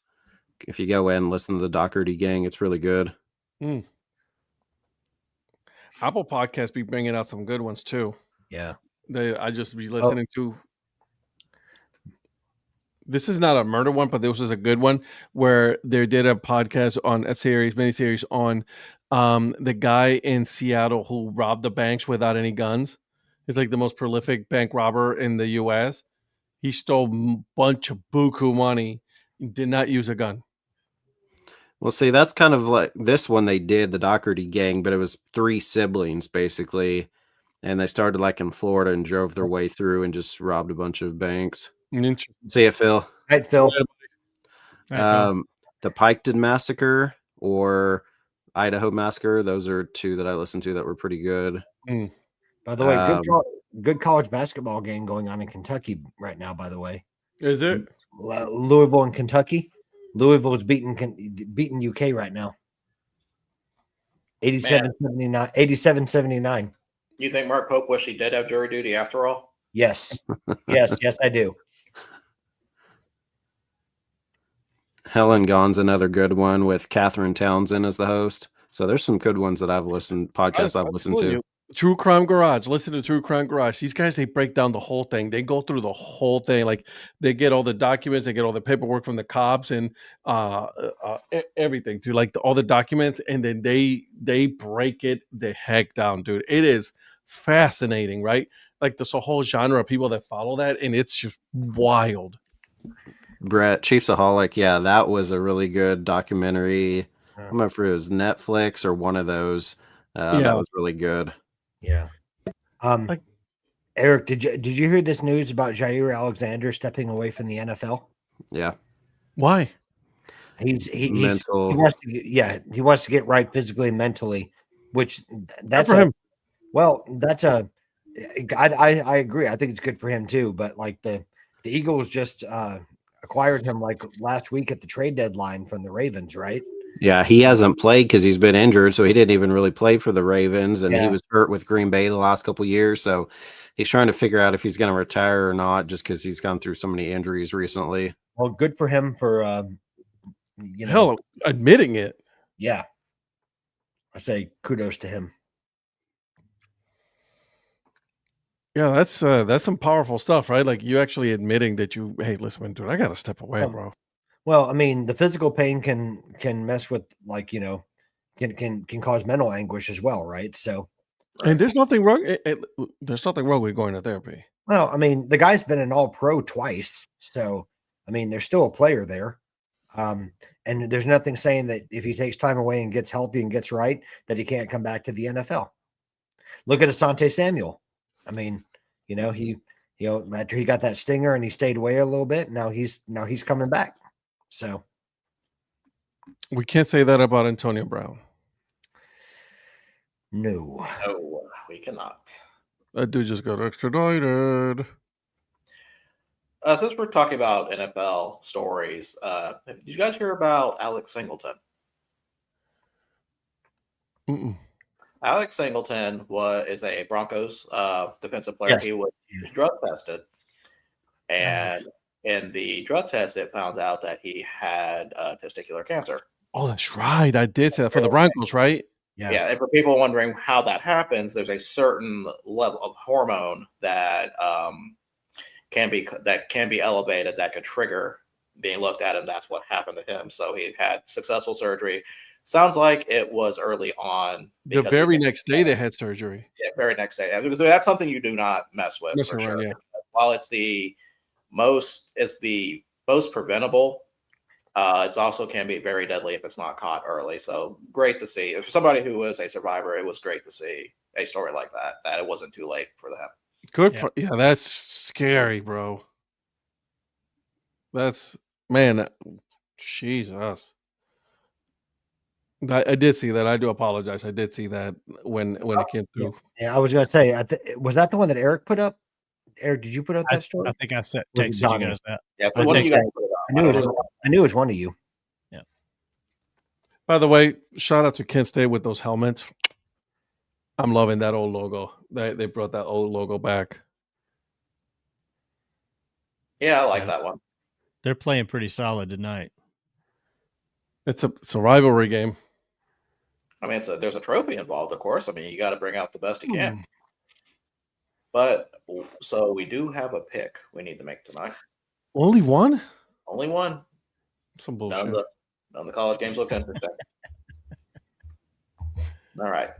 If you go in and listen to the Doherty gang, it's really good. Apple Podcasts be bringing out some good ones too. Yeah. I just be listening to. This is not a murder one, but this was a good one where they did a podcast on miniseries on the guy in Seattle who robbed the banks without any guns. He's like the most prolific bank robber in the U.S. He stole a bunch of buku money and did not use a gun. Well, see, that's kind of like this one they did, the Doherty gang, but it was 3 siblings basically. And they started like in Florida and drove their way through and just robbed a bunch of banks. See it, Phil. Right, Phil. The Piketon Massacre or Idaho Massacre. Those are 2 that I listened to that were pretty good. By the way, good college basketball game going on in Kentucky right now, by the way. Is it? Louisville and Kentucky. Louisville is beating UK right now. 87-79. You think Mark Pope wished he did have jury duty after all? Yes. Yes, I do. Helen Gone's another good one with Catherine Townsend as the host. So there's some good ones that I've listened to. True Crime Garage. Listen to True Crime Garage. These guys, they break down the whole thing. They go through the whole thing. Like they get all the documents, they get all the paperwork from the cops and everything, dude. Like all the documents, and then they break it the heck down, dude. It is fascinating, right? Like there's a whole genre of people that follow that, and it's just wild. Brett, Chiefsaholic, yeah, that was a really good documentary. I don't remember if it was Netflix or one of those. That was really good. Yeah. Like- Eric, did you hear this news about Jair Alexander stepping away from the NFL? Yeah. Why? He wants to get right physically and mentally, which that's for him. Well, I agree. I think it's good for him too. But like the Eagles just acquired him like last week at the trade deadline from the Ravens, right? Yeah, he hasn't played because he's been injured, so he didn't even really play for the Ravens, and he was hurt with Green Bay the last couple of years. So he's trying to figure out if he's going to retire or not, just because he's gone through so many injuries recently. Well, good for him for admitting it. Yeah, I say kudos to him. Yeah, that's some powerful stuff, right? Like you actually admitting that hey, listen, dude, I got to step away, bro. Well, I mean, the physical pain can mess with can cause mental anguish as well, right? So, and there's nothing wrong. There's nothing wrong with going to therapy. Well, I mean, the guy's been an All-Pro twice, so I mean, there's still a player there, and there's nothing saying that if he takes time away and gets healthy and gets right, that he can't come back to the NFL. Look at Asante Samuel. I mean, he after he got that stinger and he stayed away a little bit, now he's coming back. So we can't say that about Antonio Brown. No, we cannot. That dude just got extradited. Since we're talking about NFL stories, did you guys hear about Alex Singleton? Mm-mm. Alex Singleton is a Broncos defensive player. Yes. He was drug tested, and in the drug test, it found out that he had testicular cancer. Oh, that's right. I did say that for the Broncos, right? Yeah. And for people wondering how that happens, there's a certain level of hormone that can be elevated that could trigger being looked at, and that's what happened to him. So he had successful surgery. Sounds like it was early on. The very next day they had surgery. Yeah, very next day. Because that's something you do not mess with for sure. Yeah. While it's the most preventable, it also can be very deadly if it's not caught early. So great to see. For somebody who was a survivor, it was great to see a story like that it wasn't too late for them. Good. Yeah, that's scary, bro. That's, man, Jesus. I did see that. I do apologize. I did see that when it came through. Yeah, I was going to say, was that the one that Eric put up? Eric, did you put up that story? I think I texted you guys that. Yeah, so one of you guys put it up. I knew it was one of you. Yeah. By the way, shout out to Kent State with those helmets. I'm loving that old logo. They brought that old logo back. Yeah, I like that one. They're playing pretty solid tonight. It's a rivalry game. I mean, there's a trophy involved, of course. I mean, you got to bring out the best you can. But so we do have a pick we need to make tonight. Only one? Only one. Some bullshit. None of the college games look interesting. All right.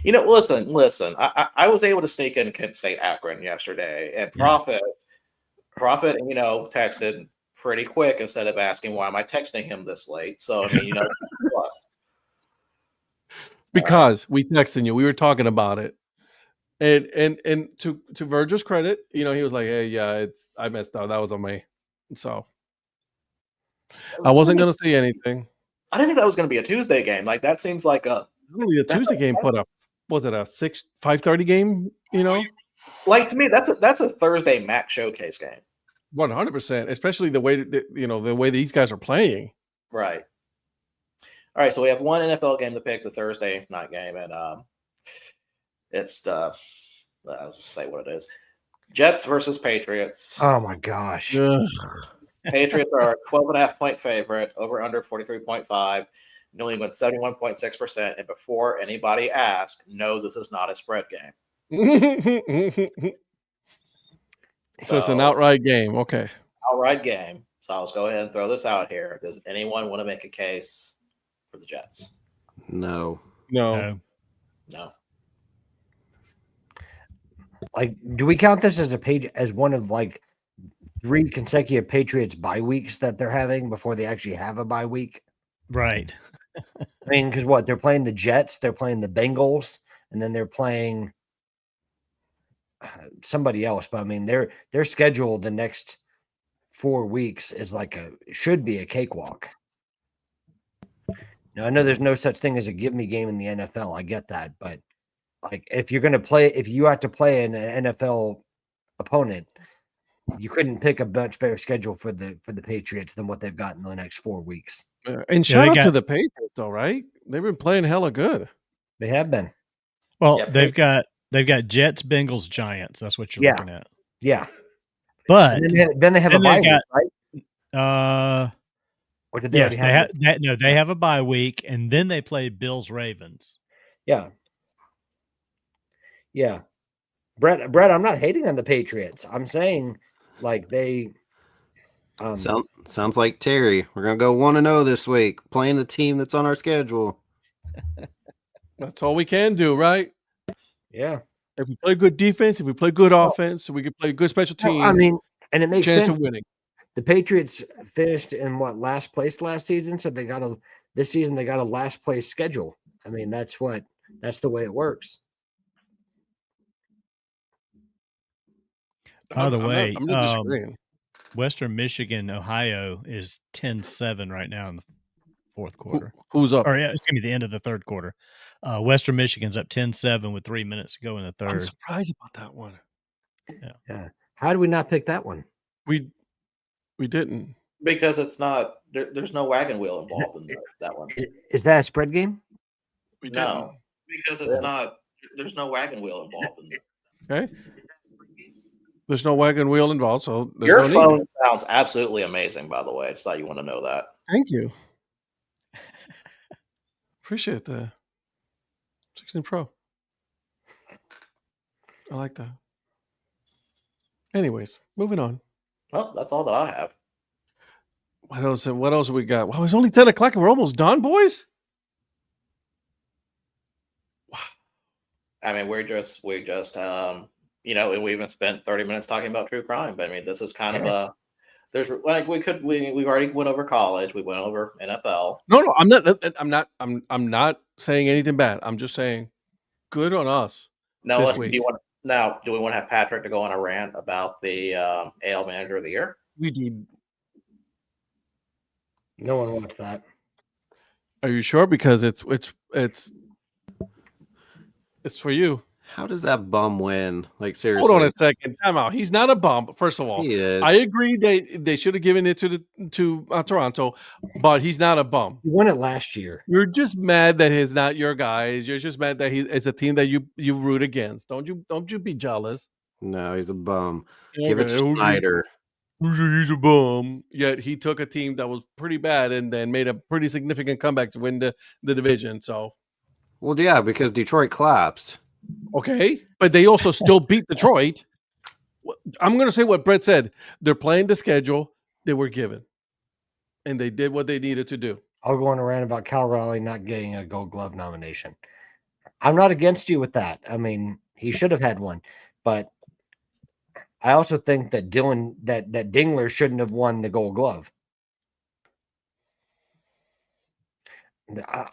Listen. I was able to sneak in Kent State Akron yesterday, and Prophet, texted pretty quick instead of asking why am I texting him this late. So I mean, plus. Because we texted you, we were talking about it, and to Virgil's credit, he was like, "Hey, yeah, I messed up. That was on me." So I wasn't gonna say anything. I didn't think that was gonna be a Tuesday game. Like that seems like really a Tuesday game. Put up. Was it a 5:30 game? Like to me, that's a Thursday MAC showcase game. 100%, especially the way the way these guys are playing. Right. All right, so we have one NFL game to pick, the Thursday night game, and it's I'll just say what it is: Jets versus Patriots. Oh my gosh! Ugh. Patriots are a 12.5-point favorite, over under 43.5. New England 71.6%. And before anybody asks, no, this is not a spread game. So it's an outright game. Okay. Outright game. So I'll just go ahead and throw this out here. Does anyone want to make a case for the Jets? No. No. Like, do we count this as one of like 3 consecutive Patriots bye weeks that they're having before they actually have a bye week? Right. I mean, because what, they're playing the Jets, they're playing the Bengals, and then they're playing somebody else. But I mean, their schedule the next 4 weeks is should be a cakewalk. Now I know there's no such thing as a give me game in the NFL. I get that, but like if you have to play an NFL opponent, you couldn't pick a much better schedule for the Patriots than what they've got in the next 4 weeks. And shout out to the Patriots, though, right? They've been playing hella good. They have been. Well, they've got Jets, Bengals, Giants. That's what you're looking at. Yeah. But then they have a bye week, right? Or did they yes, they have that. No, they have a bye week, and then they play Bills, Ravens. Yeah. Yeah. Brett, I'm not hating on the Patriots. I'm saying like they sounds like Terry. We're gonna go 1-0 this week, playing the team that's on our schedule. That's all we can do, right? Yeah. If we play good defense, if we play good offense, we can play good special teams. I mean, and it makes chance sense. of winning. The Patriots finished in last place last season, so this season they got a last place schedule. I mean, that's the way it works. By the way, I'm not disagreeing. Western Michigan, Ohio is 10-7 right now in the fourth quarter. Who's up? Or excuse me, the end of the third quarter. Western Michigan's up 10-7 with 3 minutes to go in the third. I'm surprised about that one. Yeah. How did we not pick that one? We didn't. Because it's not there's no wagon wheel involved in that one. Is that a spread game? We didn't. No, because it's not. There's no wagon wheel involved in it. Okay. There's no wagon wheel involved, so your phone sounds absolutely amazing. By the way, I just thought you want to know that. Thank you. Appreciate that. 16 Pro. I like that. Anyways, moving on. Well, that's all that I have. What else we got? Well, it's only 10 o'clock and we're almost done, boys. Wow. I mean, we're just and we even spent 30 minutes talking about true crime. But I mean, this is kind of we already went over college, we went over NFL. No, I'm not saying anything bad. I'm just saying good on us. Do we want to have Patrick to go on a rant about the AL Manager of the Year? We do. No one wants that. Are you sure? Because it's for you. How does that bum win? Like, seriously. Hold on a second. Time out. He's not a bum. First of all, he is. I agree they should have given it to Toronto, but he's not a bum. He won it last year. You're just mad that he's not your guy. You're just mad that it's a team that you root against. Don't you be jealous? No, he's a bum. Okay. Give it to Schneider. He's a bum. Yet he took a team that was pretty bad and then made a pretty significant comeback to win the division. So, well, yeah, because Detroit collapsed. Okay, but they also still beat Detroit. I'm going to say what Brett said. They're playing the schedule they were given, and they did what they needed to do. I'll go on a rant about Cal Raleigh not getting a Gold Glove nomination. I'm not against you with that. I mean, he should have had one, but I also think that that Dingler shouldn't have won the Gold Glove.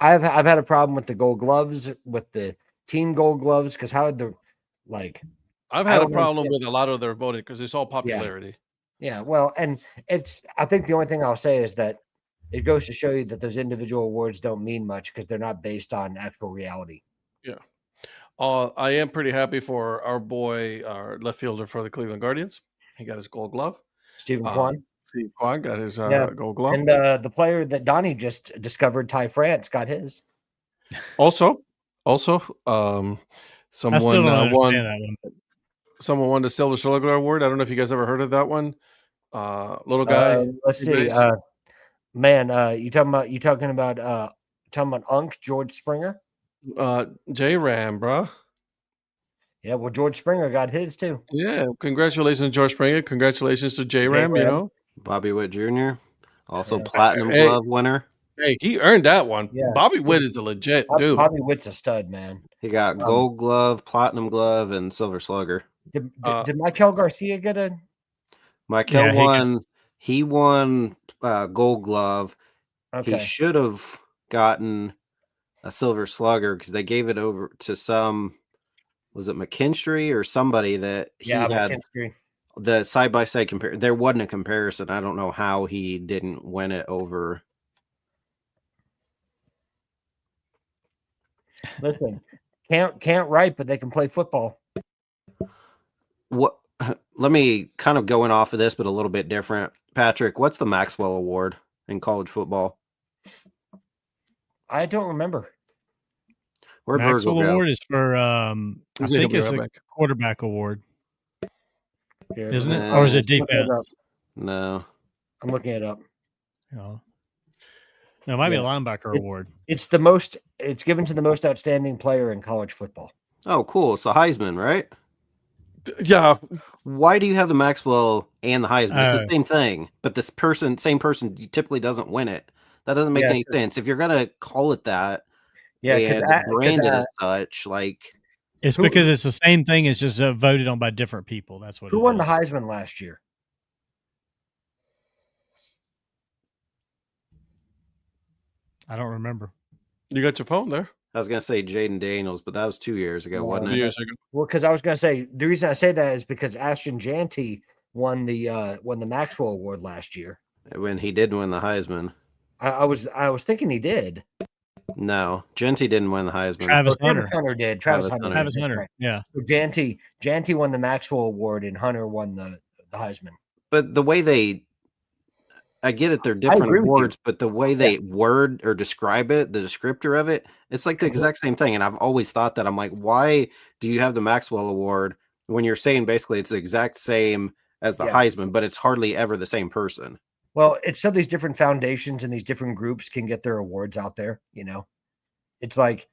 I've had a problem with the Gold Gloves, with the team Gold Gloves, because I've had a problem with a lot of their voting because it's all popularity. Yeah, well, and I think the only thing I'll say is that it goes to show you that those individual awards don't mean much because they're not based on actual reality. Yeah. I am pretty happy for our boy, our left fielder for the Cleveland Guardians. He got his Gold Glove. Steve Kwan got his Gold Glove. And the player that Donnie just discovered, Ty France, got his. Also, someone won the Silver Slugger Award. I don't know if you guys ever heard of that one. Little guy. Let's see. You talking about talking about Unk, George Springer. J-Ram, bro. Yeah, well, George Springer got his too. Yeah, congratulations to George Springer. Congratulations to J-Ram, you J-Ram. know. Bobby Witt Jr., also Yeah. Platinum Hey. Glove winner. Hey, he earned that one. Yeah. Bobby Witt is a legit dude. Bobby Witt's a stud, man. He got Gold Glove, Platinum Glove, and Silver Slugger. Did Michael Garcia get a? Michael Yeah, won. He won Gold Glove. Okay. He should have gotten a Silver Slugger because they gave it over to some. Was it McKinstry or somebody that he had McKinstry. the side-by-side compare? There wasn't a comparison. I don't know how he didn't win it over. Listen, can't write, but they can play football. What? Let me kind of going off of this, but a little bit different. Patrick, what's the Maxwell Award in college football? I don't remember. Where'd Maxwell Virgil go? Award is for I think it's a quarterback award, isn't it? Or is it defense? No. I'm looking it up. No, it might be a linebacker award. It's given to the most outstanding player in college football. Oh, cool. It's the Heisman, right? Yeah. Why do you have the Maxwell and the Heisman? It's the same thing, but same person typically doesn't win it. That doesn't make any sense. If you're gonna call it that, and brand it as such, like it's because it's the same thing. It's just voted on by different people. That's what. Who won the Heisman last year? I don't remember. You got your phone there. I was gonna say Jaden Daniels, but that was 2 years ago, wasn't it? 2 years ago. Well, because I was gonna say the reason I say that is because Ashton Janty won the Maxwell Award last year. When he did win the Heisman. I was thinking he did. No, Genty didn't win the Heisman. Travis Hunter did. Travis Hunter. Right. Yeah. So Janty won the Maxwell Award and Hunter won the Heisman. But the way I get it, they're different awards, but the way they word or describe it, the descriptor of it, it's like the exact same thing. And I've always thought that. I'm like, why do you have the Maxwell Award when you're saying basically it's the exact same as the Heisman, but it's hardly ever the same person? Well, it's so these different foundations and these different groups can get their awards out there. You know, it's like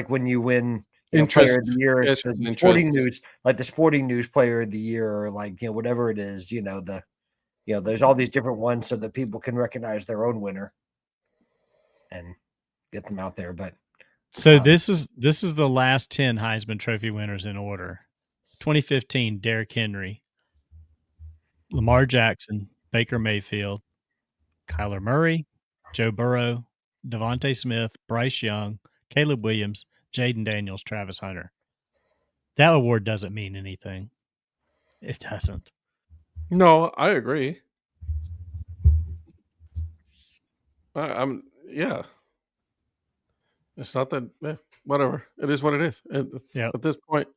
when you win Player of the Year, it's the Sporting News, like the Sporting News Player of the Year, or like whatever it is. There's all these different ones so that people can recognize their own winner and get them out there. But so this is the last 10 Heisman Trophy winners in order: 2015, Derrick Henry, Lamar Jackson, Baker Mayfield, Kyler Murray, Joe Burrow, Devontae Smith, Bryce Young, Caleb Williams, Jaden Daniels, Travis Hunter. That award doesn't mean anything. It doesn't. No, I agree. It's not that whatever. It is what it is. At this point,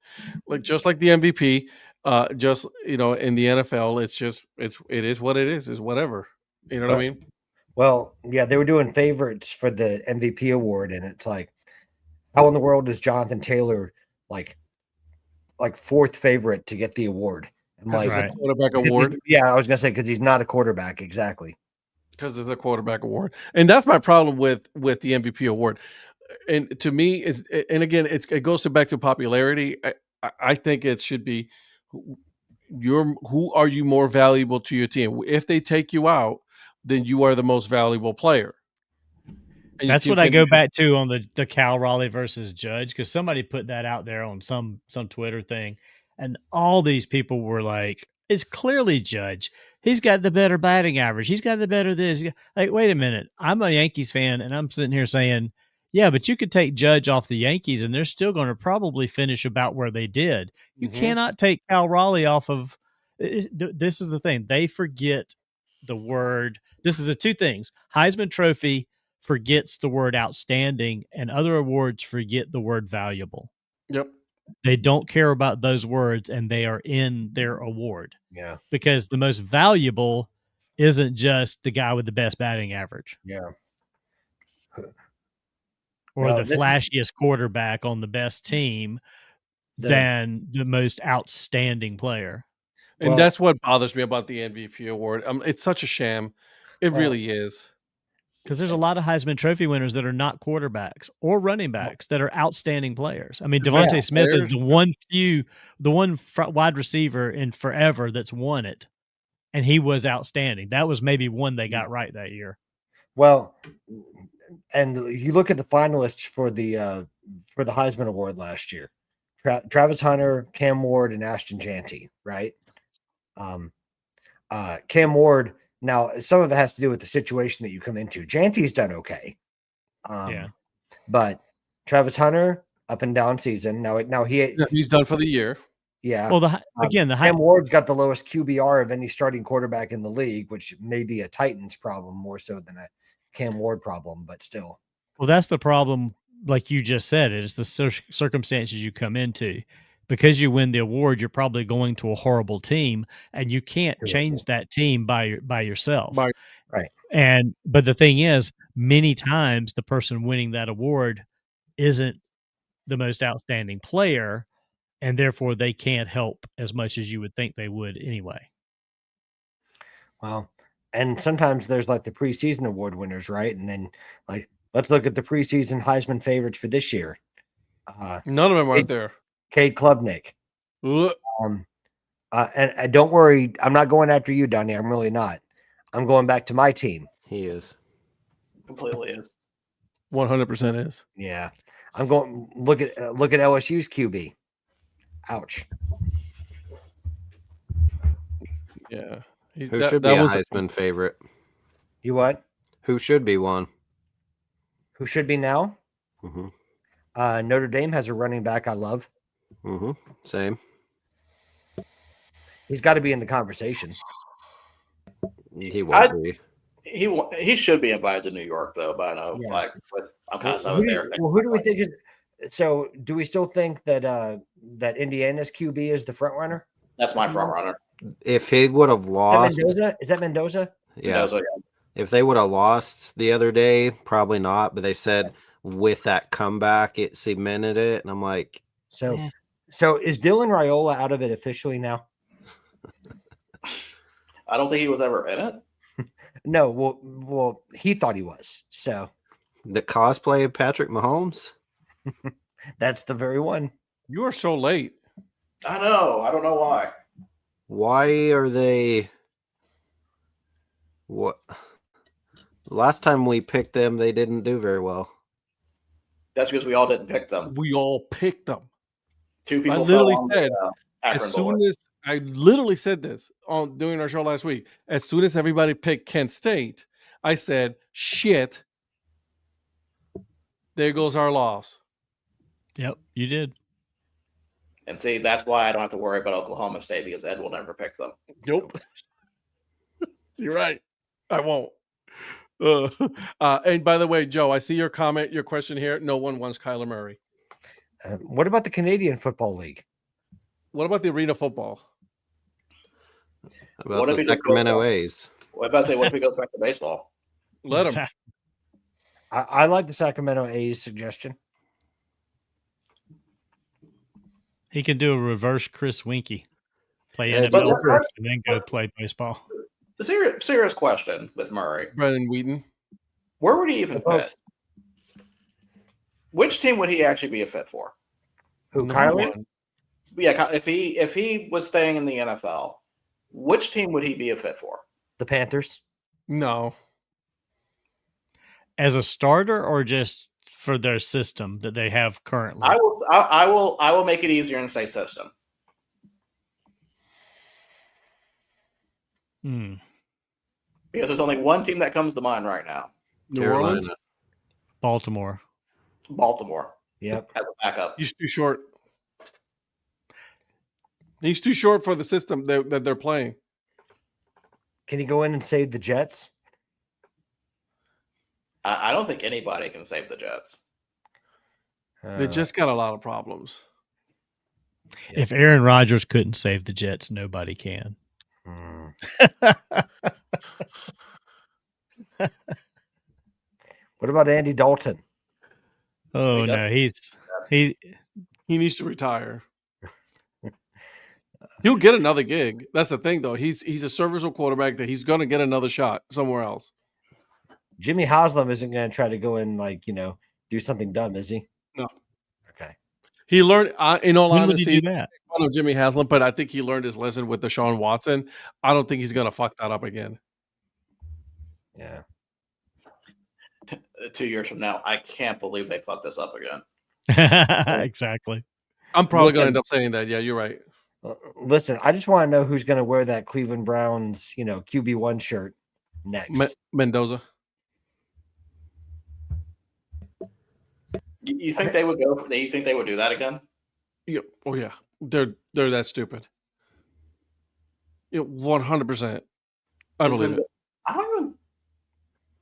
like just like the MVP, just in the NFL, it is what it is. Is whatever. You know what I mean? Well, yeah, they were doing favorites for the MVP award, and it's like, how in the world is Jonathan Taylor like fourth favorite to get the award? Because it's a quarterback award. Yeah, I was gonna say because he's not a quarterback, exactly. Because it's a quarterback award, and that's my problem with the MVP award. And to me, again, it goes back to popularity. I think it should be who are you more valuable to your team? If they take you out, then you are the most valuable player. And that's what I go back to on the Cal Raleigh versus Judge, because somebody put that out there on some Twitter thing, and all these people were like, "It's clearly Judge. He's got the better batting average. He's got the better this." Like, wait a minute. I'm a Yankees fan, and I'm sitting here saying, yeah, but you could take Judge off the Yankees, and they're still going to probably finish about where they did. You cannot take Cal Raleigh off of – this is the thing. They forget the word – this is the two things. Heisman Trophy forgets the word outstanding, and other awards forget the word valuable. Yep. They don't care about those words, and they are in their award. Yeah. Because the most valuable isn't just the guy with the best batting average. Yeah. Or the flashiest quarterback on the best team than the most outstanding player. And that's what bothers me about the MVP award. It's such a sham. It really is. Because there's a lot of Heisman Trophy winners that are not quarterbacks or running backs that are outstanding players. I mean, Devontae Smith is the one wide receiver in forever that's won it, and he was outstanding. That was maybe one they got right that year. Well, and you look at the finalists for the Heisman Award last year: Travis Hunter, Cam Ward, and Ashton Jeanty. Right? Cam Ward. Now, some of it has to do with the situation that you come into. Janty's done okay. But Travis Hunter, up and down season. Now he's done for the year. Yeah. Well, Cam Ward's got the lowest QBR of any starting quarterback in the league, which may be a Titans problem more so than a Cam Ward problem, but still. Well, that's the problem. Like you just said, it is the circumstances you come into. Because you win the award, you're probably going to a horrible team, and you can't change that team by yourself. Right. But the thing is, many times the person winning that award isn't the most outstanding player, and therefore they can't help as much as you would think they would anyway. Well, and sometimes there's like the preseason award winners, right? And then like let's look at the preseason Heisman favorites for this year. None of them aren't there. Cade Klubnik. And don't worry, I'm not going after you, Donnie. I'm really not. I'm going back to my team. He is. Completely is. 100% is. Yeah. I'm going look at LSU's QB. Ouch. Yeah. Who should be a Heisman favorite? You what? Who should be one? Who should be now? Mm-hmm. Notre Dame has a running back I love. Mm-hmm. Same. He's got to be in the conversation. He won't be. He should be invited to New York though, but I know I'm kind of there. Well, who do we think is? So, do we still think that that Indiana's QB is the front runner? That's my front runner. If he would have lost, is that Mendoza? Yeah. Mendoza, If they would have lost the other day, probably not. But they said with that comeback, it cemented it, and I'm like, so is Dylan Raiola out of it officially now? I don't think he was ever in it. No, well, he thought he was. So the cosplay of Patrick Mahomes. That's the very one. You are so late. I know. I don't know why. Why are they? What? Last time we picked them, they didn't do very well. That's because we all didn't pick them. We all picked them. Two people. I literally said I literally said this during our show last week. As soon as everybody picked Kent State, I said, "Shit, there goes our loss." Yep, you did. And see, that's why I don't have to worry about Oklahoma State because Ed will never pick them. Nope. You're right. I won't. And by the way, Joe, I see your comment, your question here. No one wants Kyler Murray. What about the Canadian Football League? What about the arena football? About the Sacramento A's? What about say? What if he goes back to baseball? Let him. I like the Sacramento A's suggestion. He can do a reverse Chris Winkie, play NFL first, and then go play baseball. The serious question with Murray. Brendan Wheaton. Where would he even fit? Which team would he actually be a fit for? Who, Kyler? Yeah, if he was staying in the NFL, which team would he be a fit for? The Panthers. No. As a starter or just for their system that they have currently? I will make it easier and say system. Because there's only one team that comes to mind right now. New Orleans? Baltimore. Yep. As a backup. He's too short. He's too short for the system that they're playing. Can he go in and save the Jets? I don't think anybody can save the Jets. They just got a lot of problems. If Aaron Rodgers couldn't save the Jets, nobody can. What about Andy Dalton? Oh no, he needs to retire. He'll get another gig. That's the thing, though. He's a serviceable quarterback that he's going to get another shot somewhere else. Jimmy Haslam isn't going to try to go in do something dumb, is he? No. Okay. He learned, in all When would he honesty, do that? fun of Jimmy Haslam, but I think he learned his lesson with Deshaun Watson. I don't think he's going to fuck that up again. Yeah. 2 years from now, I can't believe they fucked this up again. Exactly. I'm probably going to end up saying that. Yeah, you're right. Listen, I just want to know who's going to wear that Cleveland Browns, QB1 shirt next. Mendoza. You think they would go? You think they would do that again? Yeah. Oh yeah. They're that stupid. 100%. I believe it. I don't even.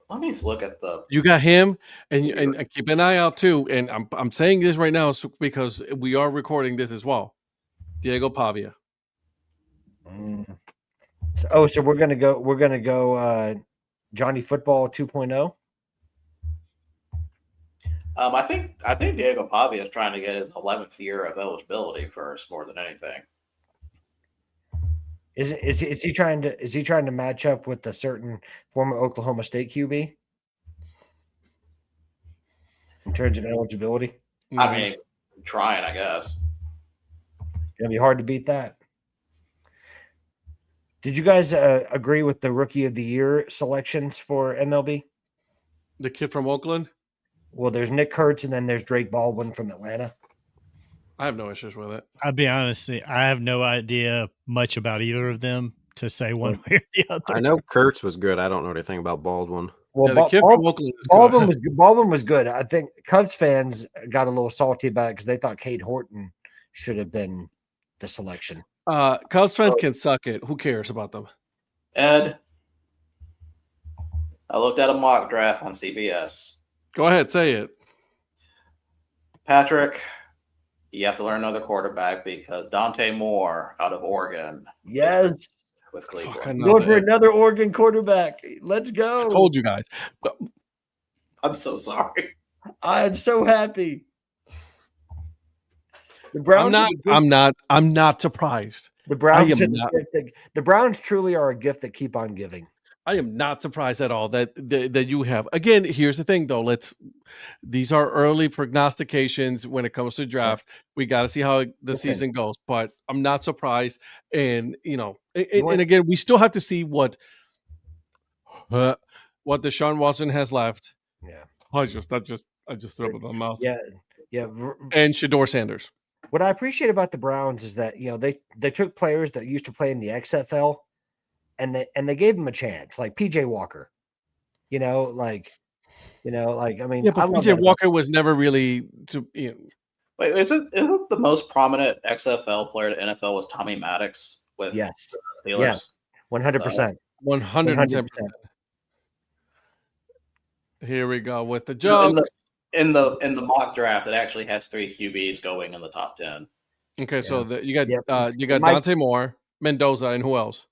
Let me look at the. You got him, and keep an eye out too. And I'm saying this right now because we are recording this as well. Diego Pavia. So we're gonna go. Johnny Football 2.0. I think Diego Pavia is trying to get his 11th year of eligibility first, more than anything. Is he trying to match up with a certain former Oklahoma State QB in terms of eligibility? I mean, trying, I guess. Gonna be hard to beat that. Did you guys agree with the Rookie of the Year selections for MLB? The kid from Oakland? Well, there's Nick Kurtz and then there's Drake Baldwin from Atlanta. I have no issues with it. I'll be honest, I have no idea much about either of them to say one way or the other. I know Kurtz was good. I don't know anything about Baldwin. Well, the kid from Oakland is good. Baldwin was good. I think Cubs fans got a little salty about it because they thought Cade Horton should have been the selection. Cubs fans can suck it. Who cares about them? Ed, I looked at a mock draft on CBS. Go ahead, say it. Patrick, you have to learn another quarterback because Dante Moore out of Oregon. Yes. With Cleveland. Go for another Oregon quarterback. Let's go. I told you guys. I'm so sorry. I'm so happy. The Browns I'm not surprised. The Browns the Browns truly are a gift that keep on giving. I am not surprised at all that you have. Again, here's the thing though. These are early prognostications when it comes to draft. We got to see how the season goes, but I'm not surprised. And and again, we still have to see what Deshaun Watson has left. Yeah. I just threw up in my mouth. Yeah. And Shedeur Sanders. What I appreciate about the Browns is that they took players that used to play in the XFL and they gave them a chance, like PJ Walker. I mean, yeah, but PJ Walker was never really Wait, isn't the most prominent XFL player to NFL was Tommy Maddox with the Steelers? Yes, 100%. 110%. Here we go with the joke. In the mock draft, it actually has 3 QBs going in the top 10. Okay, so you got Dante Moore, Mendoza, and who else?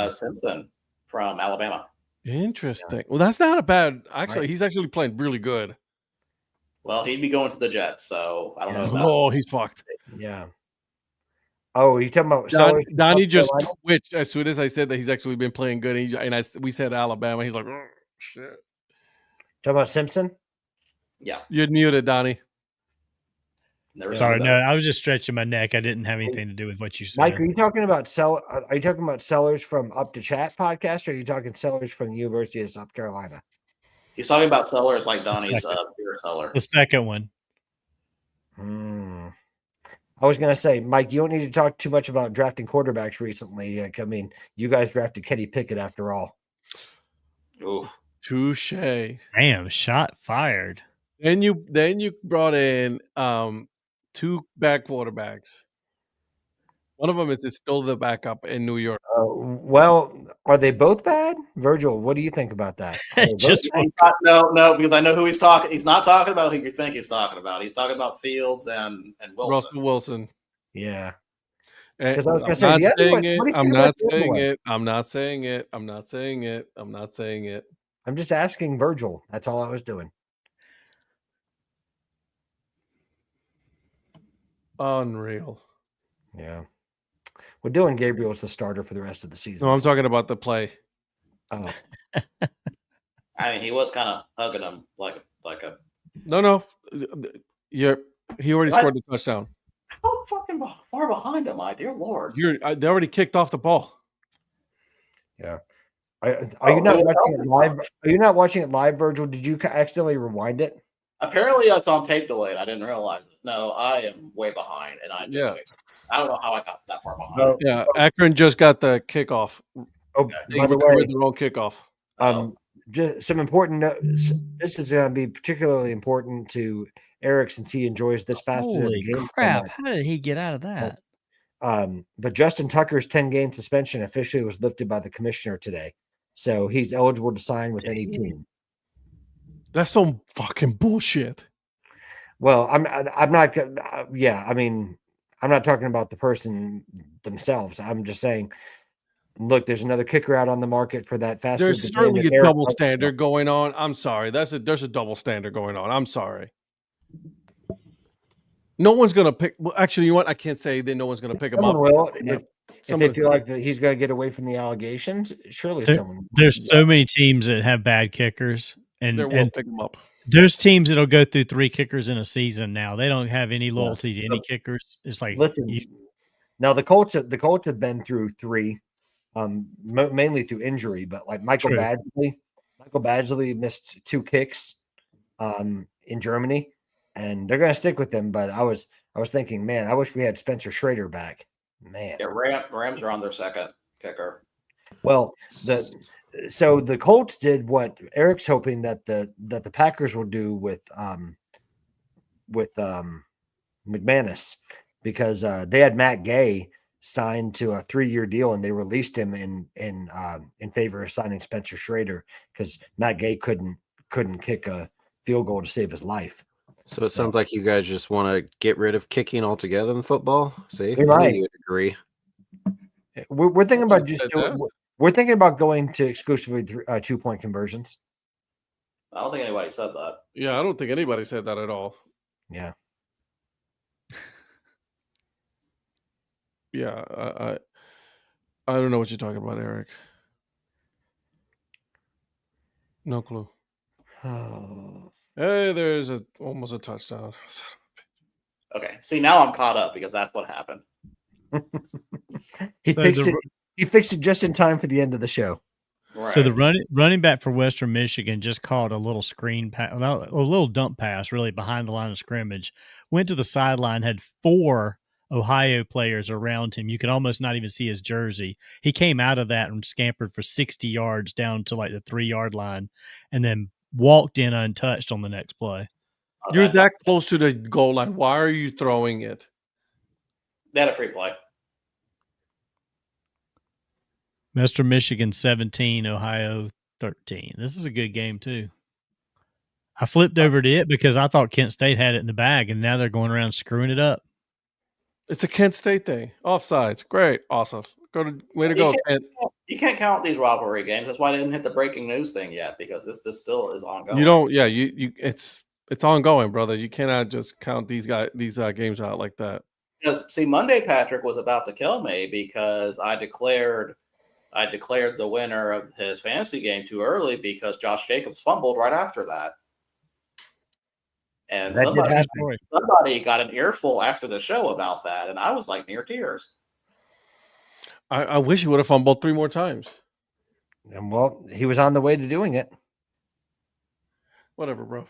Simpson from Alabama. Interesting. Yeah. Well, that's not a bad. Actually, he's actually playing really good. Well, he'd be going to the Jets, so I don't know about. He's fucked. Yeah. Oh, you talking about Donnie just twitched as soon as I said that he's actually been playing good, we said Alabama. He's like, oh, shit. Talking about Simpson? Yeah. You're muted, Donnie. Sorry, no, I was just stretching my neck. I didn't have anything to do with what you said. Mike, are you talking about sellers from Up to Chat podcast, or are you talking sellers from the University of South Carolina? He's talking about sellers like Donnie's beer seller. The second one. I was going to say, Mike, you don't need to talk too much about drafting quarterbacks recently. I mean, you guys drafted Kenny Pickett after all. Oof. Touche. Damn, shot fired. Then you brought in 2 back quarterbacks. One of them is still the backup in New York. Well, are they both bad? Virgil, what do you think about that? No, because I know who he's talking. He's not talking about who you think he's talking about. He's talking about Fields and Wilson. Russell Wilson. Yeah. Because I was going to say, I'm not saying it. I'm not saying it. I'm not saying it. I'm not saying it. I'm just asking Virgil. That's all I was doing. Unreal. Yeah. We're doing Gabriel's the starter for the rest of the season. No, I'm talking about the play. Oh. I mean, he was kind of hugging him like a. No. He already What? scored the touchdown. How fucking far behind am I, dear Lord? They already kicked off the ball. Yeah. Are you not watching it live? Are you not watching it live, Virgil? Did you accidentally rewind it? Apparently, it's on tape delayed. I didn't realize it. No, I am way behind, and I just fixed it. I don't know how I got that far behind. No. Yeah, Akron just got the kickoff. Oh, They by the recovered way, the wrong kickoff. just some important notes. This is going to be particularly important to Eric since he enjoys this facet of the Holy game. crap! How did he get out of that? But Justin Tucker's 10-game suspension officially was lifted by the commissioner today, so he's eligible to sign with any team. That's some fucking bullshit. Well, I'm not. Yeah, I mean, I'm not talking about the person themselves. I'm just saying. Look, there's another kicker out on the market for that fast. There's certainly a double standard going on. I'm sorry. There's a double standard going on. I'm sorry. No one's gonna pick. Well, actually, you know what? I can't say that no one's gonna pick him up. Will if they feel like that he's going to get away from the allegations. Surely someone. There's so many teams that have bad kickers, and pick him up. There's teams that'll go through 3 kickers in a season now. They don't have any loyalty to any kickers. It's like now the Colts have been through 3, mainly through injury, but like Michael Badgley missed 2 kicks in Germany, and they're going to stick with them. But I was thinking, man, I wish we had Spencer Schrader back. Man, yeah, Rams are on their second kicker. Well, the Colts did what Eric's hoping that the Packers will do with McManus, because they had Matt Gay signed to a 3-year deal and they released him in favor of signing Spencer Schrader because Matt Gay couldn't kick a field goal to save his life. So it sounds like you guys just want to get rid of kicking altogether in football. See, right? You would agree. We're thinking about we're thinking about going to exclusively 2-point conversions. I don't think anybody said that. Yeah, I don't think anybody said that at all. Yeah. Yeah, I don't know what you're talking about, Eric. No clue. Oh. Hey, there's almost a touchdown. Okay, see, now I'm caught up because that's what happened. He fixed it just in time for the end of the show. Right. So the running back for Western Michigan just caught a little a little dump pass, really behind the line of scrimmage. Went to the sideline, had 4 Ohio players around him. You could almost not even see his jersey. He came out of that and scampered for 60 yards down to like the 3-yard line, and then walked in untouched on the next play. You're that close to the goal line. Why are you throwing it? They had a free play. Western Michigan 17, Ohio 13. This is a good game too. I flipped over to it because I thought Kent State had it in the bag, and now they're going around screwing it up. It's a Kent State thing. Offsides. Great. Awesome. Way to go, Kent. You can't count these rivalry games. That's why I didn't hit the breaking news thing yet, because this still is ongoing. You don't. Yeah. It's ongoing, brother. You cannot just count these games out like that. Because see, Monday Patrick was about to kill me because I declared the winner of his fantasy game too early because Josh Jacobs fumbled right after that. And somebody got an earful after the show about that, and I was like near tears. I wish he would have fumbled 3 more times. And well, he was on the way to doing it. Whatever, bro.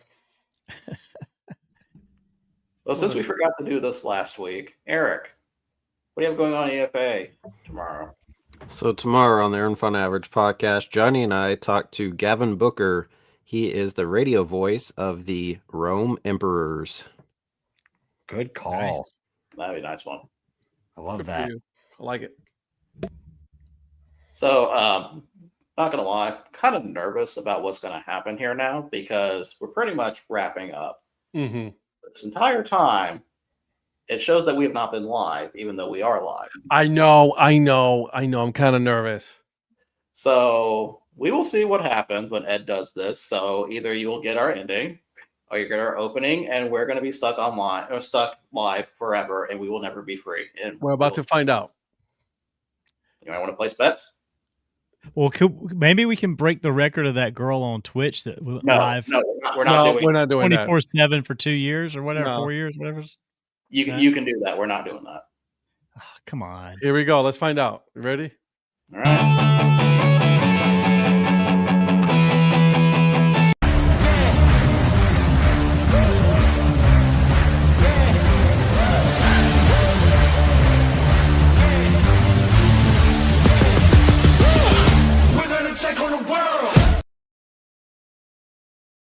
Well, since we forgot to do this last week, Eric, what do you have going on EFA tomorrow? So tomorrow on the Earn Fun Average podcast, Johnny and I talked to Gavin Booker. He is the radio voice of the Rome Emperors. Good call. Nice. That'd be a nice one. I love that. I like it. So, not gonna lie, kind of nervous about what's going to happen here now because we're pretty much wrapping up. Mm-hmm. This entire time, it shows that we have not been live, even though we are live. I know. I'm kind of nervous. So we will see what happens when Ed does this. So either you will get our ending, or you get our opening, and we're going to be stuck online or stuck live forever, and we will never be free. And we're about to find out. You might want to place bets. Well, maybe we can break the record of that girl on Twitch that live. No, we're not doing. We're not doing that. 24/7 for 2 years or whatever, No. 4 years, whatever. You can do that. We're not doing that. Oh, come on. Here we go. Let's find out. You ready? All right.